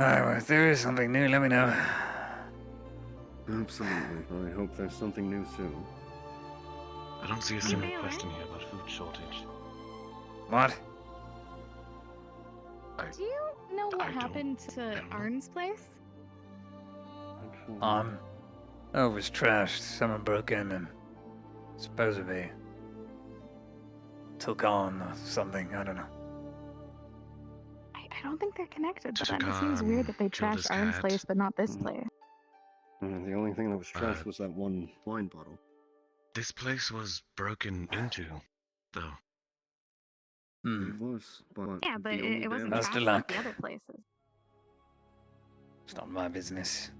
Alright, well, if there is something new, let me know. Absolutely. I hope there's something new soon. I don't see a single question here about food shortage. What? Do you know what happened to Arn's place? Oh, it was trashed. Someone broke in and supposedly took on or something. I don't know. I don't think they're connected, but Took it seems on, weird that they killed his trashed Arn's cat. place, but not this place. The only thing that was trashed was that one wine bottle. This place was broken into, though. It was, but Yeah, but the only it wasn't Best trashed of like luck. the other places. It's not my business.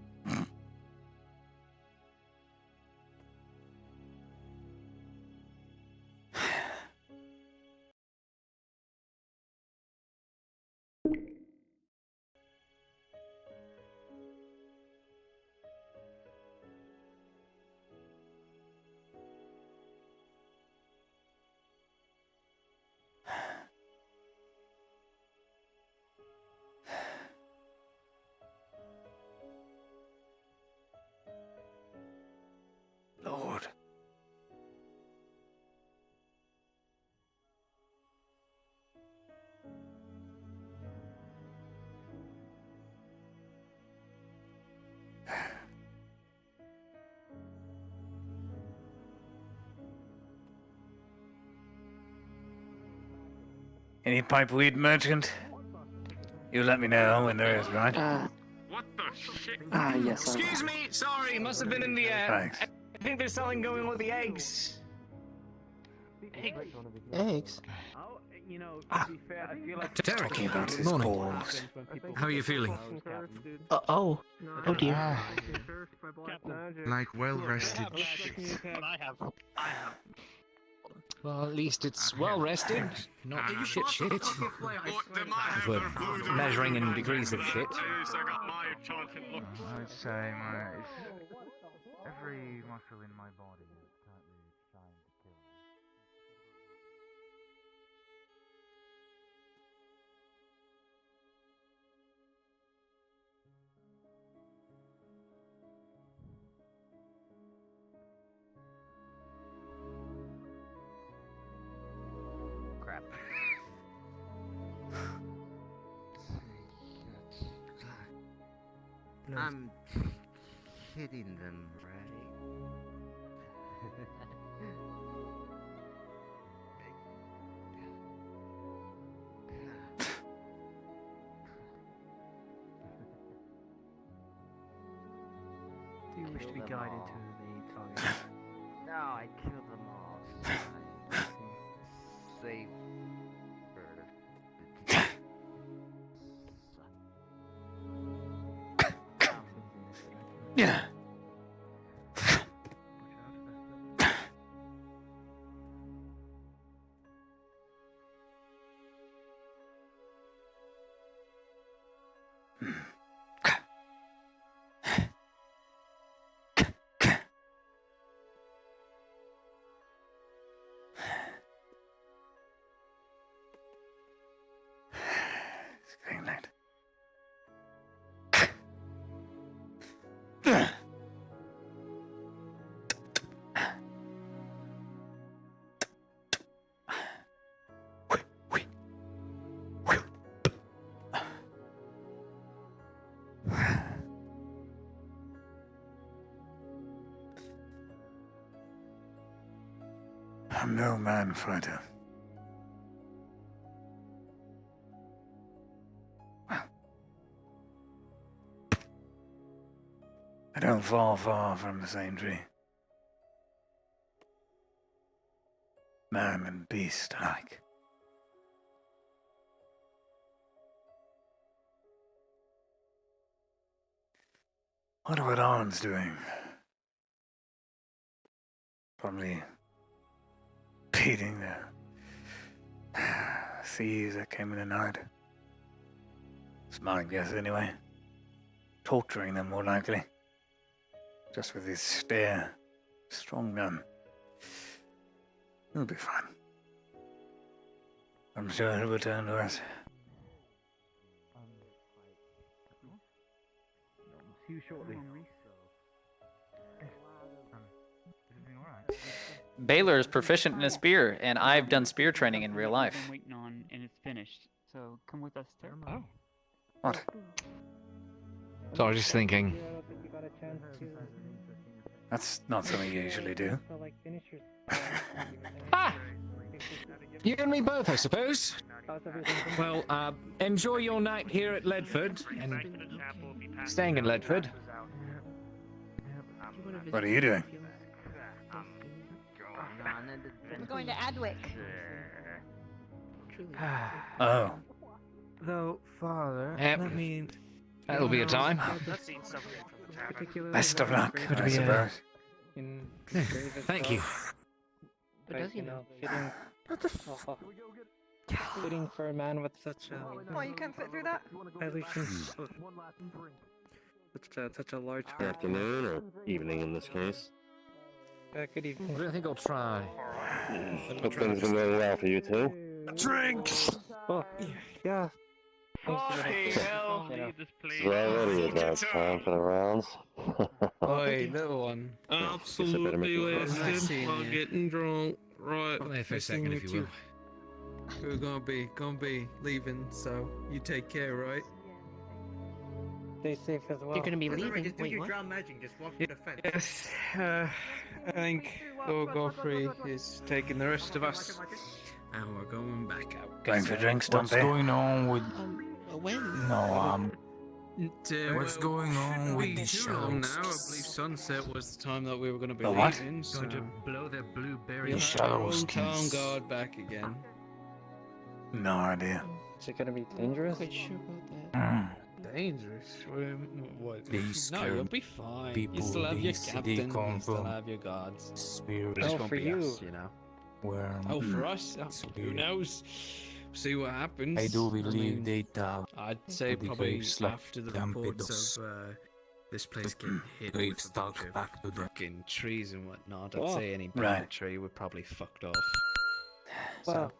Lord. Any pipeweed merchant? You let me know when there is, right? What the shit? Yes. Excuse me, sorry, must have been in the air. Thanks. I think there's something going with the eggs. Eggs? You know, to be fair, I feel like Talking about his Morning. balls. How are you feeling? Oh dear. Like well-rested shit. Well, at least it's well rested, not shit. If we're measuring in degrees of shit. I would say every muscle in my body is currently trying to kill me. I'm kidding them, right? Do you wish to be Kill them guided all. to the target? No, I killed them all. So I save for Yeah. It's getting late. I'm no man fighter. I don't fall far from the same tree. Man and beast alike. Wonder what Arn's doing. Probably beating the thieves that came in the night. It's my guess anyway. Torturing them more likely. Just with his stare. Strong gun. He'll be fine. I'm sure he'll return to us. See you shortly. Baylor is proficient in a spear, and I've done spear training in real life. I'm waiting on, and it's finished. So come with us to. Oh. What? So I was just thinking. That's not something you usually do. Ah! You and me both, I suppose. Well, enjoy your night here at Ledford, and staying in Ledford. What are you doing? We're going to Adwick. Oh. Though, Father, Yep. let me... That'll be a time. Best of luck, Could I we, suppose. Thank you. But does he know? Fitting... What the Fitting for a man with such a... Why, you can't fit through that? Such a large... Afternoon or evening in this case. Good evening. I think I'll try. Hope things are going well for you two. Drinks! Oh, yeah. Hey, hell, leave this place. It's already about time for the rounds. Oi, little one. Absolutely wasted while getting drunk. Right. Come there for a second, if you will. We're gonna be leaving, so you take care, right? Stay safe as well. You're gonna be leaving. Just do Wait, your what? drown magic. Just walk through the fence. Yes. I think Lord Godfrey is taking the rest of us. And we're going back out. Going for drinks, don't What's they? going on with... When? No, what's going on with the too long now. I believe shadows? sunset was the time that we were going to be The what? leaving. So Going to blow their blueberry. The shadows town keys. guard back again. No idea. Is it gonna be dangerous? Quite sure about that. Dangerous? What? They No, scare you'll be fine. people, You still have they your say they captain. come You still from have your guards. Spirit. Just Oh, won't for be you. us, you know. Where Oh, for us? Who Spirit. knows? See what happens. I do believe mean, they dive. I'd say the probably graves like after the Lampedos. reports of this place getting hit Grave with a stuck bunch of back to them. fucking trees and whatnot, I'd Oh, say any right. banditry would probably fucked off. Well,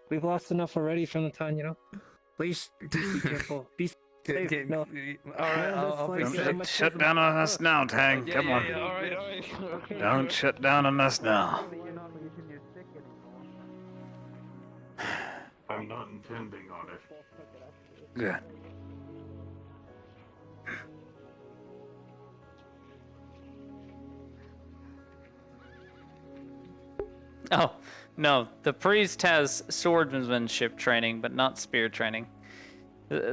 we've lost enough already from the town, you know. Please be careful. Be safe. No. Alright, I'll be Don't safe. shut down on us now, Tang. Come on. Alright. Don't shut down on us now. I'm not intending on it. Good. Oh, no. The priest has swordsmanship training, but not spear training.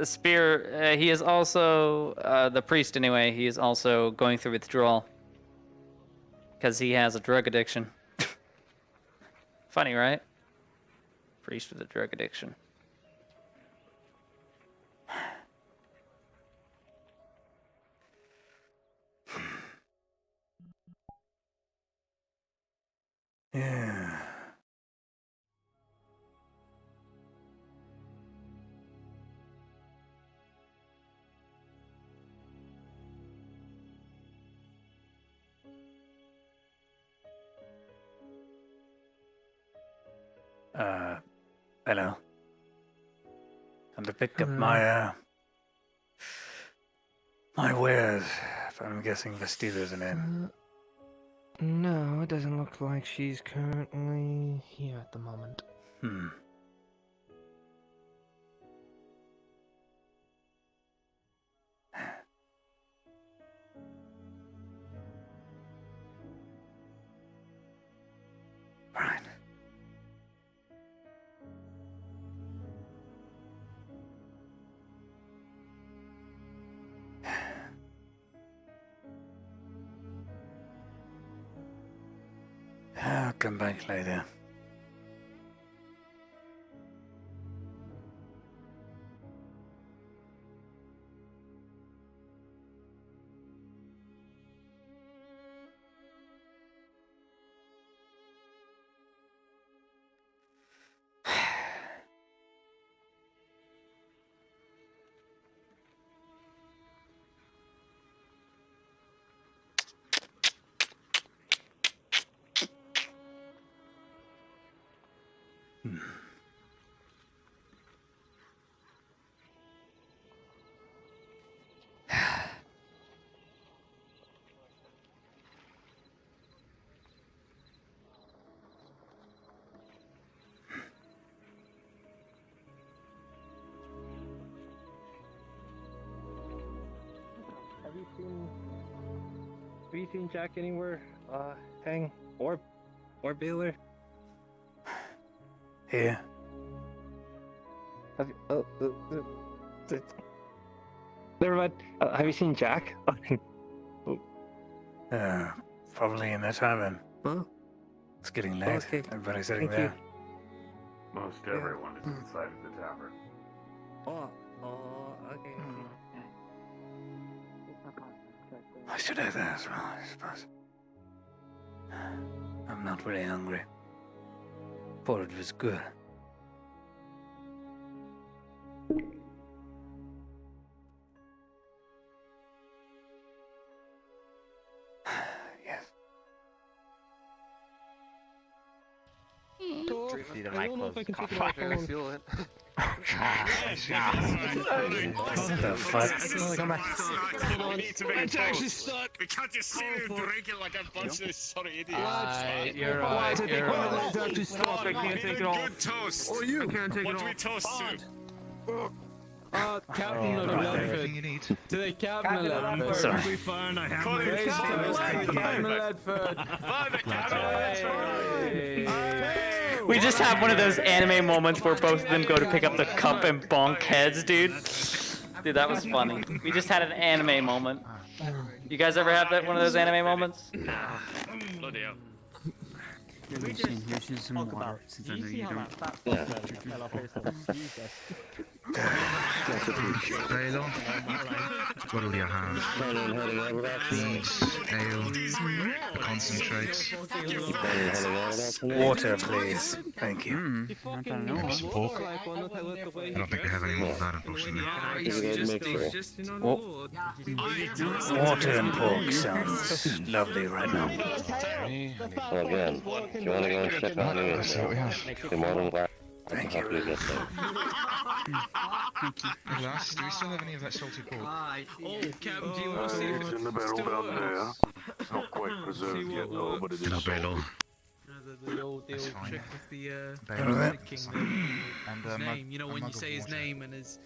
Spear, he is also, the priest anyway, he is also going through withdrawal. Because he has a drug addiction. Funny, right? Priest with a drug addiction. Yeah. Hello. Come to pick up my wares. If I'm guessing the Steelers are in. No, it doesn't look like she's currently here at the moment. Hmm. Right. I'll come back later. Have you seen Jack anywhere? Hang or Baylor? Here. Have you, never mind. Have you seen Jack? Probably in the tavern. Huh? It's getting late. Okay. Everybody's sitting Thank you. there. Most everyone is inside of the tavern. Okay. I should have that as well, I suppose. I'm not really hungry. Porridge was good. Yes. See the mic close. I feel it. The fuck? Come back. It's actually stuck. We can't just sit here drinking like a bunch of sorry idiots. You're right. You're right. It's actually stuck. I can't take it off. Good toast. Or you. I can't take What it do we off. toast to? Captain Right, Ledford. everything you need. To the Captain Ledford. Sorry. We find I have Colin, raised Captain toast to Ledford. Captain Ledford. By the Captain. We just have one of those anime moments where both of them go to pick up the cup and bonk heads, dude. Dude, that was funny. We just had an anime moment. You guys ever have that one of those anime moments? Bloody hell. Here's some water, since I know you don't. Baylor, what do you have? Thieves, ale, concentrates. Water, please. Thank you. Maybe some pork. I don't think they have any more of that, unfortunately. Water and pork sounds lovely right now. Well, again, if you want to go and check on me, That's what we have. you're more than glad to Thank help you get there. Hey, lass, do we still have any of that salted pork? Oh, Captain, do you want to see It's in the barrel down there. It's not quite preserved yet, though, but it is. No, Baylor. The old That's fine. trick with the Baylor. picking And his a name. You know, when you mug of say his water. name and his.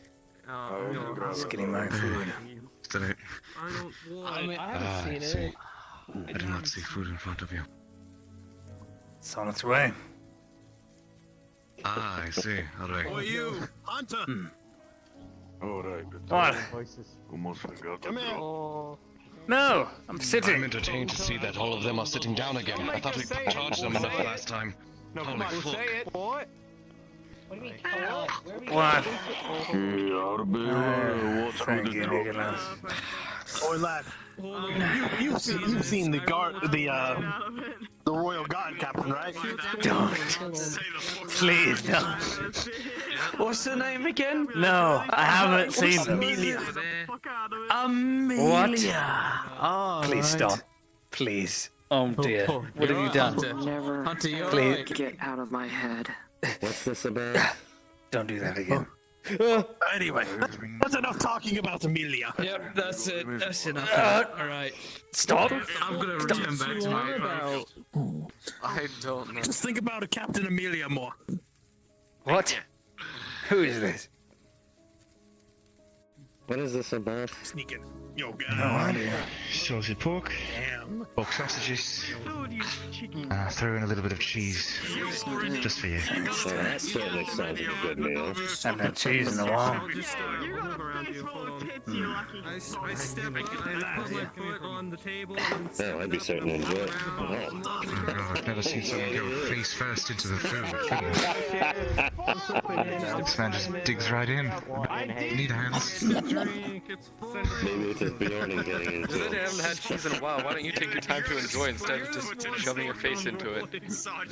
It's getting my food. Still it. I don't want. I haven't seen it. I did not see food in front of you. It's on its way. Ah, I see. Alright. Oh, you, Hunter. Alright. What? Almost forgot. Come here. No, I'm sitting. I'm entertained to see that all of them are sitting down again. I thought we charged them enough last time. Holy fuck. What? What? Thank you, Nicholas. Oi, lad. You've seen the Royal Guard captain, right? Don't. Please, don't. What's her name again? No, I haven't seen them. Amelia. Amelia. Oh, Please right. stop. Please. Oh dear. What have you done? Never Hunter, you're Please. right. get out of my head. What's this about? Don't do that again. Anyway, that's enough talking about Amelia. Yep, that's it. That's enough. All right. Stop. I'm gonna return back to my about? I don't know. Just think about Captain Amelia more. What? Who is this? What is this about? Sneaking. Yo, No idea. Salted pork, Damn. pork sausages, throw in a little bit of cheese, just for you. So that certainly sounds like a good meal. Haven't had cheese in a while. Oh, I'd be certain to enjoy it. Oh my god, I've never seen someone go face first into the food. This man just digs right in. Need hands. Maybe it's just Bjorn getting into I it. haven't had cheese in a while. Why don't you take your time to enjoy instead of just shoving your face into it?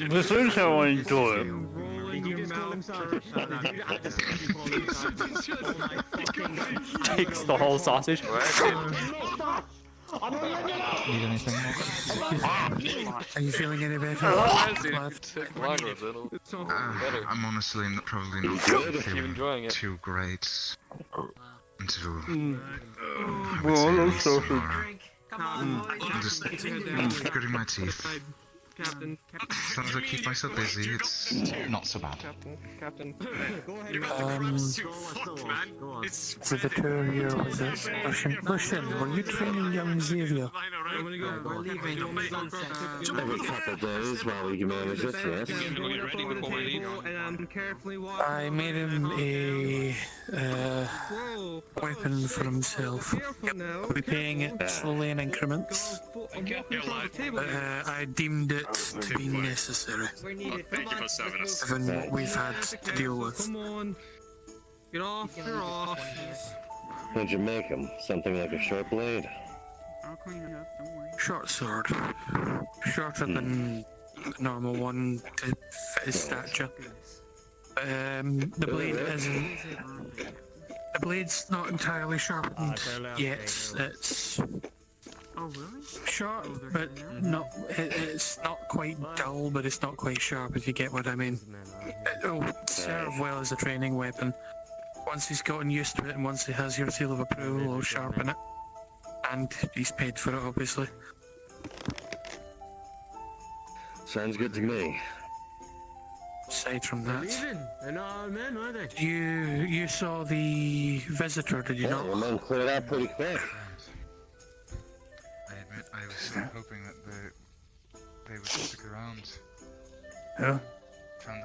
This is how I enjoy it. Takes the whole sausage. Need anything more? Are you feeling any better? I'm honestly probably not feeling too great until I would say tomorrow. I'm just gritting my teeth. As long as I keep myself busy, it's not so bad. For the two of you with this Listen, were you training young Xavier? Every couple of days while we manage it, yes. I made him a weapon for himself. He'll be paying it slowly in increments. But I deemed it to be necessary, Thank you for serving us. given what we've had to deal with. Get off, you're off. What'd you make him? Something like a short blade? I'll clean it up, don't worry. Short sword. Shorter than the normal one to fit his stature. The blade isn't. The blade's not entirely sharpened yet. It's Oh, really? sharp, but not. It's not quite dull, but it's not quite sharp. If you get what I mean. It'll serve well as a training weapon. Once he's gotten used to it, and once he has your seal of approval, he'll sharpen it. And he's paid for it, obviously. Sounds good to me. Aside from that, They're not men, are they? you saw the visitor, did you Yeah, not? your men cleared out pretty quick. I admit I was hoping that they would stick around. Who? Found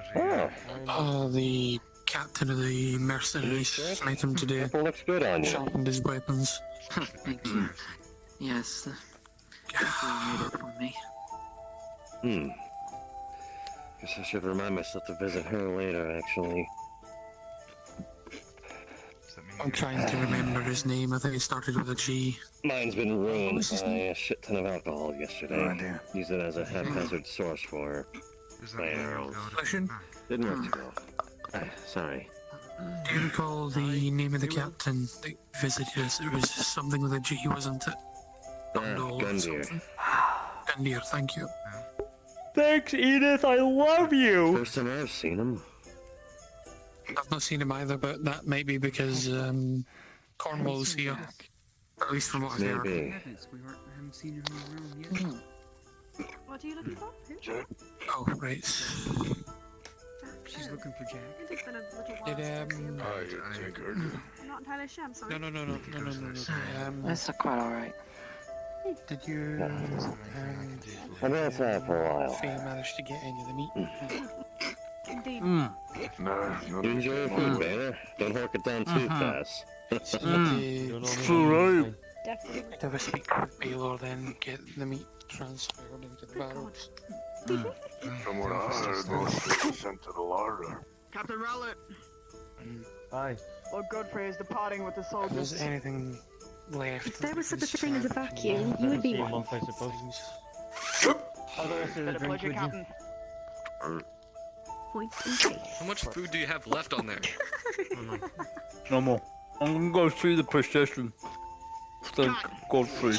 that The captain of the mercenaries met him today. Looks good on you. Sharpened his weapons. Thank you. Yes, you made it for me. Guess I should remind myself to visit her later, actually. I'm trying to remember his name. I think it started with a G. Mine's been ruined was his by a shit ton of alcohol yesterday. Oh, dear. Used it as a haphazard source for arrows. Listen, Didn't work too well. Sorry. do you recall the name of the captain that visited us? It was something with a G, wasn't it? Gundyr. Gundyr, thank you. Thanks, Edith. I love you. First time I've seen him. I've not seen him either, but that may be because Cornwall's here. At least from what I've heard. Maybe. haven't seen her around yet. What are you looking for? Who? Oh, right. She's looking for Jack. It's been a little while. Did, I'm not entirely sure, I'm sorry. No. Oh, That's not quite alright. Did you I've been outside for a while. manage to get any of the meat? Indeed. No, Enjoy your food, Banner. Don't hork it down too fast. Alright. Definitely. Have a speak with Baylor, then get the meat transferred into the barrels. From what I heard, most was sent to the larder. Captain Rowlett! Aye. Lord Godfrey is departing with the If soldiers. there's anything left, If there was such a thing as a vacuum, you would be one. I suppose. Been a pleasure, Captain. Point in case. How much food do you have left on there? No more. I'm gonna go see the procession. Thank Godfrey.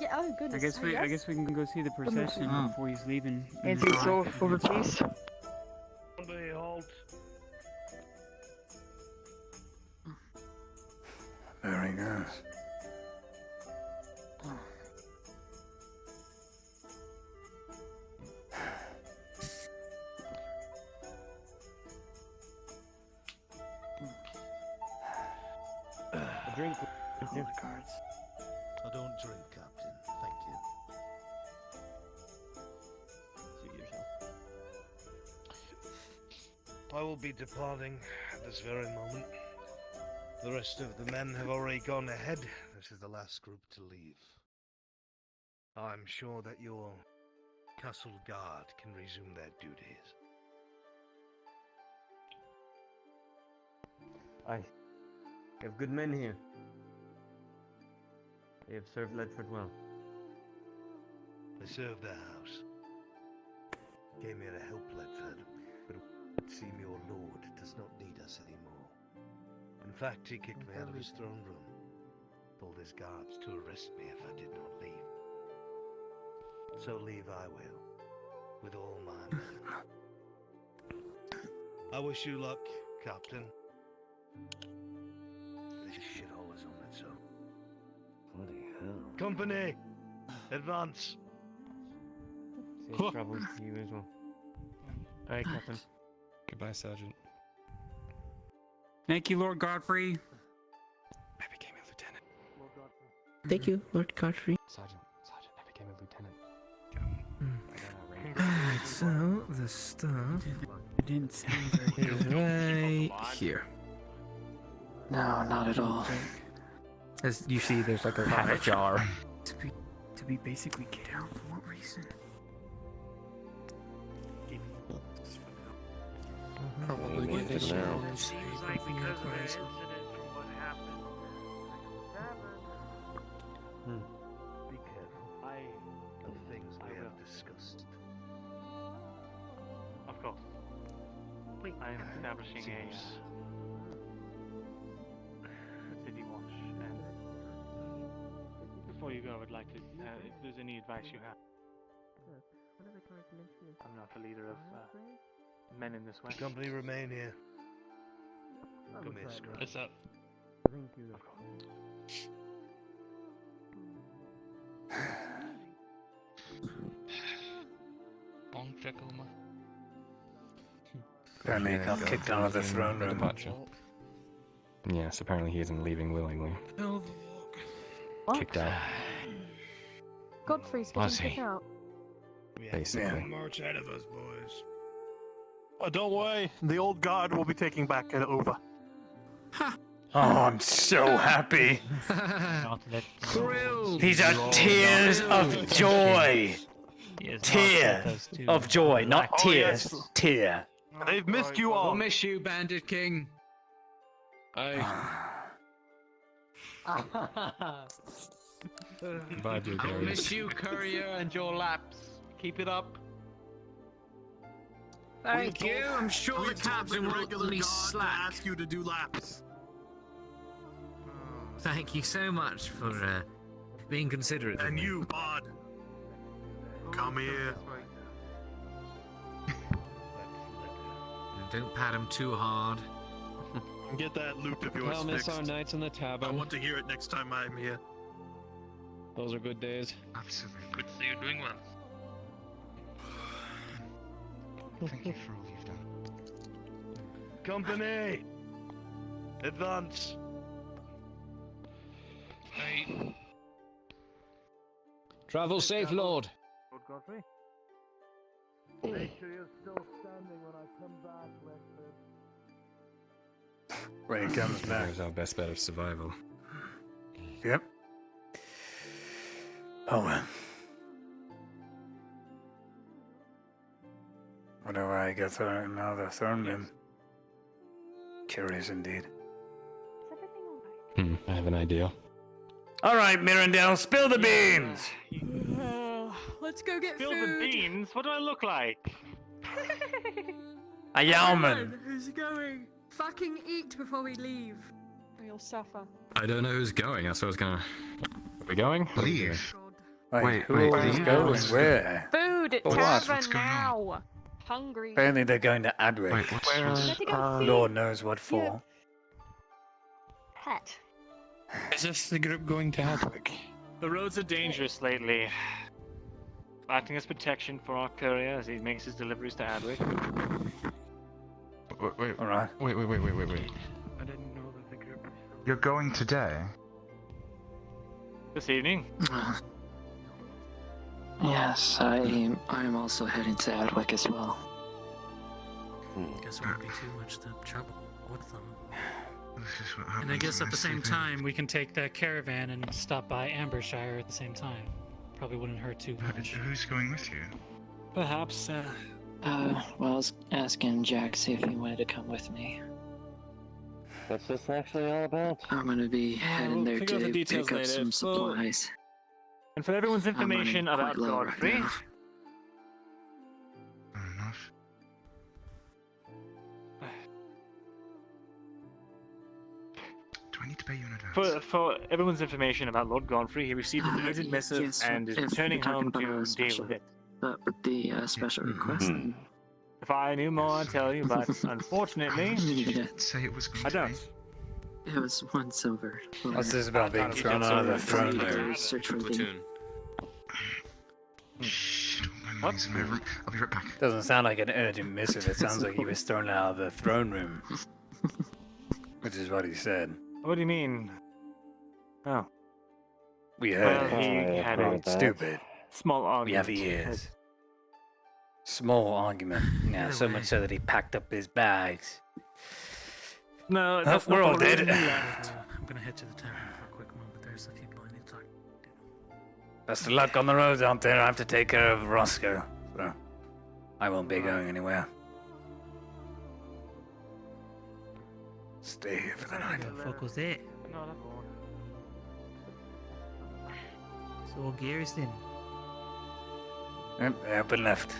Yeah, oh goodness. I guess we can go see the procession before he's leaving. Anything so over peace? Somebody halt. Very good. A drink. Cards. I don't drink, Captain. Thank you. Suit yourself. I will be departing at this very moment. The rest of the men have already gone ahead. This is the last group to leave. I'm sure that your castle guard can resume their duties. Aye. We have good men here. They have served Ledford well. They served the house. Came here to help Ledford, but it would seem your lord does not need us anymore. In fact, he kicked me out of his throne room. Told his guards to arrest me if I did not leave. So leave I will, with all my men. I wish you luck, Captain. This shithole is on its own. Bloody hell. Company! Advance! Safe travels to you as well. Alright, Captain. Goodbye, Sergeant. Thank you, Lord Godfrey. I became a lieutenant. Thank you, Lord Godfrey. Sergeant, I became a lieutenant. Alright, so the stuff didn't sound very good. Right here. No, not at all. As you see, there's like a half a jar. To be basically get out for what reason? Probably get Good this now. Seems like because of the incident from what happened. Be careful of things we have discussed. Of course. I am establishing a city watch, and before you go, I'd like to, if there's any advice you have. I'm not the leader of men in this way. Company remain here. Come here, Scrub. What's up? Thank you. Of course. Long Dracoma. Apparently, he got kicked out of the throne room. Departure. Yes, apparently he isn't leaving willingly. What? Kicked out, Godfrey's Was getting he? kicked out. basically. March ahead of us, boys. Oh, don't worry. The old guard will be taking back over. Oh, I'm so happy. These are tears of joy. Tears of joy, not tears. Tear. They've missed you all. We'll miss you, Bandit King. Goodbye, dear I'll Darius. miss you, Courier, and your laps. Keep it up. Thank you. I'm sure the captain won't let me slack. Ask you to do laps. Thank you so much for being considerate. And you, Bod. Come here. Don't pat him too hard. Get that loot of yours I'll miss fixed. our nights in the tavern. I want to hear it next time I'm here. Those are good days. Absolutely. Good to see you doing well. Thank you for all you've done. Company! Advance! Hey. Travel safe, Lord. Lord Godfrey. Make sure you're still standing when I come back, Lexford. When he comes back. There's our best bet of survival. Yep. Oh well. Wonder why I got thrown out of the throne room. Curious indeed. I have an idea. All right, Mirandel, spill the beans. Let's go get Spill food. the beans? What do I look like? A yeoman. Who's going? Fucking eat before we leave. Or you'll suffer. I don't know who's going. That's what I was gonna. Are we going? Leave. Wait, who is going? Where? Food at For what? tavern now. Hungry. Apparently they're going to Adwick. Wait, what's Lord knows what for. Pet. Is this the group going to Hadwick? The roads are dangerous lately. Acting as protection for our courier as he makes his deliveries to Adwick. Wait. All right. Wait. I didn't know that the group. You're going today? This evening? Yes, I am also heading to Adwick as well. Guess it won't be too much trouble with them. This is what And I happens guess when at the same sleep in. time, we can take that caravan and stop by Ambershire at the same time. Probably wouldn't hurt too much. Who's going with you? Perhaps, Well, I was asking Jack see if he wanted to come with me. What's this actually all about? I'm gonna be heading we'll there figure out the to details pick up later. some Well, supplies. And for everyone's I'm running information quite about low right Godfrey, now. Fair enough. Do I need to pay you in advance? for everyone's information about Lord Godfrey, he received an urgent missive Yes, and is if returning you're talking home about to a deal special- with it. With the special request. then- If I knew more, I'd tell you, but unfortunately, Yeah, Say it was going I to don't. it was 1 silver. What's this about being thrown out of the throne room? Search for the Platoon. Shit, all my money's in my room. I'll be right back. Doesn't sound like an urgent missive. It sounds like he was thrown out of the throne room. Which is what he said. What do you mean? Oh. We heard Well, he it. had a Stupid. small We argument. have ears. Small argument. Yeah, so much so that he packed up his bags. No, that's we're not all the reason dead. he left. I'm gonna head to the tavern for a quick moment. There's a few people I need to talk to. Best of luck on the roads out there. I have to take care of Roscoe. So I won't be going anywhere. Stay here for the night. What the fuck was that? No, that's all. So Garrison. Yep, up and left.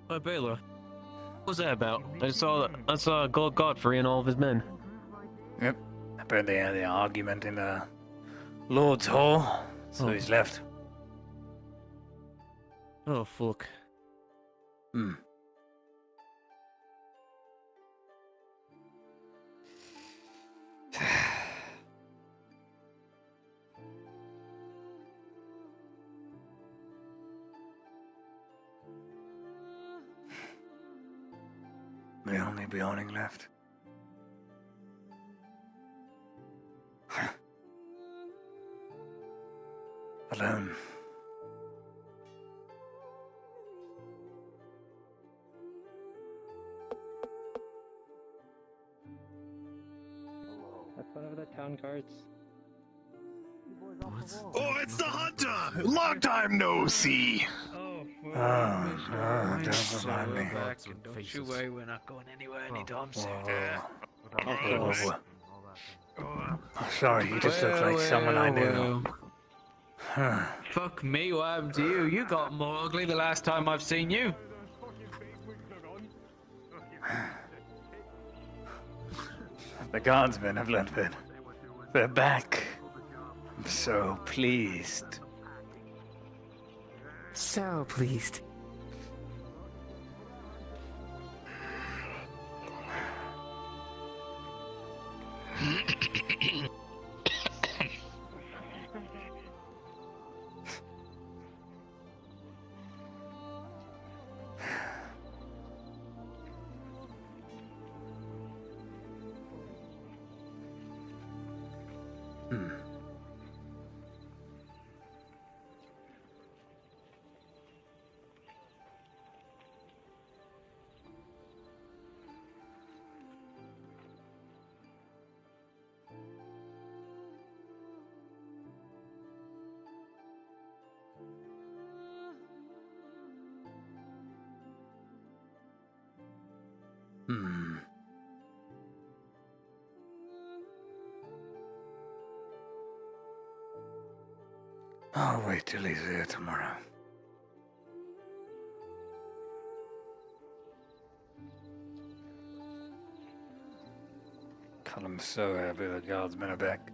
Hey, Baylor. What was that about? I saw Godfrey and all of his men. Yep. Apparently they had an argument in the Lord's Hall, so he's left. Oh, fuck. Hmm. The only building left. Alone. That's one of the town cards. Oh, it's the hunter! Long time no see! Don't remind me. Don't you worry, we're not going anywhere anytime soon. Sorry, you just look like someone I knew. Fuck me, what happened to you? You got more ugly the last time I've seen you. The guardsmen have left it. They're back. I'm so pleased. So pleased. I'll wait till he's here tomorrow. God, I'm so happy the guardsmen are back.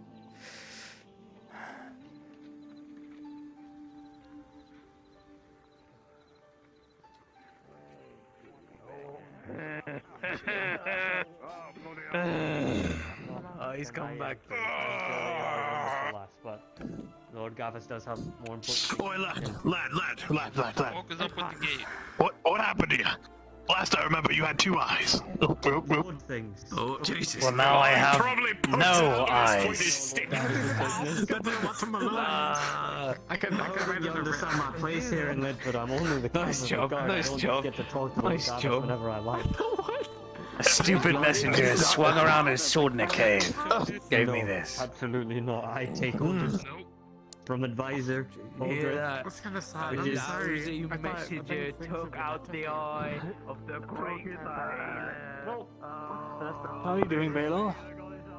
Oh, he's coming back. But Lord Gavus does have more important. Oi, lad. Walk us up with the gate. What happened to you? Last I remember, you had 2 eyes. Things. Oh, Jesus. Well, now I have no eyes. I can really understand my place here in Lidford. I'm only the Nice job, nice job. Get to talk to Nice Gavus job. whenever I like. A stupid messenger swung around his sword in a cave. Gave me No, this. Absolutely not. I take orders from advisor. Yeah, that's kind of sad. I'm sorry. You messenger took out the eye of the great How are you doing, Baylor?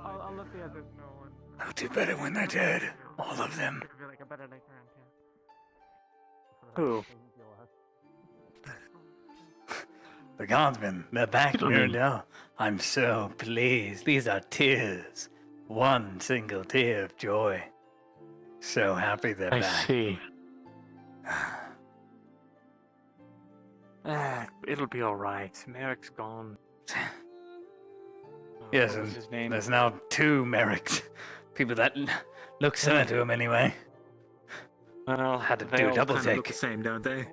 I'll let the others know. I'll do better when they're dead. All of them. I feel like I better later on, Who? The guardsmen, they're back here now. I'm so pleased. These are tears. One single tear of joy. So happy they're I back. see. It'll be alright. Merrick's gone. Yes, What was and his name? there's now 2 Merricks. People that look similar to him anyway. Well, Had to they do a all double kinda look take. the same, don't they?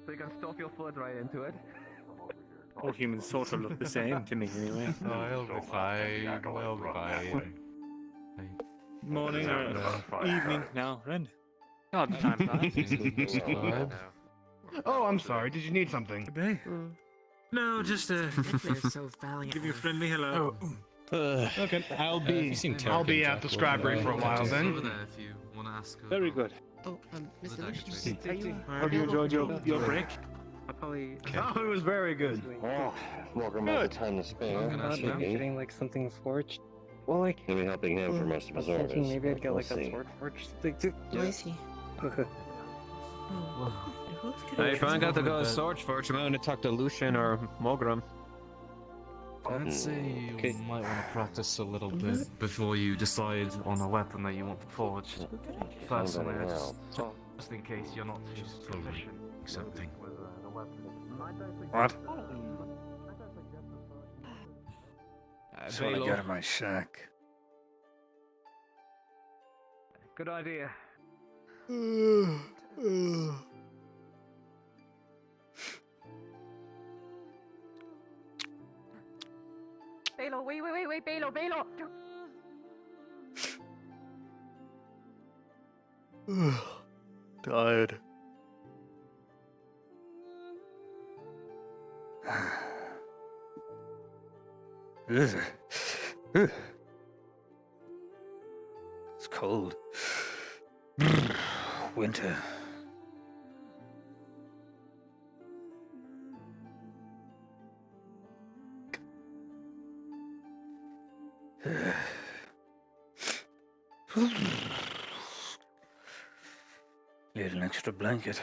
So you can stuff your foot right into it. All humans sort of look the same to me, anyway. I'll be fine. I'll be fine. Morning or evening now, Ren. God, time flies. Oh, I'm sorry. Did you need something? No, just They're so valiant. give you a friendly hello. Okay, I'll be at the Scribery for a while then. Very good. Oh, Mr. Lucian, are you? Have you enjoyed your break? I probably. Oh, it was very good. Oh, Morgan had the time to spare. Getting like something forged. Well, like Maybe helping him for most of I was his thinking orders. maybe I'd get We'll like a see. sword forged thing too. I see. If I got to go to sword forge, I'm going to talk to Lucian or Mogram. I'd say you might want to practice a little bit before you decide on a weapon that you want to forge. Personally, just in case you're not too proficient. Something. What? Just want to go to my shack. Good idea. Baylor, wait, Baylor. Tired. It's cold. Winter. Need an extra blanket.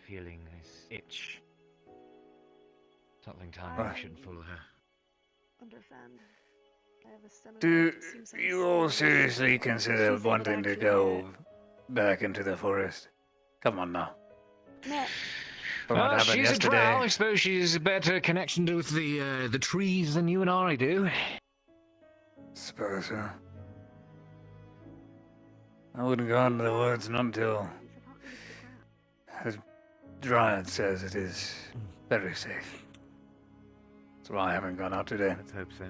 feeling this itch. Something telling What? me I shouldn't follow her. Understand. I have a similar. Do it seems like you a all similar seriously issue. consider She said it wanting to actually go back into the forest? Come on now. No. From what happened She's yesterday. a drow. I suppose she's a better connection with the trees than you and I do. Suppose so. I wouldn't go into the woods not until, as Dryad says, it is very safe. That's why I haven't gone out today. Let's hope so.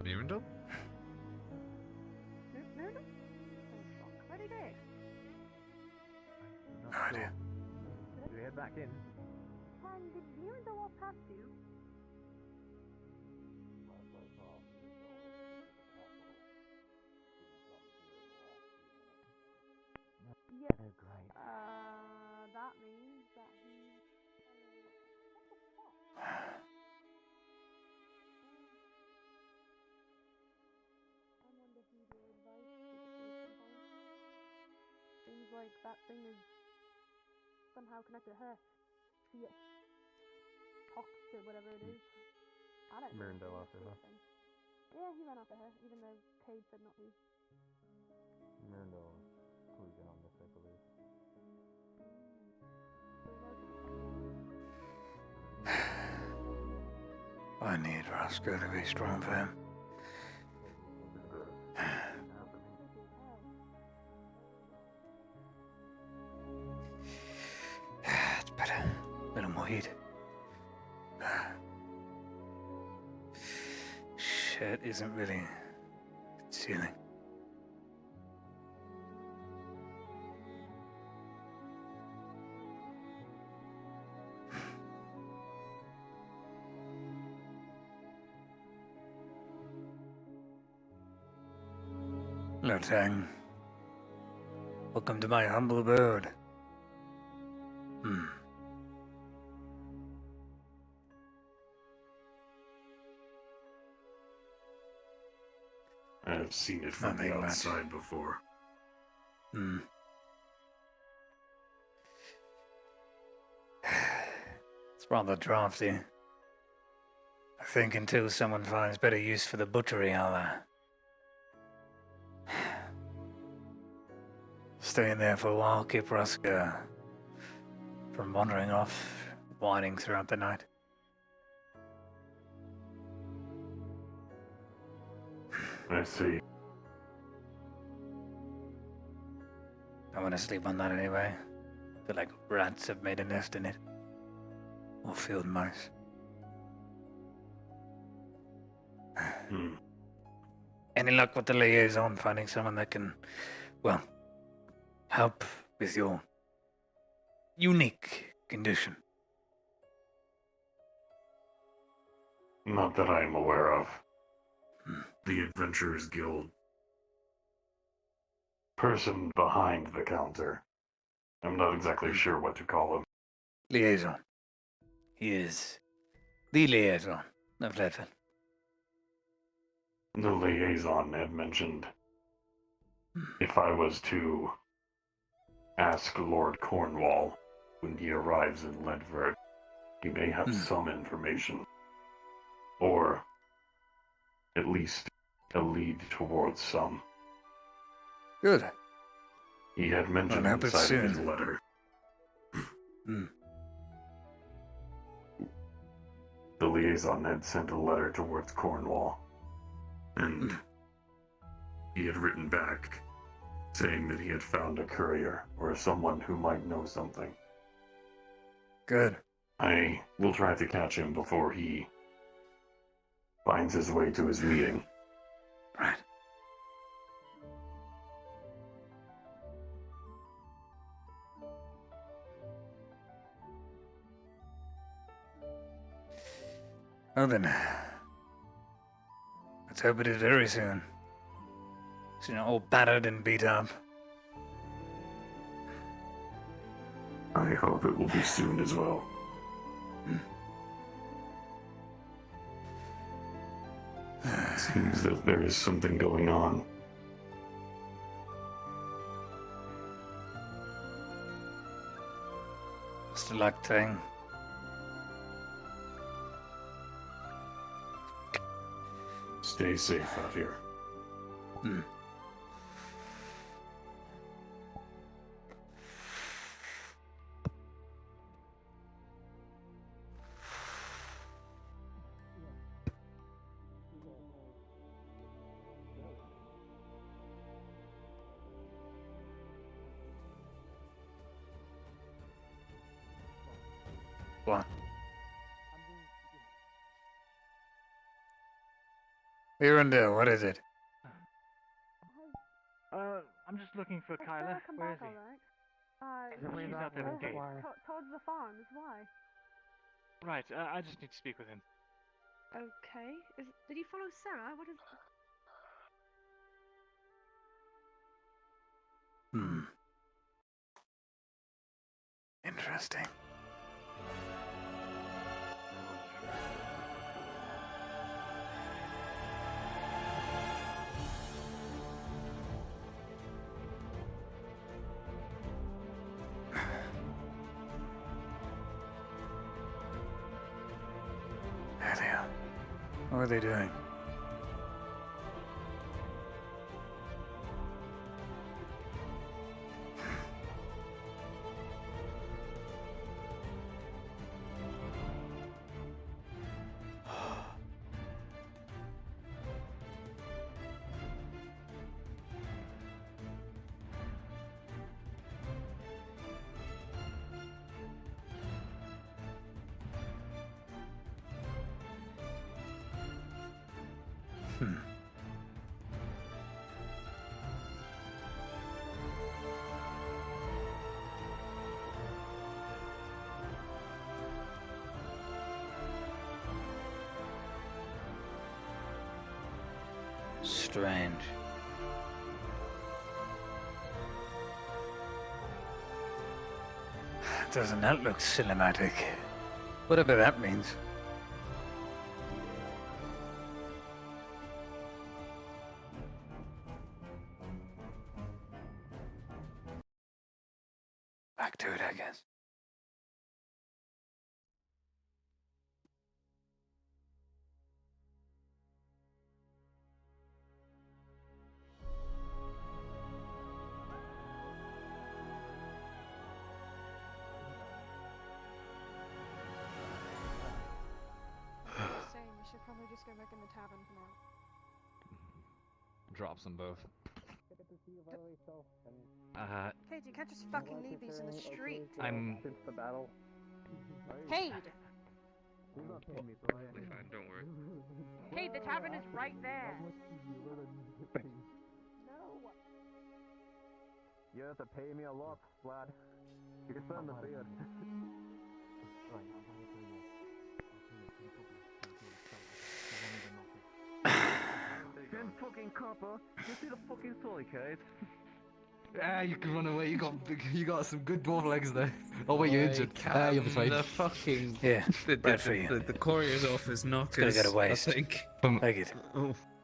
Mirandol? Miranda? Oh fuck. Where'd he go? No idea. Should we head back in? Did Miranda walk past you? Yeah. Oh, great. That means that he. What the fuck? I wonder if he'd your advice sometimes. Seems like that thing is somehow connected to her. See it. Talks to whatever it is. I don't know. Mirandel after her. Yeah, he ran after her, even though Cade said not to. Mirandel clued in on this, I believe. I need Roscoe to be strong for him. It's better. A little more heat. Shit isn't really concealing. Lotang, welcome to my humble abode. I've seen it from Nothing the much. outside before. It's rather drafty. I think until someone finds better use for the butchery, I'll stay in there for a while, keep Roscoe from wandering off, whining throughout the night. I see. I want to sleep on that anyway. I feel like rats have made a nest in it. Or field mice. Any luck with the liaison finding someone that can, well, help with your unique condition? Not that I am aware of. The Adventurers Guild. Person behind the counter. I'm not exactly sure what to call him. Liaison. He is the liaison of Leadville. The liaison had mentioned if I was to ask Lord Cornwall when he arrives in Leadville, he may have some information. Or at least a lead towards some. Good. He had mentioned I'll help it inside of his soon. letter. The liaison had sent a letter towards Cornwall. And he had written back saying that he had found a courier or someone who might know something. Good. I will try to catch him before he finds his way to his meeting. Right. Well then, let's hope it is very soon. So, all battered and beat up. I hope it will be soon as well. It seems that there is something going on. Best of luck, thing. Stay safe out here. Hmm. What? Miranda, what is it? I'm just looking for Kyla. Come Where is back, he? alright. He's out there in the gate. Towards the farms, why? Right, I just need to speak with him. Okay. Did he follow Sarah? What is... Hmm. Interesting. There they are. What are they doing? Strange. Doesn't that look cinematic? Whatever that means. Back to it, I guess. Saying we should probably just go back in the tavern for now. Drops them both. Cade, you can't just fucking leave these in the street. I'm. Cade! Fine, don't worry. Cade, the tavern is right there. No. You have to pay me a lot, lad. You can send the beard. Ten fucking copper. You see the fucking story, Kate? Ah, you can run away. You got some good dwarf legs there. Oh wait, you're injured. You'll be fine. The fucking Yeah, the, for you. the courier's office knockers. Gotta get a waist. I think. Take it.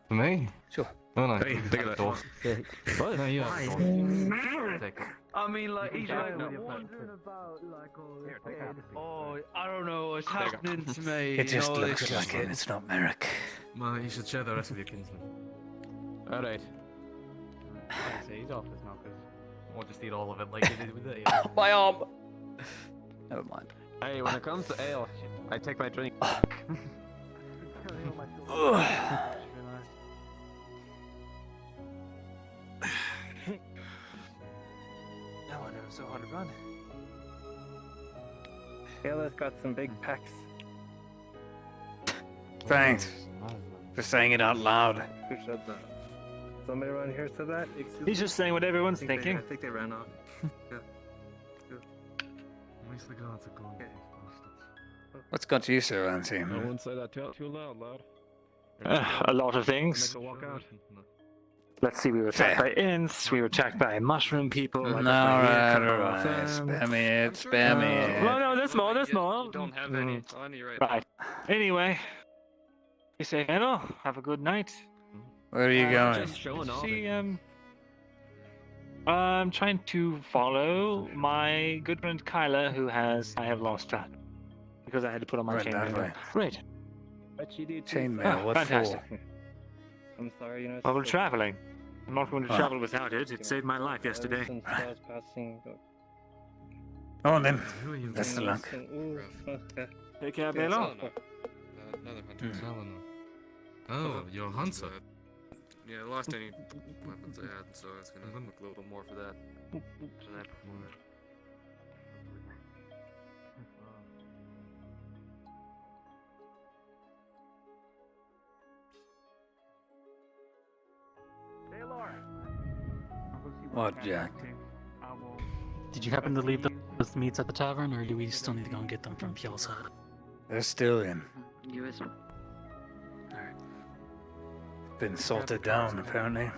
For me? Sure. Oh no. Hey, look at that. What? No, you have Take it. I mean, like, he's like wondering about, like, all this kid. oh, I don't know what's happening to me. It just you know, looks like it. It's not Merrick. Well, you should share the rest with your kinsman. Alright. Like I say, he's off his knockers. Or just eat all of it like you did with it. Yeah. My arm. Never mind. Hey, when it comes to ale, I take my drink. No wonder it was so hard to run. Kayla's got some big pecs. Thanks for saying it out loud. Who said that? Somebody around here said that? He's just saying what everyone's I thinking. think they ran off. What's got you so antsy? I wouldn't say that too loud, lad. A lot of things. Let's see, we were attacked by ints, we were attacked by mushroom people. No, alright. Spare me it, spare me it. Well, no, there's more, there's more. You don't have any on you right Right. Anyway, be safe, Anno. Have a good night. Where are you going? Just showing off. See, I'm trying to follow my good friend Kyla, who I have lost track because I had to put on my Right that chainmail. way. Right. But you do Chainmail, what fantastic. for? I'm sorry, you know. Well, we're traveling. I'm not going to Ah. travel without it. It saved my life yesterday. Go on then. Best of luck. Take care, Yeah, Baylor. Another hunter. Oh, you're a hunter. Yeah, I lost any weapons I had, so I was gonna look a little more for that. What, Jack? Did you happen to leave those meats at the tavern, or do we still need to go and get them from Kjell's hut? They're still in. U.S. Alright. Been salted down, apparently.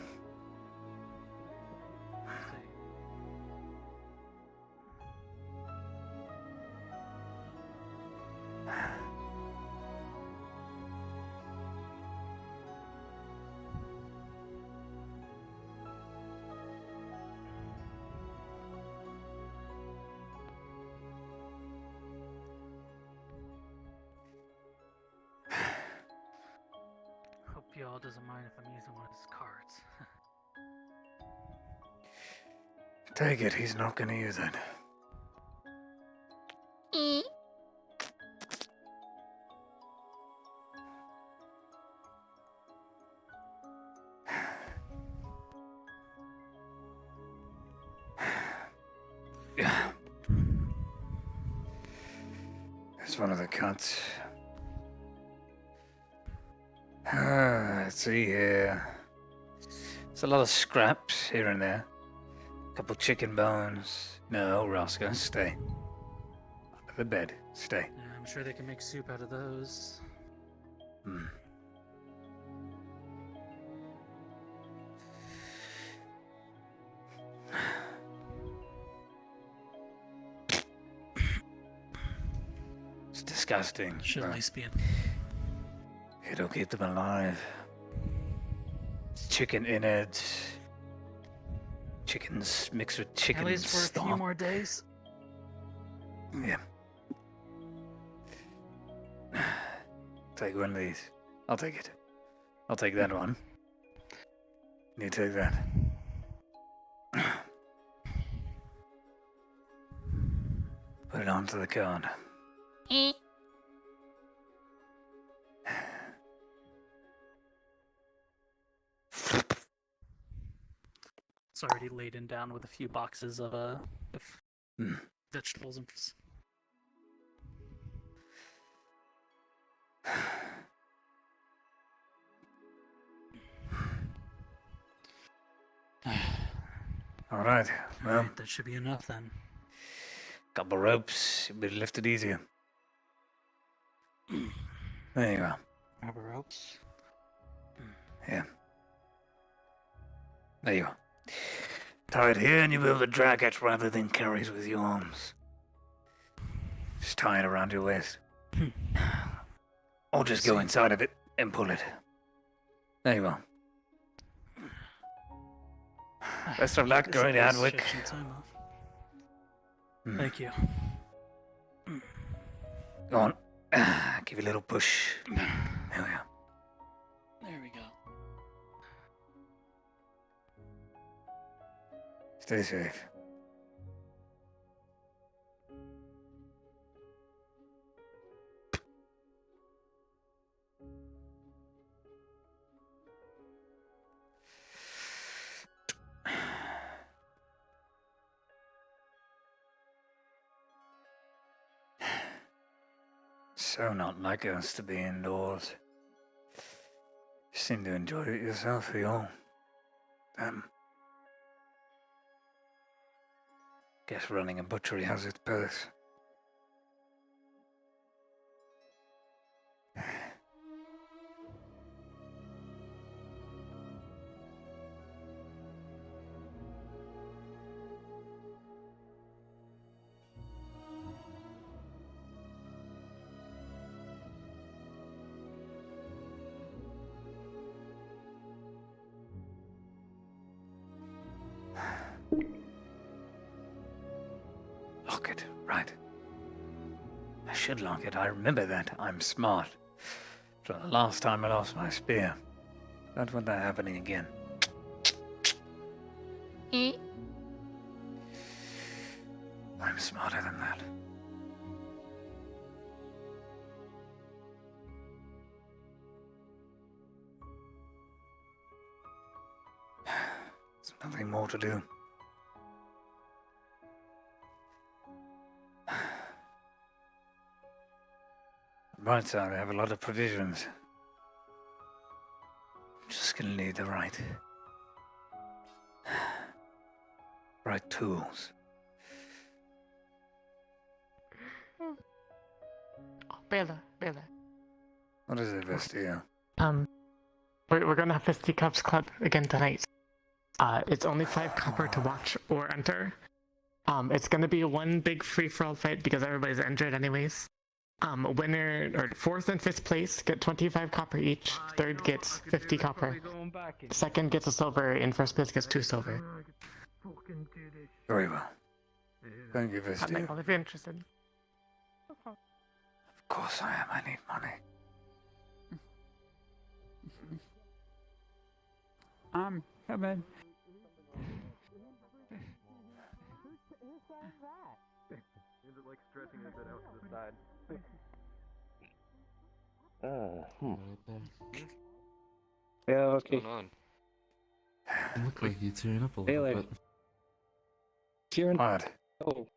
Hope y'all doesn't mind if I'm using one of his cards. Take it, he's not gonna use it. Yeah. It's one of the cuts. Let's see here. It's a lot of scraps here and there. Couple chicken bones. No, Roscoe, stay. Under the bed, stay. Yeah, I'm sure they can make soup out of those. Hmm. It's disgusting. Should at but least be in. it'll keep them alive. It's chicken innards. Chickens mixed with chicken At least for a stock. few more days. Yeah. Take one of these. I'll take it. I'll take that one. You take that. Put it onto the card. It's already laden down with a few boxes of vegetables and. All right. Well, Alright, that should be enough then. couple ropes. You'll be lifted easier. There you go. Rubber ropes. Yeah. There you go. Tie it here and you'll be able to drag it rather than carry it with your arms. Just tie it around your waist. Or just go inside of it and pull it. There you go. Best of luck, This going to is Hadwick. stretching time off. Thank you. Go on. Give it a little push. There we go. There we go. Stay safe. So not like us to be indoors. You seem to enjoy it yourself, you all. Guess running a butchery has its perks. Right, right. I should lock it. I remember that. I'm smart. So the last time I lost my spear. Don't want that happening again. I'm smarter than that. There's nothing more to do. Right side, I have a lot of provisions. I'm just gonna need the right tools. Bella. What is it, Vestia? We're gonna have Fisticuffs Club again tonight. It's only 5 copper to watch or enter. It's gonna be one big free-for-all fight because everybody's injured anyways. Winner or 4th and 5th place get 25 copper each. 3rd gets 50 copper. 2nd gets a silver, and 1st place gets 2 silver. Very well. Thank you, Vestia. If you're interested. Of course I am. I need money. Come in. Is it like stretching a bit out to the side? Yeah, okay. What's going on? Look like you tearing up a Hey, little like- bit. Kieran? What? Oh.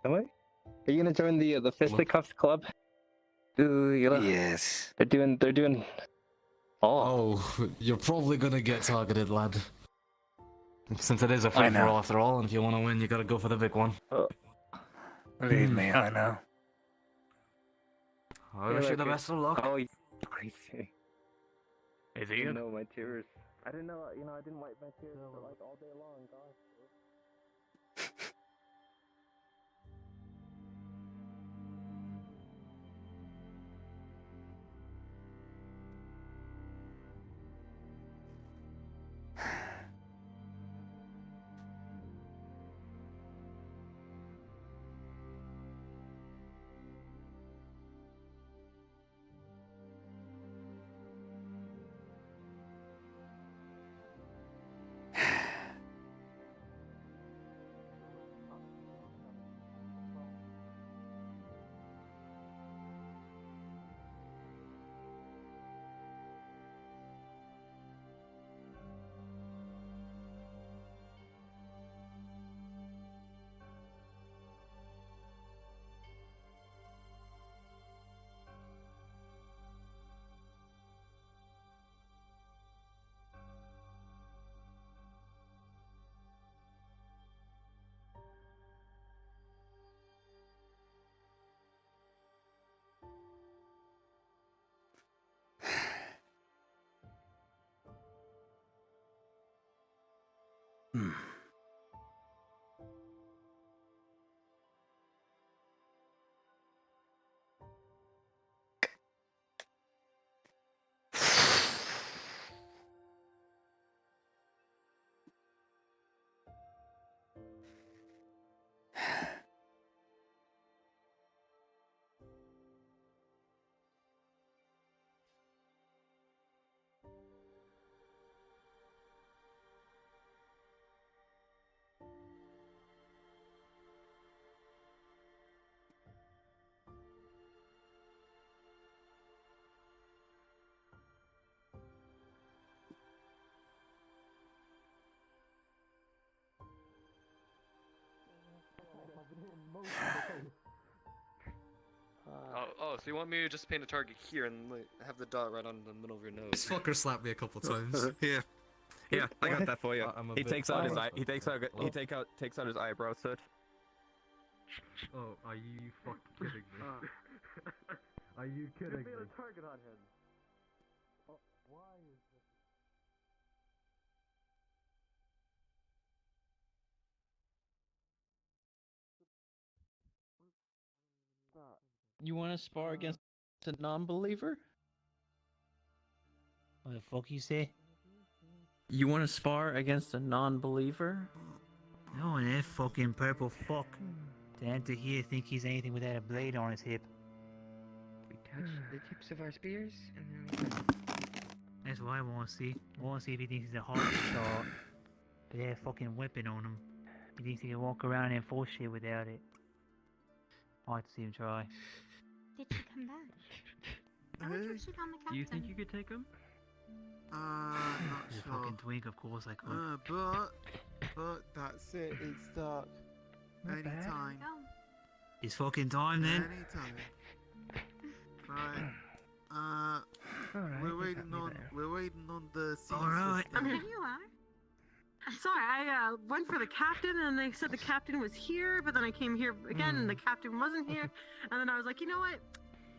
Am I? Are you gonna join the Fisticuffs Club? Yes. They're doing. Oh, you're probably gonna get targeted, lad. Since it is a I free for know. all after all, and if you want to win, you gotta go for the big one. Believe me, I know. I wish you the best of luck. Oh, I see. Is I it didn't you? know my tears. I didn't know. I didn't wipe my tears for like all day long. Gosh. So you want me to just paint a target here and like, have the dot right on the middle of your nose? This fucker slapped me a couple times. Yeah. Yeah, I got that for you. I'm a He bit- takes out his Oh. eye. He takes out his eyebrow soot. Oh, are you fucking kidding me? Are you kidding me? target on him. Why is this? You want to spar against a non-believer? What the fuck you say? You want to spar against a non-believer? Oh, that fucking purple fuck. The enter here think he's anything without a blade on his hip. We touch the tips of our spears, and then we... That's what I want to see. I want to see if he thinks he's a hard shot. But they have a fucking weapon on him. He thinks he can walk around and force shit without it. I'd like to see him try. Did she come back? I wonder if she found the captain. Do you think you could take him? Not He's a sure. fucking twink, of course I could. But that's it. It's dark. Not bad. Anytime. It's fucking time then. Anytime. Right. We're waiting on the sea. Alright. Here you are. Sorry, I went for the captain, and they said the captain was here, but then I came here again, and the captain wasn't here, and then I was like, you know what?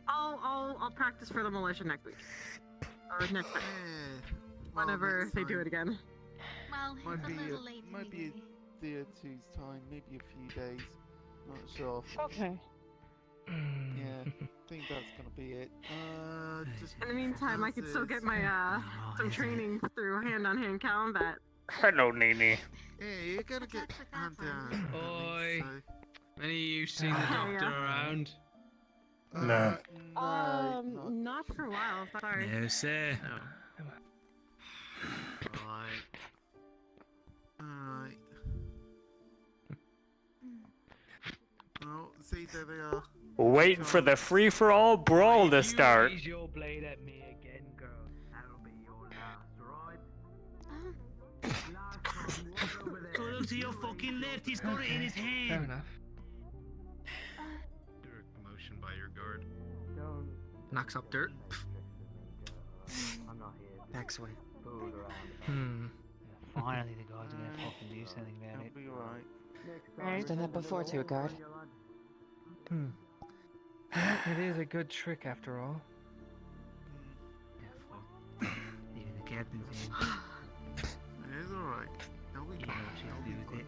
I'll practice for the militia next week, or next time, whenever they do it again. Well, Might it's be a little late might be anyway. a day or two's time, maybe a few days. Not sure. Okay. Yeah, I think that's gonna be it. Just In the meantime, I could still get my some training through hand-on-hand combat. Hello, Nene. Hey, you gotta get hand down. Oi. Any of you seen the doctor around? No. Not for a while. Sorry. No, sir. Alright. Oh, see, there they are. Waiting for the free-for-all brawl to start. Raise your blade at me again, girl. That'll be your last, right? Go to your fucking left. He's got it in his hand. Fair enough. Motion by your guard. Knocks up dirt. Next way. Finally, the guys are gonna fucking do something about it. Be alright. I've done that before to a guard. Yeah, it is a good trick after all. Even the captain's in. It's alright. They'll be fine. They'll be good.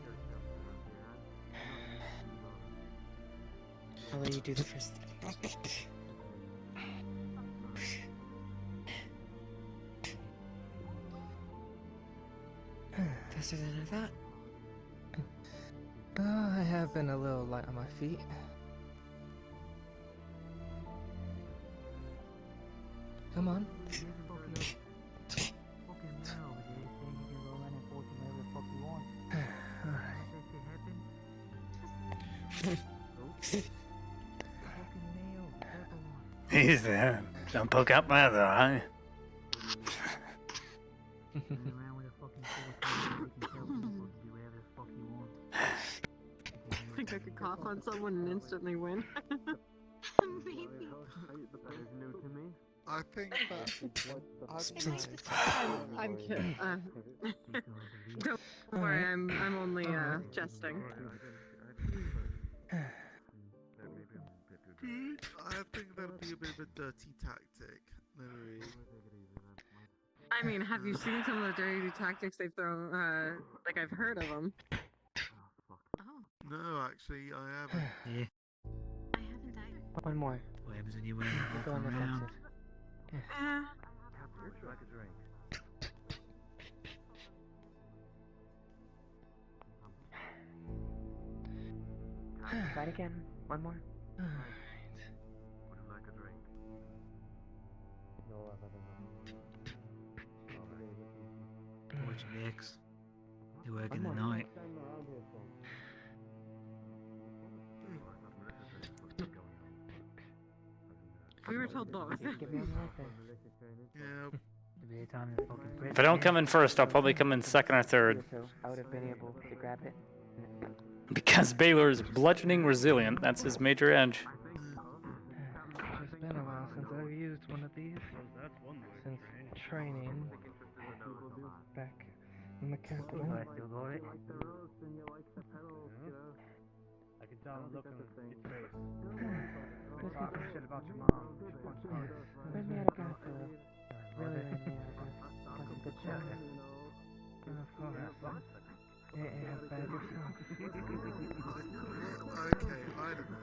I'll let you do the first. Faster than I thought. I have been a little light on my feet. Come on. He's there. Don't poke out my other eye. I think I could cough on someone and instantly win. Maybe. I think that I'm kidding. Don't worry, I'm only jesting. I think that'll be a bit of a dirty tactic. Maybe. I mean, have you seen some of the dirty tactics they've thrown? Like I've heard of them. No, actually, I haven't. Yeah. I haven't either. One more. What happens when you win? Go on the Around. offensive. Try it again. One more. Watch Vex. They work in the night. We were told both. Give me one right there. Yeah. It'll be a time to fucking prep. If I don't come in first, I'll probably come in second or third. So I would have been able to grab it. Because Baylor is bludgeoning resilient. That's his major edge. It's been a while since I've used one of these. Since training back in the capital. I still got it. I can tell I'm looking at his face. Shit about your mom. Ran me out of gas, though. Really ran me out of gas. Got some good shots. Yeah, bad yourself. Okay, I don't know.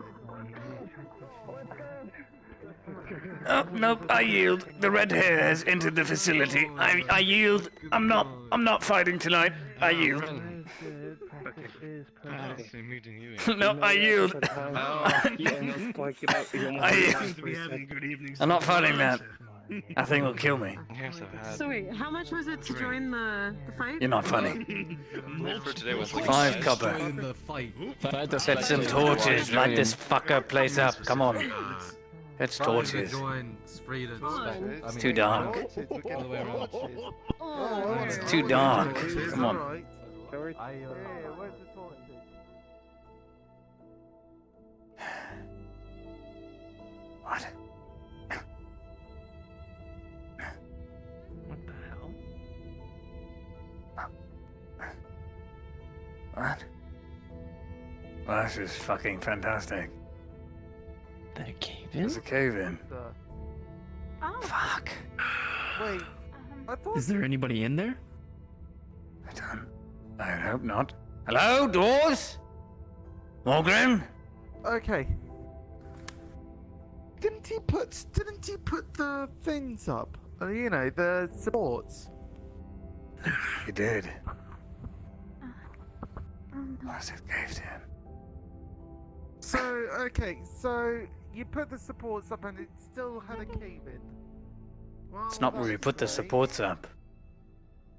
Oh, nope, I yield. The red hair has entered the facility. I yield. I'm not fighting tonight. I yield. Fancy meeting you. No, I yield. I'm not fighting that. I think it'll kill me. Yes, I've had. So wait, how much was it to join the fight? You're not funny. Rate for today was like 5 copper. the fight. Set some torches, light this fucker place up. Come on. It's torches. It's too dark. It's too dark. Come on. What? What the hell? What? Well, this is fucking fantastic. That a cave There's a cave in. Oh. Fuck. Wait, I thought. Is there anybody in there? I hope not. Hello, doors? Morgan? Okay. Didn't he put the things up? You know, the supports. He did. Was it caved in? So okay, so you put the supports up and it still had a cave in. Well, It's not where you put the that's great. supports up.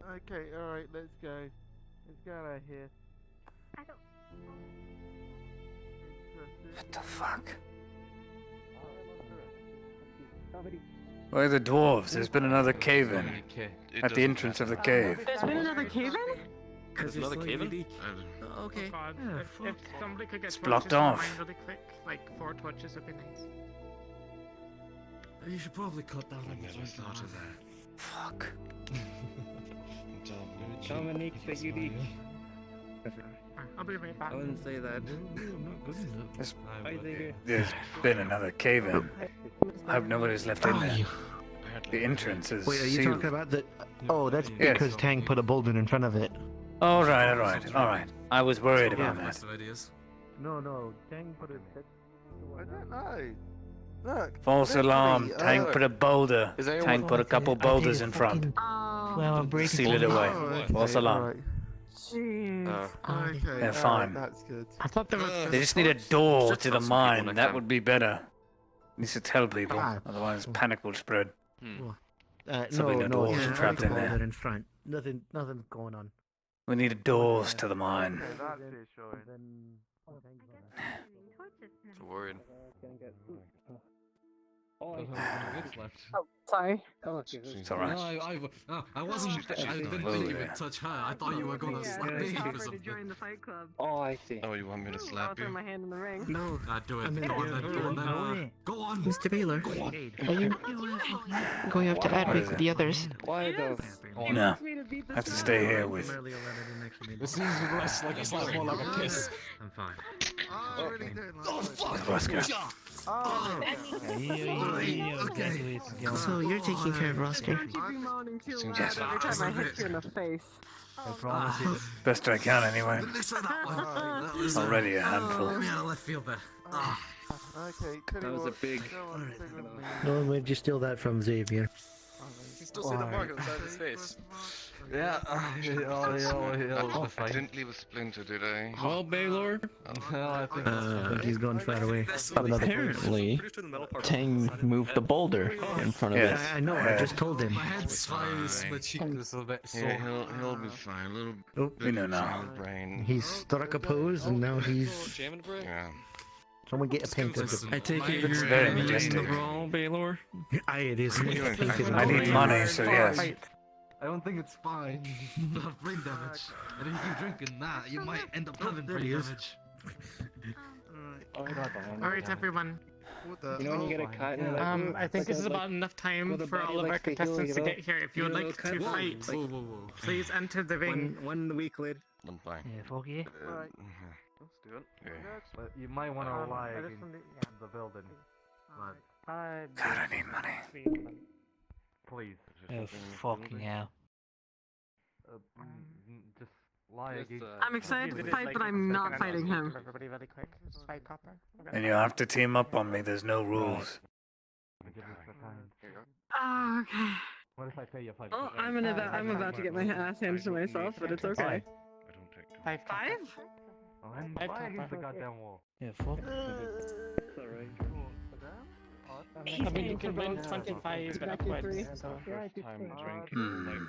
Okay, alright, let's go. Let's get out of here. I don't. What the fuck? Where are the dwarves? There's been another cave in. At the entrance of the cave. There's been another cave in? There's another cave in? Okay. God, if somebody could get It's torches blocked in off. mine really quick, like 4 torches would be nice. You should probably cut down I never thought of that. Fuck. Dominique, the unique. I'll be right back. I wouldn't say that. There's been another cave in. I hope nobody's left in there. The entrance is Wait, are you sealed. talking about the? Oh, that's Yes. because Tang put a boulder in front of it. Alright. I was worried about that. No, Tang put it. I don't know. Look. False literally, alarm. Tank put a boulder. Is anyone- Tank put a couple boulders in front. Oh. I'm breaking Seal it away. False alarm. Alright. Jeez. Okay, They're alright, fine. that's good. I thought there was. They just need a door Just to the trust some people mine. next That time. would be better. Needs to tell people. Ah. Otherwise, panic will spread. No, Something the no, dwarves yeah, trapped in there. boulder in front. Nothing's going on. We need doors to the mine. Okay, that's reassuring. So worried. Oh, sorry. It's alright. I wasn't. I didn't think you would touch her. I thought you were gonna slap me or To something. join the fight club. Oh, I see. Oh, you want me to I'll slap throw you? my hand in the ring. No. Do it. I mean, Go on then. Go on. Mr. Baylor, Go on. are you going up to Adric with the others? Why though? No. I have to stay here with. This seems less like a slap, more like a kiss. I'm fine. Oh, I really don't like it. fuck! Roscoe. Oh, Okay. So you're taking care of Roscoe? Don't you be moaning too Seems loud like- every time I hit you in the face. Best I can anyway. Listen that way. Already a handful. Yeah, left field there. okay, tell That you was a what, big. go on, stay with me. No, where'd you steal that from, Xavier? You can still see the mark on the side of his face. Yeah. I didn't leave a splinter, did I? Well, Baylor. I think I think he's going far away. Apparently, Tang moved the boulder in front of Yes. it. I know, I just told him. My head's fine. My cheek is a bit sore. Yeah, he'll be fine. A little Oh, bit we know of now. brain. He's struck a pose and now he's. Jamming break? Yeah. Someone get a painter. Listen, I take it It's very majestic. Baylor. Aye, it is. I need money, so yes. I don't think it's fine. You have brain damage. And if you keep drinking that, you might end up having brain damage. Alright, everyone. You know when you get a cut and you're like, I think this is about enough time the for body all of our likes to heal, contestants you to know? get here. If you would You know, like cut to one, fight, Whoa, whoa, whoa. please enter the ring. one week later. I'm fine. Yeah, fuck yeah. Alright. Let's do it. Yeah. But you might want to rely I just against wanted- the building. But God, I need money. please, Oh, fucking hell. just lie Just, against. I'm excited to fight, but I'm not fighting him. Everybody really quick. Fight copper. And you have to team up on me. There's no rules. Give us the time. Here you go. Oh, okay. What if I pay you 5? Oh, I'm about to get my ass handed to myself, but it's okay. I don't take Five. Oh, and Five fly against the copper. goddamn wall. Yeah, fuck. I mean, you can win 25 upwards, so... First time drinking.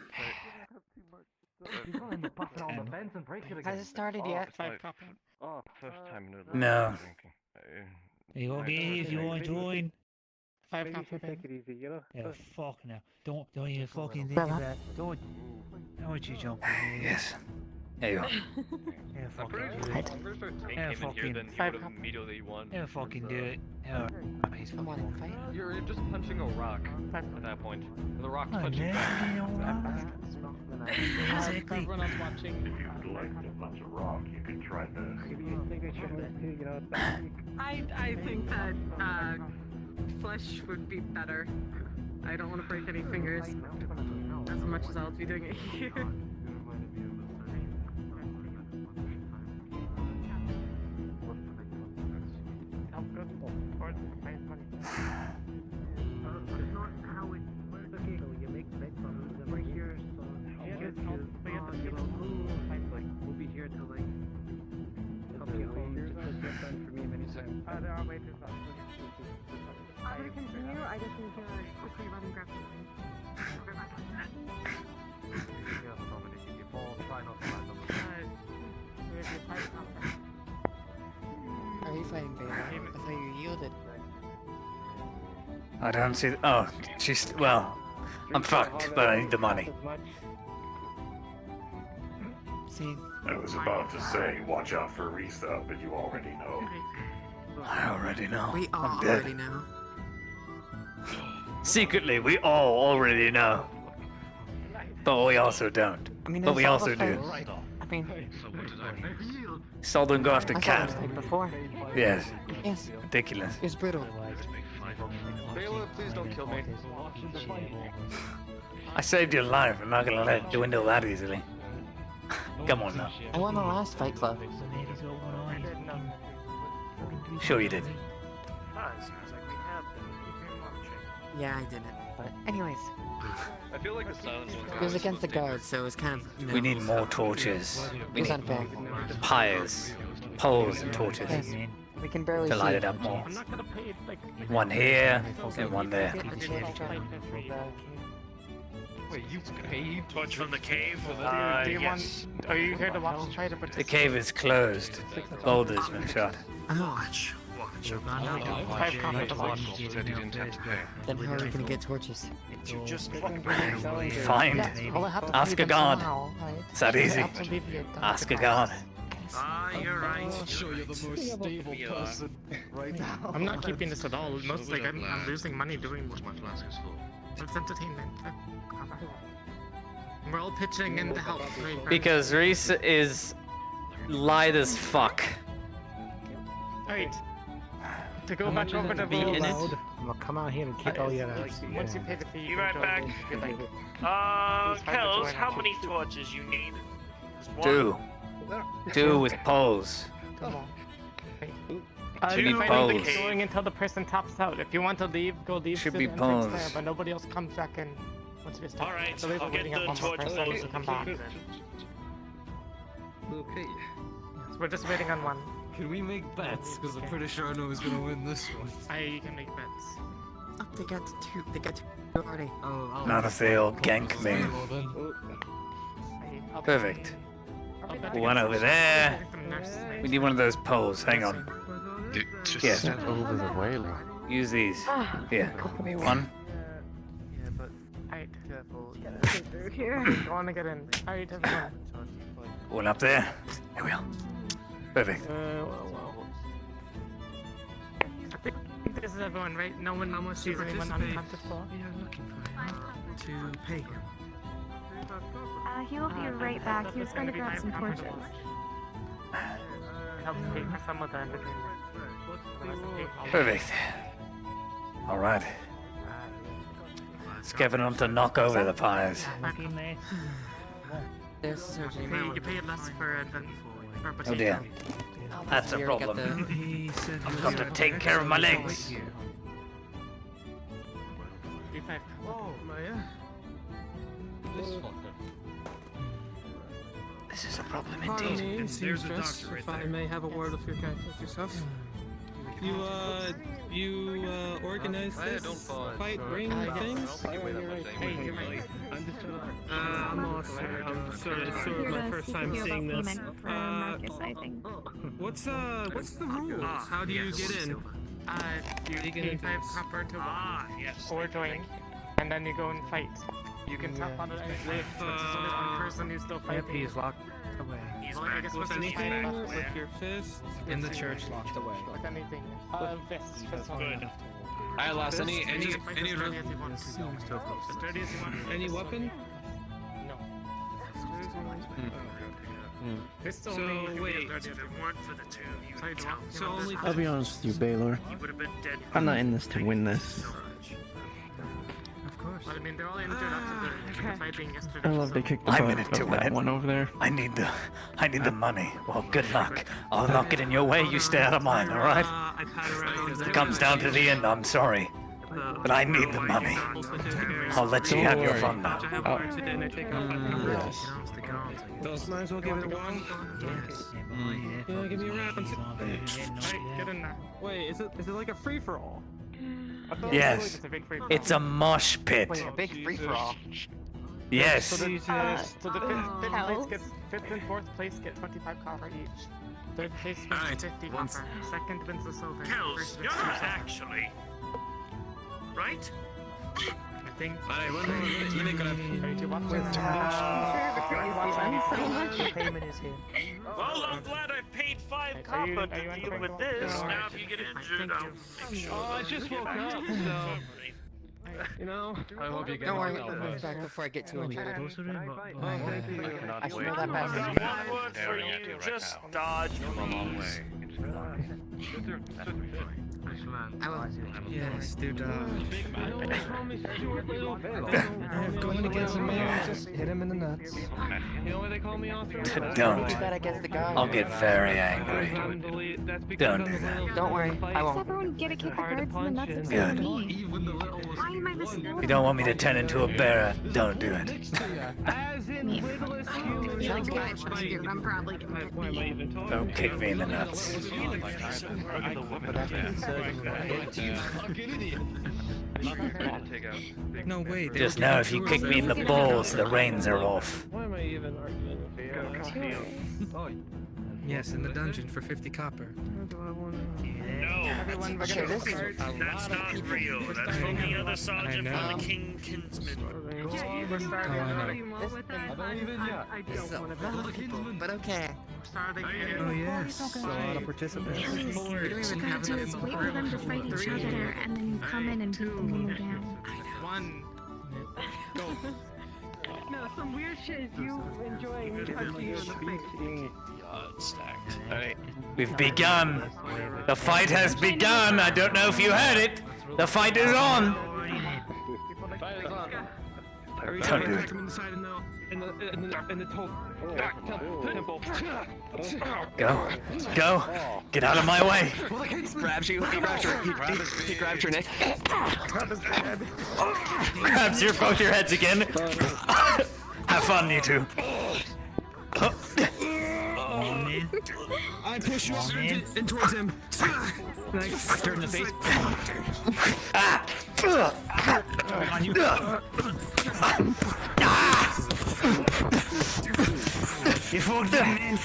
He's going to bust it on the fence and break it again. Has it started yet? Five copper. Oh, first time in a long No. time drinking. You want me if you want to join. Five copper. Take it easy, you know? Yeah, fuck now. Don't even fucking think Brother. about it. Don't you jump in here. Yes. There you are. Yeah, I'm fucking pretty do sure, it. I'm pretty sure Tank Yeah, came in here, fucking then he five would have immediately won. Yeah, fucking do it. Yeah, he's Come fucking on, fight. You're just punching a rock at that point. The rock's Oh, punching yeah, back. you know what? Exactly. Everyone else watching. If you'd like to punch a rock, you can try this. I think that flesh would be better. I don't want to break any fingers as much as I'll be doing it here. We'll be here to like help you home. Just get done for me many times. There are waiters on. I'm gonna continue. I just need to quickly run and grab something. Yes, Dominic, if you fall, try not to land on the side. Are you fighting Beta? I thought you yielded. I don't see. Oh, she's. Well, I'm fucked, but I need the money. See? I was about to say, watch out for Risa, but you already know. I already know. We all I'm dead. already know. Secretly, we all already know. But we also don't. I mean, But we I saw also the do. fight. I mean, Seldom go after I saw cat. this fight before. Yes. Yes. Ridiculous. It was brutal. Bela, please don't kill me. I saved your life. I'm not gonna let it dwindle that easily. Come on now. I won the last Fight Club. Sure you did. Yeah, I didn't. But anyways, I feel like the silence one's it was against the guards, so it was kind of, you know... We need more torches. It We was need unfair. pyres, poles, and torches Yes. We can barely to light see. it up more. I'm not gonna pay like... One here and one there. Wait, you paid Torch from the cave? Do you want... Are you here to watch try to The participate? cave is closed. Boulder's been shot. Ouch. Five copper to watch. Said he didn't have to pay. Then how are we gonna get torches? Find. Yeah, all I have to Ask do a god. now, right? It's that easy. Absolutely a god. Ask a god. Ah, you're right. Sure, you're the most stable person right now. I'm not keeping this at all. Most like I'm losing money doing What's my flask is full. it's entertainment. We're all pitching in to help. Right? Because Reese is lithe as fuck. Alright. To go back over to the I'm gonna come out here and kick all your ass. Once you pay the fee, Be right back. Kels, how many torches you need? Two. Two with poles. The Two fighting poles. thing's going until the person taps out. If you want to leave, go leave. Should sit be and drinks there, poles. but nobody else comes back in once we start. Alright, so we're I'll get waiting the up one more torch person poles to and come back. Okay. So we're just waiting on one. Can we make bets? Because I'm pretty sure I know who's gonna win this one. I can make bets. Oh, they got two. They got two already. Oh, Not if they all gank me. Perfect. One over there. We need one of those poles. Hang on. Just Yes. step over the railing. Use these. Here. Give me one. Yeah, but alright. Careful. Here. Go on and get in. Alright, everyone. One up there. Here we are. Perfect. I think this is everyone, right? No one sees anyone unaccounted for. We are looking for him to pay him. He will be right back. He was going to grab some torches. Helps pay for some of the entertainment. Perfect. All right. Let's give them to knock over the pies. There's surgery. You pay less for than for Oh dear. That's a You already got problem. the- I've got to take care of my legs. This is a problem Pardon indeed. me, There's the seamstress, doctor right if I there. may have a word with yourself. You organized this fight ring things? I'm lost, sir. I'm sorry, it's sort of my first time seeing this. What's the rules? How do you get in? You pay 5 copper to watch or join, and then you go and fight. You can tap on it if there's only one person who's still fighting. Yep, he's locked away. I guess With anything? With your fist? In the church, locked away. With anything. Fists. Good. Alright, Lass, any Any weapon? No. So wait. So only. I'll be honest with you, Baylor. I'm not in this to win this. Of course. I mean, they're all injured after the fighting yesterday. I love to kick the I'm butt in it to of win that it. one over there. I need the money. Well, good luck. I'll not get in your way. You stay out of mine, all right? If it comes down to the end, I'm sorry, but I need the money. I'll let you have your fun now. Yes. Might as well give it a one. Yeah, give me a round. Alright, get in there. Wait, is it like a free for all? Yes, it's a mosh pit. Wait, a big free for all. Yes. So the fifth and fourth place get 25 copper each. Third place wins 50 copper. Second wins the silver. Kells, you're not actually. Right? I think. Alright, one more. Let me grab. Payment is here. Well, I'm glad I paid 5 copper to deal with this. Now, if you get injured, I'll make sure. I just woke up, so. You know. I hope you get Don't worry, knocked I'll out. move back before I get too injured. Thank you. I should know that past One word for you, just dodge Come a long way. I will. Yes, dude. Going against a man, just hit him in the nuts. You know why they call me off? Don't. Do that against the guy. I'll get very angry. Don't do that. Don't worry, I won't. Everyone get a kick of cards in the nuts except Good. me. Why am I missing out? If you don't want me to turn into a bear, don't do it. Sounds good. I'm probably gonna get Don't kick me in the nuts. No, wait. Just know if you kick me in the balls, the reins are off. Why am I even arguing? Yes, in the dungeon for 50 copper. No, that's not real. That's from the other sergeant from the King Kinsman. We're starting. Are you more with that? I don't want to Lot of people, but okay. starting. Oh, yes. A lot of participants. What you gotta do is wait for them to fight each other, and then you come in and beat them when they're down. One. No, some weird shit is you enjoying me punching you in the face. Alright. We've begun. The fight has begun. I don't know if you heard it. The fight is on. Don't do it. In the temple. Go. Go. Get out of my way. Grabs you. He grabs your neck. Grabs both your heads again. Have fun, you two. I push you up in towards him. Nice. Turn the face. On you. You fooled them.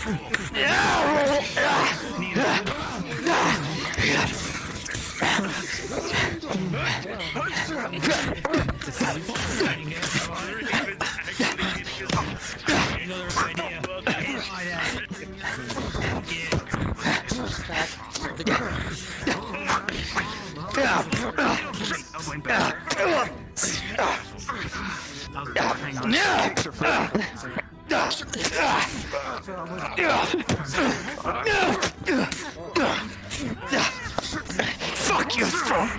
Fuck you, strong.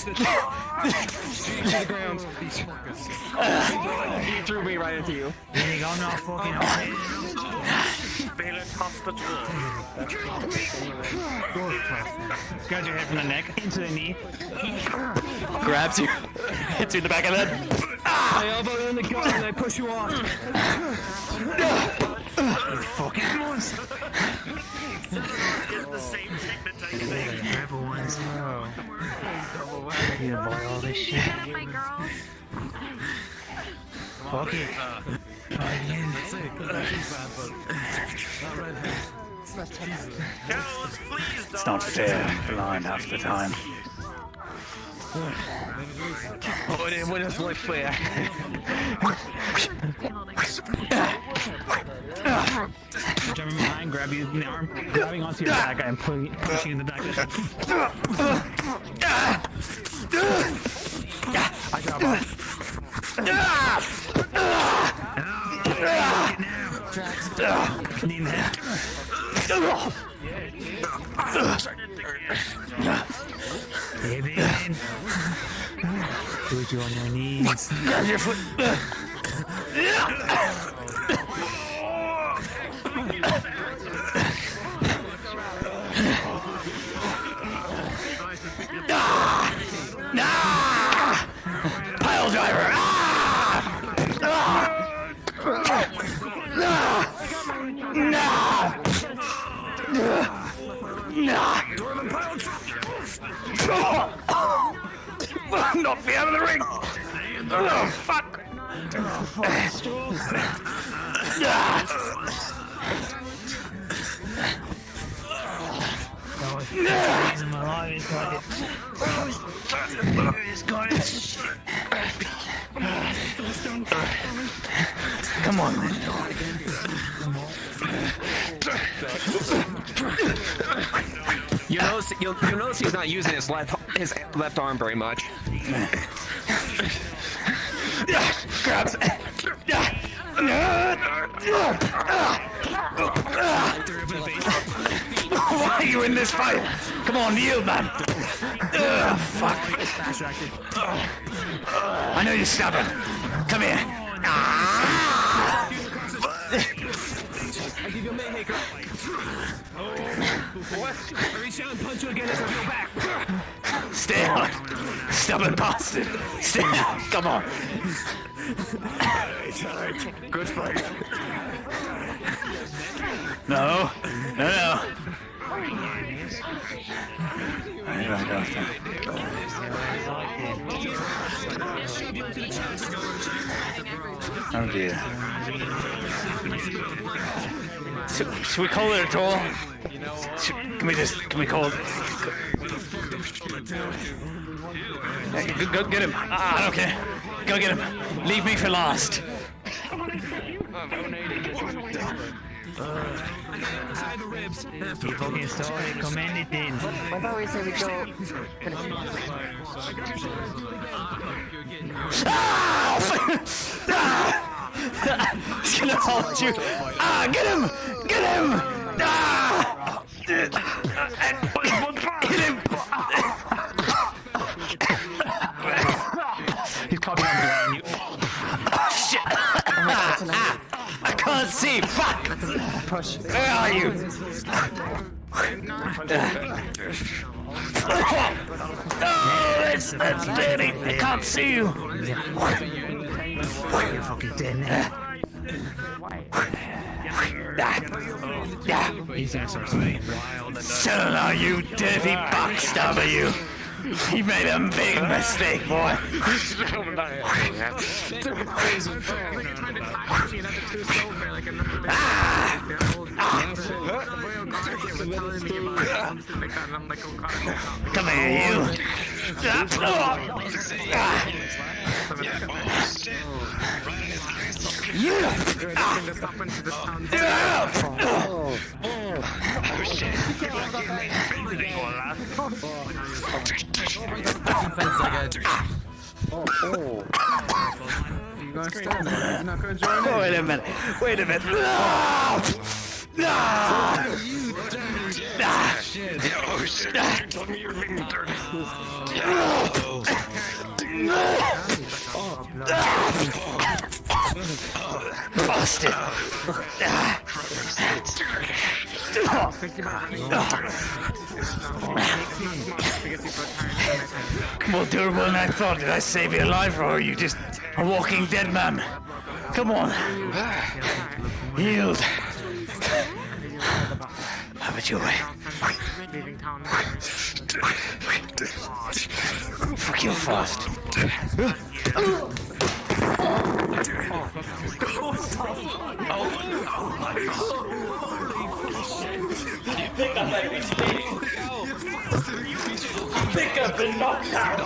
To the ground. He threw me right into you. You think I'm not fucking on it? Baylor tossed the dwarf. Grabs your head from the neck into the knee. Grabs you, hits you in the back of the head. I elbow you in the gut and I push you off. Fucking monster. Get the same treatment I think. Rebel ones. You avoid all this shit. My girls. Fuck it. Cows, please It's not fair, blind half the time. What is like fair? Jumping behind, grab you in the arm, grabbing onto your back and pushing you in the back. I grab off. Knee in the head. Baby, put you on your knees. Grab your foot. Pile driver! Knock me out of the ring! Oh, fuck! Come on, then. You'll notice he's not using his left arm very much. Grabs. Why are you in this fight? Come on, yield, man. Fuck. I know you're stubborn. Come here. I give you a mayhaker. What? I reach out and punch you again as I go back. Stay on. Stubborn bastard. Stay on. Come on. Good fight. No. No. Right after. Oh dear. Should we call it a draw? Can we call it? Go get him. I don't care. Go get him. Leave me for last. Inside the ribs. You fucking started. Command it in. I thought we said we go. He's gonna hold you. Get him! Get him! Hit him! He's copying on the ground. Shit! I can't see. Fuck! Push. Where are you? Oh, that's dirty. I can't see you. You're fucking dead now. He's gonna start swaying wild. Son, are you dirty backstabber, you? You made a big mistake, boy. Come here, you. You gonna stand there? You're not gonna join in? Wait a minute. Wait a minute. Bastard! More durable than I thought. Did I save your life, or are you just a walking dead man? Come on. Yield. Have it your way. Fuck you fast. I think I've been knocked out.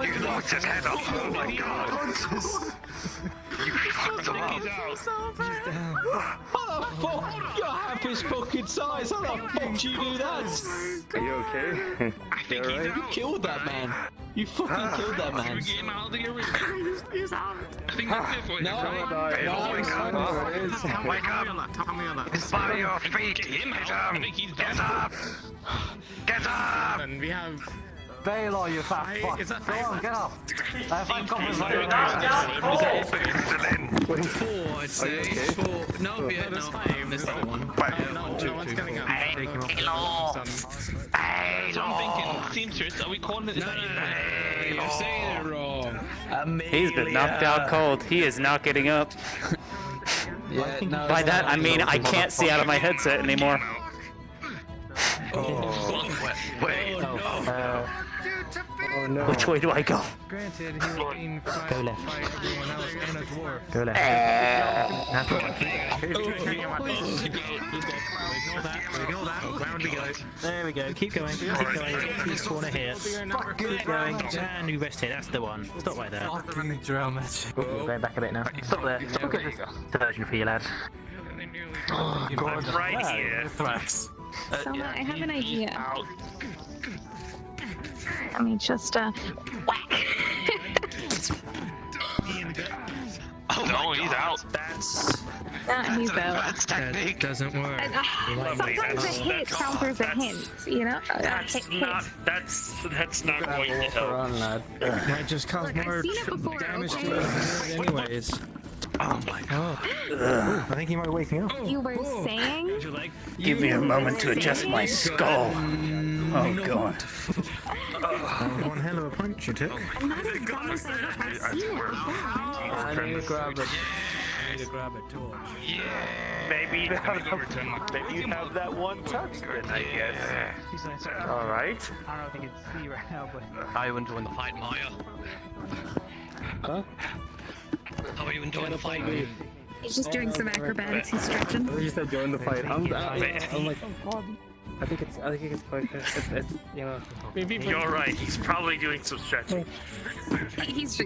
You knocked his head off. Oh my god. You fucked him up. How the fuck? You're half his fucking size. How the fuck do you do that? Are you okay? You alright? You killed that man. You fucking killed that man. He's out. I think that's it for you. No, Wake up! By your feet! Get up! Get up! And we have. Baylor, you fat fuck. Is that Go on, get up. I have fun conversation. Four, I'd say. Four. No, yeah, no. There's that one. No one's getting up. So I'm thinking, seamstress, are we calling it this? No, you're saying it wrong. He's been knocked out cold. He is not getting up. Yeah, no, By that, I mean I can't see out of my headset anymore. Wait. Oh no. Which way do I go? Granted, he was being fight Go left. by everyone else and a dwarf. Go left. That's what Ignore that. Round we go. There we go. Keep going. Keep going. Keep corner here. Keep going. And you rest here. That's the one. Stop right there. Fucking drama. Going back a bit now. Stop there. Look at this surgeon for you, lad. Oh, God. Right here. So I have an idea. Let me just whack. Oh no, he's out. He's out. That's technique. Doesn't work. Sometimes a hit counters a hint, you know? That's not going to help. Might just cause more damage to the head anyways. Oh my god. I think he might wake me up. You were saying? Give me a moment to adjust my skull. Oh god. One hell of a punch you took. I'm not as dumb as I seen it before. I need to grab it. Maybe you have that one touch then, I guess. Alright. I don't think it's C right now, but. How are you enjoying the fight, Maya? Huh? How are you enjoying the fight? He's just doing some acrobatics. He's stretching. You said join the fight. I'm like, I think it's quite good. It's you know. You're right, he's probably doing some stretching. He's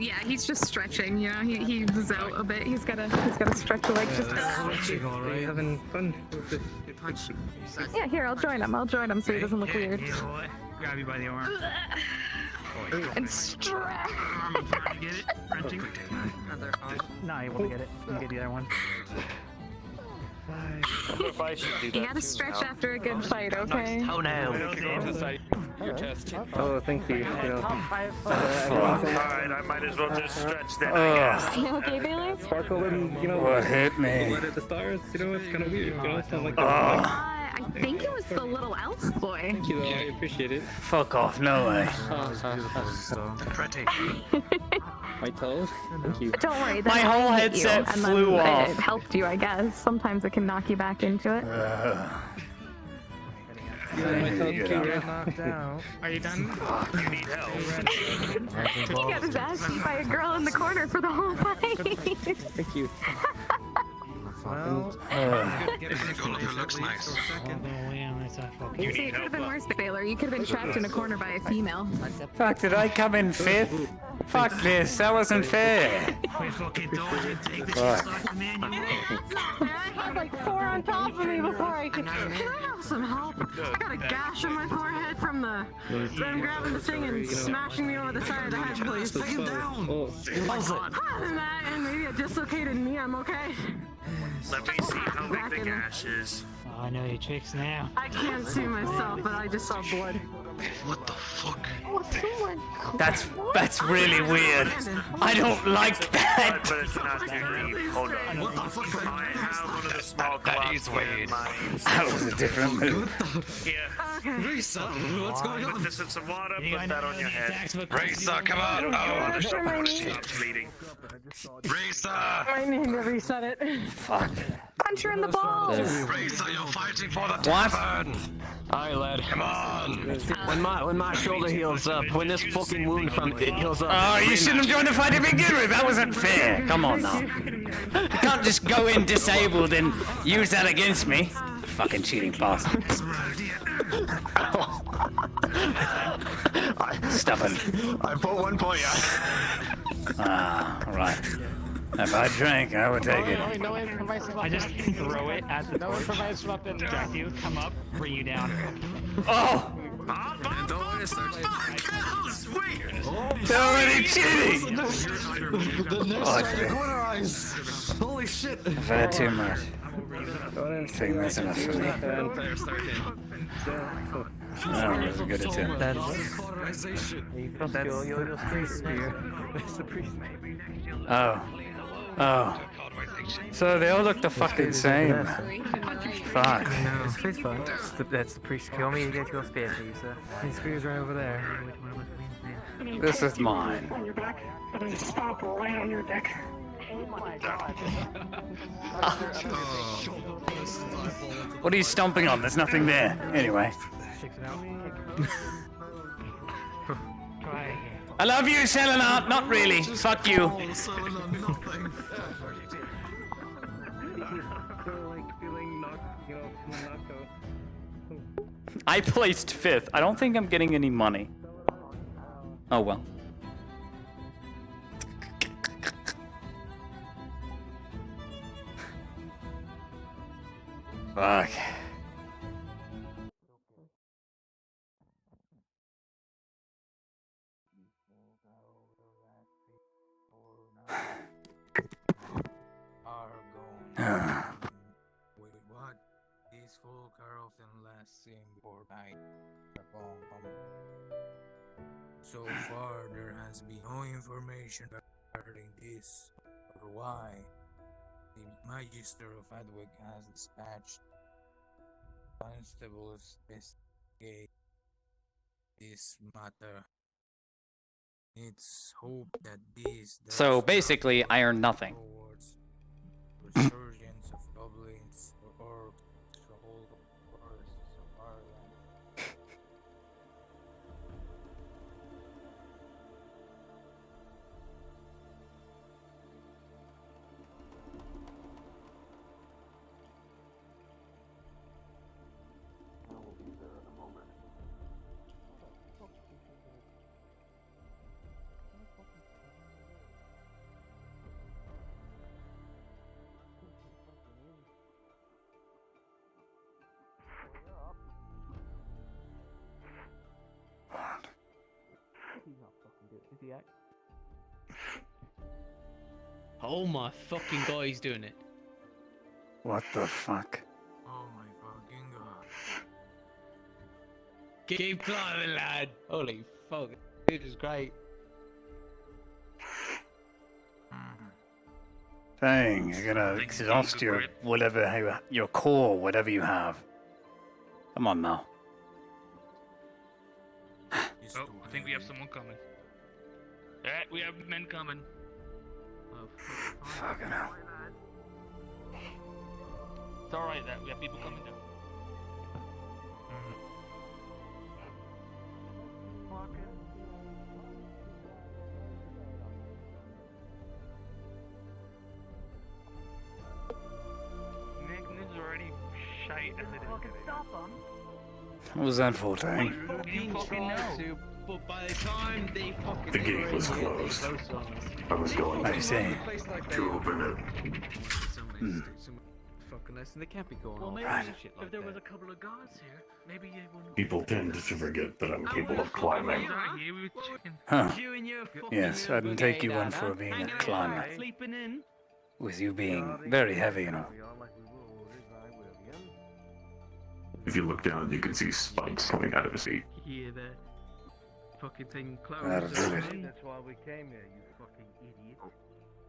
just stretching. You know, he's out a bit. He's gotta stretch a leg just. Are you having fun with this? Yeah, here I'll join him so he doesn't look weird. Grab you by the arm. And stretch. Get it? Wrenching. No, you won't get it. You get the other one. If I should do that. You gotta stretch after a good fight, okay? Oh no. Your chest. Oh, thank you. Alright, I might as well just stretch then, I guess. You okay, Baylor? Sparkle and What hit me? light at the stars. You know, it's kind of weird. You know, it's not like. I think it was the little elf boy. Thank you, though. I appreciate it. Fuck off, no way. Pretty. My toes. Thank you. Don't worry, My whole headset flew off. It helped you, I guess. Sometimes it can knock you back into it. My toes Get knocked out. Are you done? You need help. He got his ass beat by a girl in the corner for the whole fight. Thank you. Well, It looks nice. You see, it could have been worse, Baylor. You could have been trapped in a corner by a female. Fuck, did I come in fifth? Fuck this, that wasn't fair. We fucking told you to take the Fuck. manual. I had like 4 on top of me before I could. Can I have some help? I got a gash on my forehead from them grabbing the thing and smashing me over the side of the head, please. Take him down. Other than that, and maybe a dislocated knee, I'm okay. Let me see how big the gash is. Oh, I know your tricks now. I can't see myself, but I just saw blood. What the fuck? That's really weird. I don't like that. But it's not too deep. Hold on. What the fuck? I have one of the small That is weird. That was a different move. Here. Risa, what's going on? Put this in some water, put that on your head. Risa, come on! Oh, Stop bleeding. Risa! I need to reset it. Fuck. Punch her in the balls. Risa, you're fighting for the What? tavern! Alright, lad. Come on! When my shoulder heals up, when this fucking wound from it heals up. Oh, you shouldn't have joined the fight to begin with. That wasn't fair. Come on now. You can't just go in disabled and use that against me. Fucking cheating bastard. Stubborn. I put 1 point, Ah, right. If I drank, I would take it. I just throw it at the torch. Jack you, come up, bring you down. Oh! They're already cheating! Holy shit! I've had too much. I think that's enough for me. That was a good attempt. Oh. Oh. So they all look the fucking same. Fuck. No, it's fine. That's the priest. Kill me to get your spear, please, sir. His spear's right over there. This is mine. On your back. I'm gonna stop right on your deck. Oh my god. What are you stomping on? There's nothing there. Anyway. I love you, Selena. Not really. Fuck you. I placed 5th. I don't think I'm getting any money. Oh well. Fuck. Wait, what? These folk are often last seen before night. So far, there has been no information regarding this or why the Magister of Adwick has dispatched constables to investigate this matter. It's hoped that this So basically, I earn nothing. resurgence of goblins or orcs to hold the forests of Ireland. Oh my fucking god, he's doing it. What the fuck? Oh my fucking god. Keep climbing, lad. Holy fuck. This is great. Dang, you're gonna exhaust your whatever, your core, whatever you have. Come on now. Oh, I think we have someone coming. Alright, we have men coming. Fucking hell. It's alright that we have people coming down. Nick's already shite as it is. What was that for, Dang? You fucking know. But by the time they fucking The gate was closed. I was going I see. to open it. Fucking nice, and they can't be going Well, on. maybe Shit if like there that. was a couple of guards here, maybe they wouldn't. People tend to forget that I'm capable of climbing. Huh. You and your fucking Yes, I didn't take you one brigade, for huh? being a Hanging out, climber. Sleeping in. With you being very heavy, you know. If you look down, you can see spikes coming out of his feet. Yeah, the fucking thing closed. That'll do it. That's why we came here, you fucking idiot.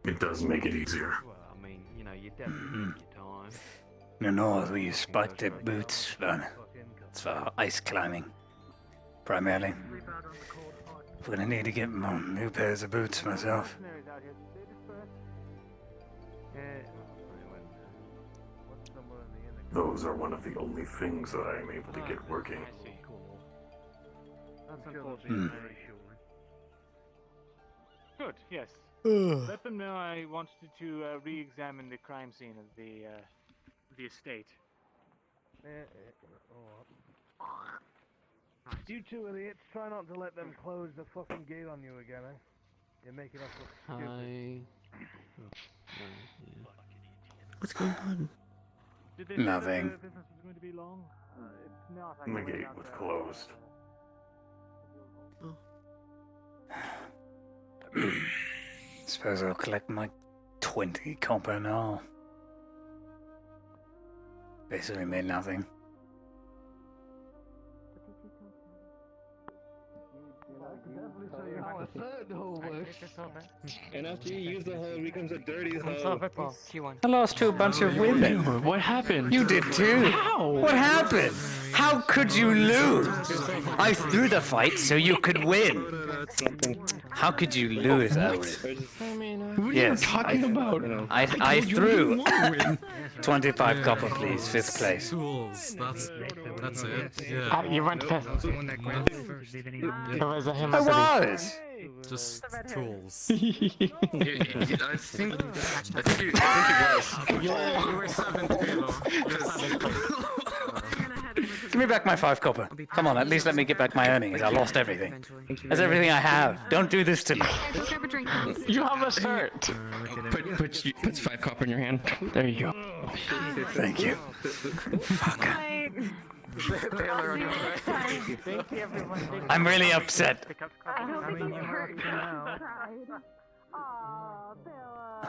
It does make it easier. Well, I mean, you know, you definitely take your time. In the north, we use spike-tipped boots, Fern. It's for ice climbing, primarily. I'm gonna need to get new pairs of boots myself. Those are one of the only things that I am able to get working. Good, yes. Let them know I wanted to re-examine the crime scene of the estate. You two idiots, try not to let them close the fucking gate on you again, eh? You're making us look stupid. What's going on? Did they say that Nothing. the business was going to be long? If not, I The can wait gate out was there. closed. Suppose I'll collect my 20 copper now. Basically made nothing. And after you use the hole, it becomes a dirty hole. I lost to a bunch of women. What happened? You did too. How? What happened? How could you lose? I threw the fight so you could win. How could you lose, Owen? What are you talking about? I threw. 25 copper, please. 5th place. Tools. That's it. Yeah. You went fifth. It was a him. I was. Just tools. I think it was. You were 7th, Give me back my 5 copper. Come on, at least let me get back my earnings. I lost everything. That's everything I have. Don't do this to me. Grab a drink, please. You have a cert. Put 5 copper in your hand. There you go. Thank you. I'm really upset.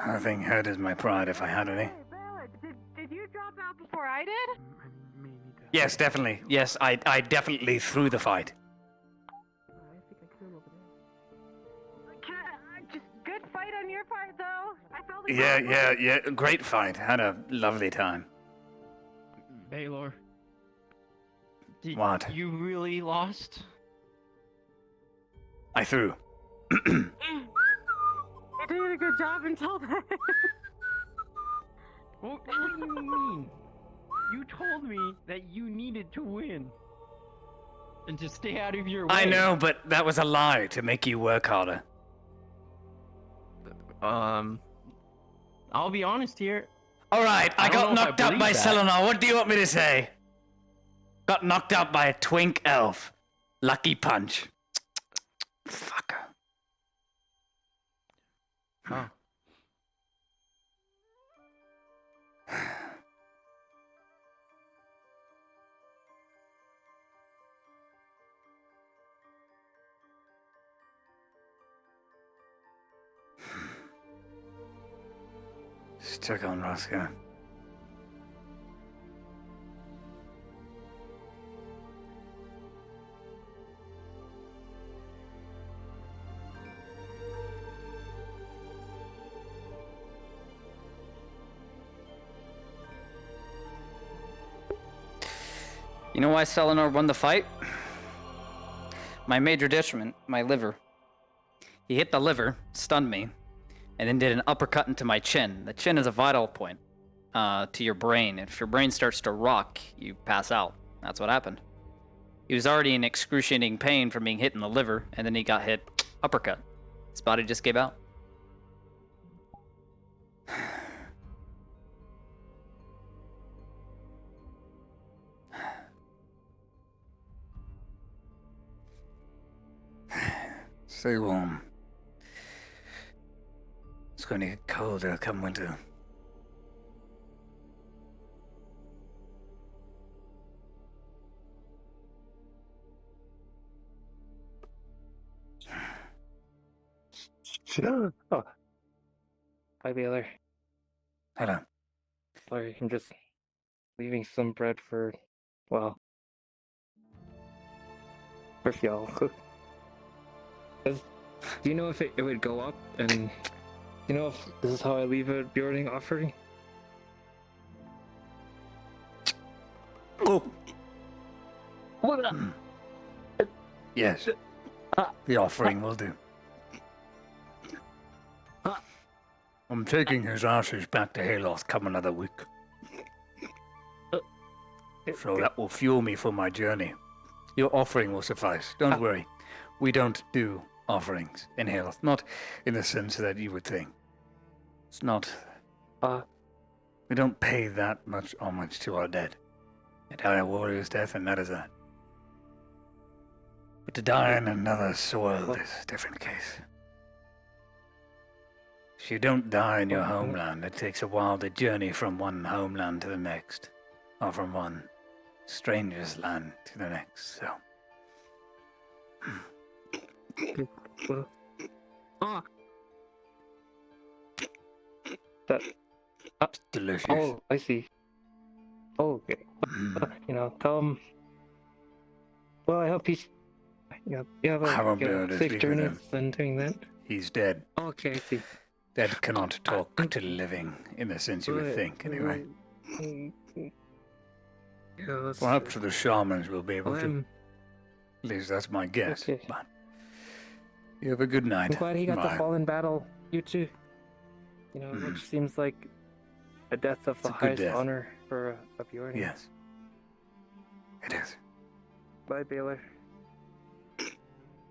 Nothing hurt as my pride if I had any. Did you drop out before I did? Yes, definitely. Yes, I definitely threw the fight. Just good fight on your part, though. I felt Yeah. Great fight. Had a lovely time. Baylor. What? You really lost? I threw. You did a good job until then. What do you mean? You told me that you needed to win. And to stay out of your way. I know, but that was a lie to make you work harder. I'll be honest here. Alright, I got knocked out by that. Selenar. What do you want me to say? Got knocked out by a twink elf. Lucky punch. Fucker. Oh. Just check on Roscoe. You know why Selenar won the fight? My major detriment, my liver. He hit the liver, stunned me, and then did an uppercut into my chin. The chin is a vital point to your brain. If your brain starts to rock, you pass out. That's what happened. He was already in excruciating pain from being hit in the liver, and then he got hit uppercut. His body just gave out. Stay warm. It's going to get colder come winter. Oh. Hi, Baylor. Hello. Sorry, I'm just leaving some bread for well, with y'all. Do you know if it would go up, and do you know if this is how I leave a building offering? Oh. Yes. The offering will do. I'm taking his ashes back to Hayloft come another week. So that will fuel me for my journey. Your offering will suffice. Don't worry. We don't do offerings in Hayloft. Not in the sense that you would think. It's not... we don't pay that much homage to our dead. We die a warrior's death, and that is that. But to die in another soil is a different case. If you don't die in your homeland, it takes a while to journey from one homeland to the next, or from one stranger's land to the next, so... That... delicious. Oh, I see. Oh, okay. You know, tell him... Well, I hope he's... You have I won't be a able to safe speak with journey him. when doing that. He's dead. Okay, I see. Dead cannot talk to living, in the sense you would think, anyway. Perhaps the shamans will be able to. At least that's my guess. Okay. But you have a good night. I'm glad he got to Bye. fall in battle. You too. You know, which seems like a death of the a good highest death. honor for a Bjorn. Yes. It is. Bye, Baylor.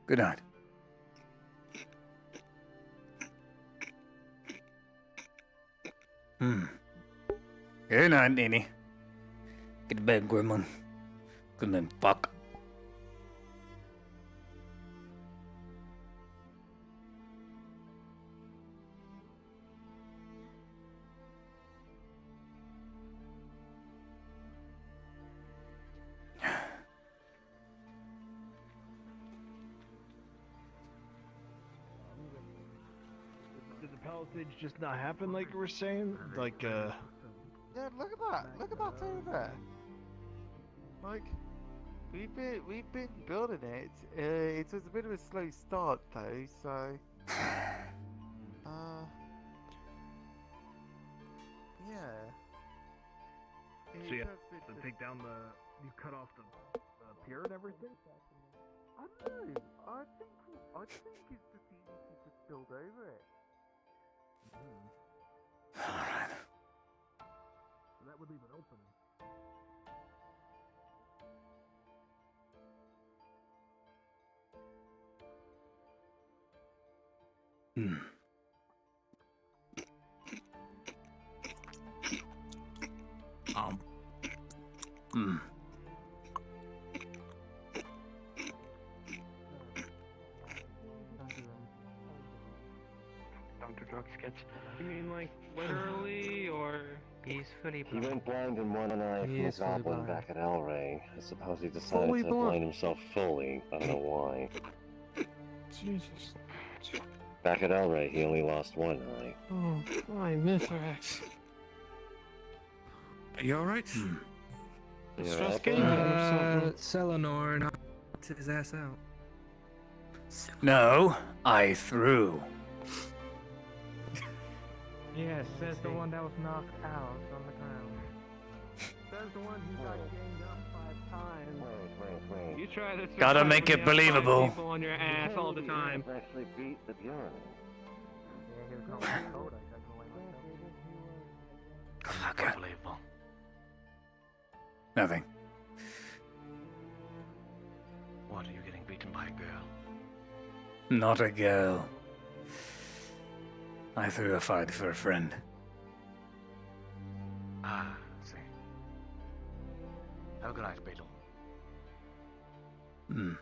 Good night. Good night, Nini. Get to bed, Gremlin. Good then, fuck. Did the palisades just not happen like you were saying? Like, Yeah, look at that. Look at that over there. Like, we've been building it. It was a bit of a slow start though, so yeah. So you have to take down you cut off the pier and everything? I don't know. I think it's just easy to just build over it. Alright. So that would leave it open. Dr. Drug sketch. You mean like literally or peacefully? He went blind in one eye from his Peacefully goblin blind. back at El Rey. I suppose he decided Fully to blind. blind himself fully. I don't know why. Jesus. Back at El Rey, he only lost one eye. Oh, my Mithrax. Are you alright? You Stress alright, getting bud? him or something. Selenor knocked his ass out. No, I threw. Yes, says the one that was knocked out on the ground. Says the one who got ganged up 5 times. You try to Gotta survive make when it you have 5 believable. people on your ass all the time. Actually beat the Bjorn. Unbelievable. Nothing. What, are you getting beaten by a girl? Not a girl. I threw a fight for a friend. Ah, I see. Have a good night, Beetle. Hmm.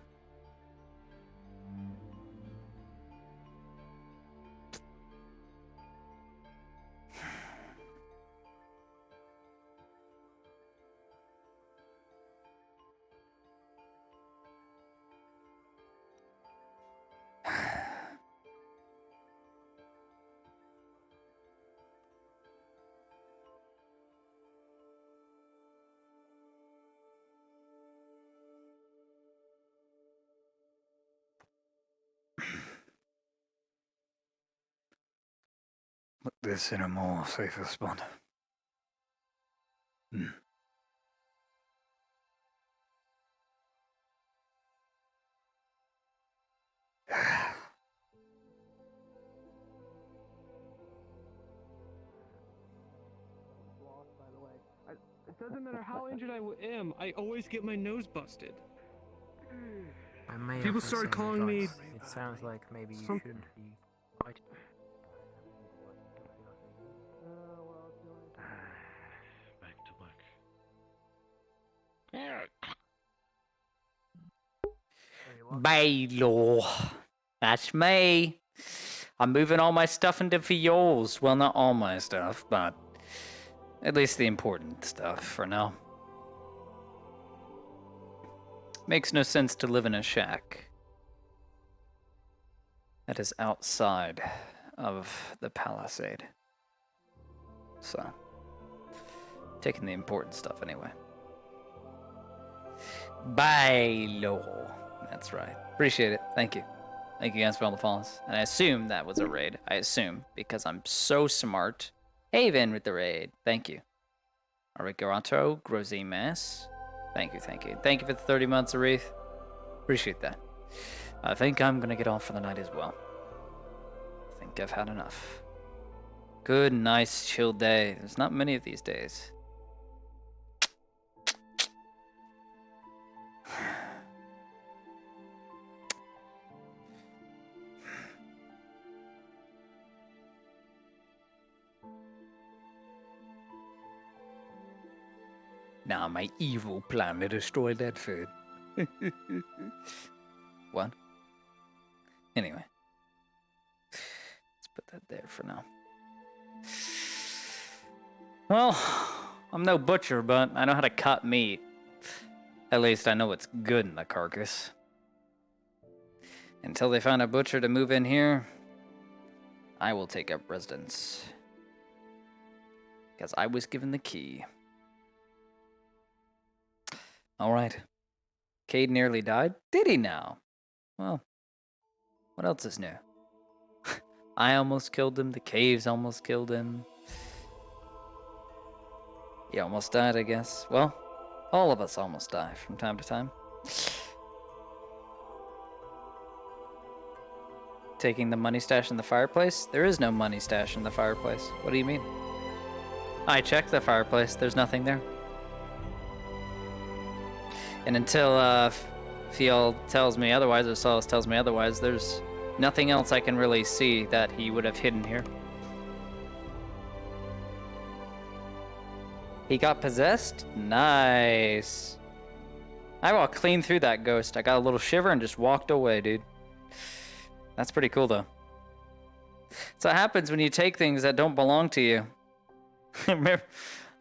this in a more safer spot. It doesn't matter how injured I am, I always get my nose busted. I may have People the started same calling me. advice. It sounds like maybe you Some- should be fighting. Back to work. Baylor. That's me. I'm moving all my stuff into Viols. Well, not all my stuff, but at least the important stuff for now. Makes no sense to live in a shack that is outside of the palisade. So, taking the important stuff anyway. Baylor. That's right. Appreciate it. Thank you. Thank you guys for all the follows. And I assume that was a raid. I assume, because I'm so smart. Haven with the raid. Thank you. Arigato, Grosy Mass. Thank you, thank you. Thank you for the 30 months, Arif. Appreciate that. I think I'm going to get off for the night as well. I think I've had enough. Good, nice, chill day. There's not many of these days. Now my evil plan to destroy that food. What? Anyway. Let's put that there for now. Well, I'm no butcher, but I know how to cut meat. At least I know what's good in the carcass. Until they find a butcher to move in here, I will take up residence. Because I was given the key. Alright. Cade nearly died? Did he now? Well, what else is new? I almost killed him. The caves almost killed him. He almost died, I guess. Well, all of us almost die from time to time. Taking the money stash in the fireplace? There is no money stash in the fireplace. What do you mean? I checked the fireplace. There's nothing there. And until Fiel tells me otherwise, or Solus tells me otherwise, there's nothing else I can really see that he would have hidden here. He got possessed? Nice. I walked clean through that ghost. I got a little shiver and just walked away, dude. That's pretty cool, though. That's what happens when you take things that don't belong to you. Remember,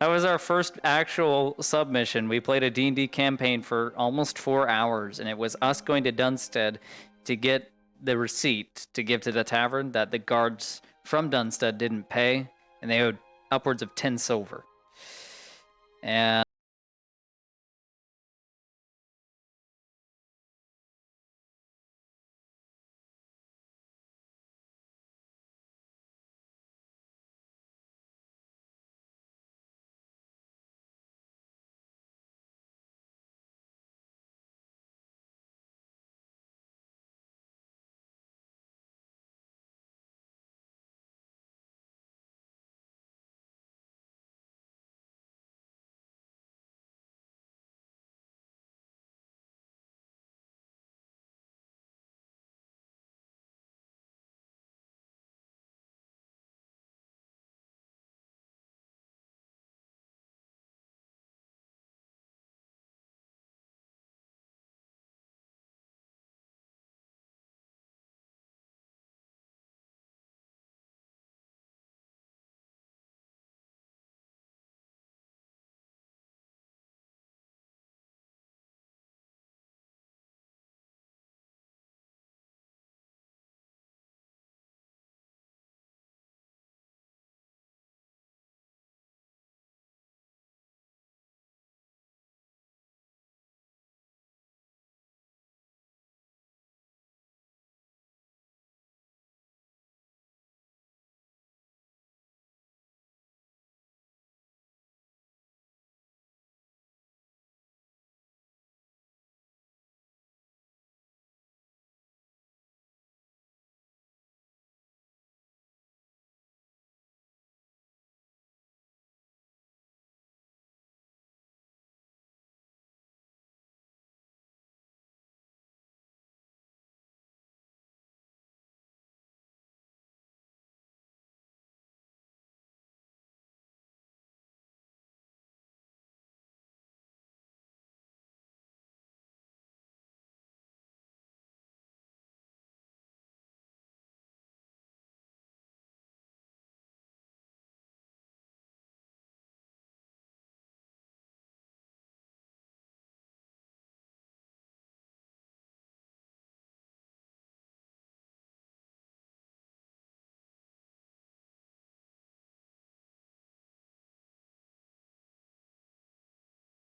that was our first actual submission. We played a D&D campaign for almost 4 hours, and it was us going to Dunstead to get the receipt to give to the tavern that the guards from Dunstead didn't pay, and they owed upwards of 10 silver. And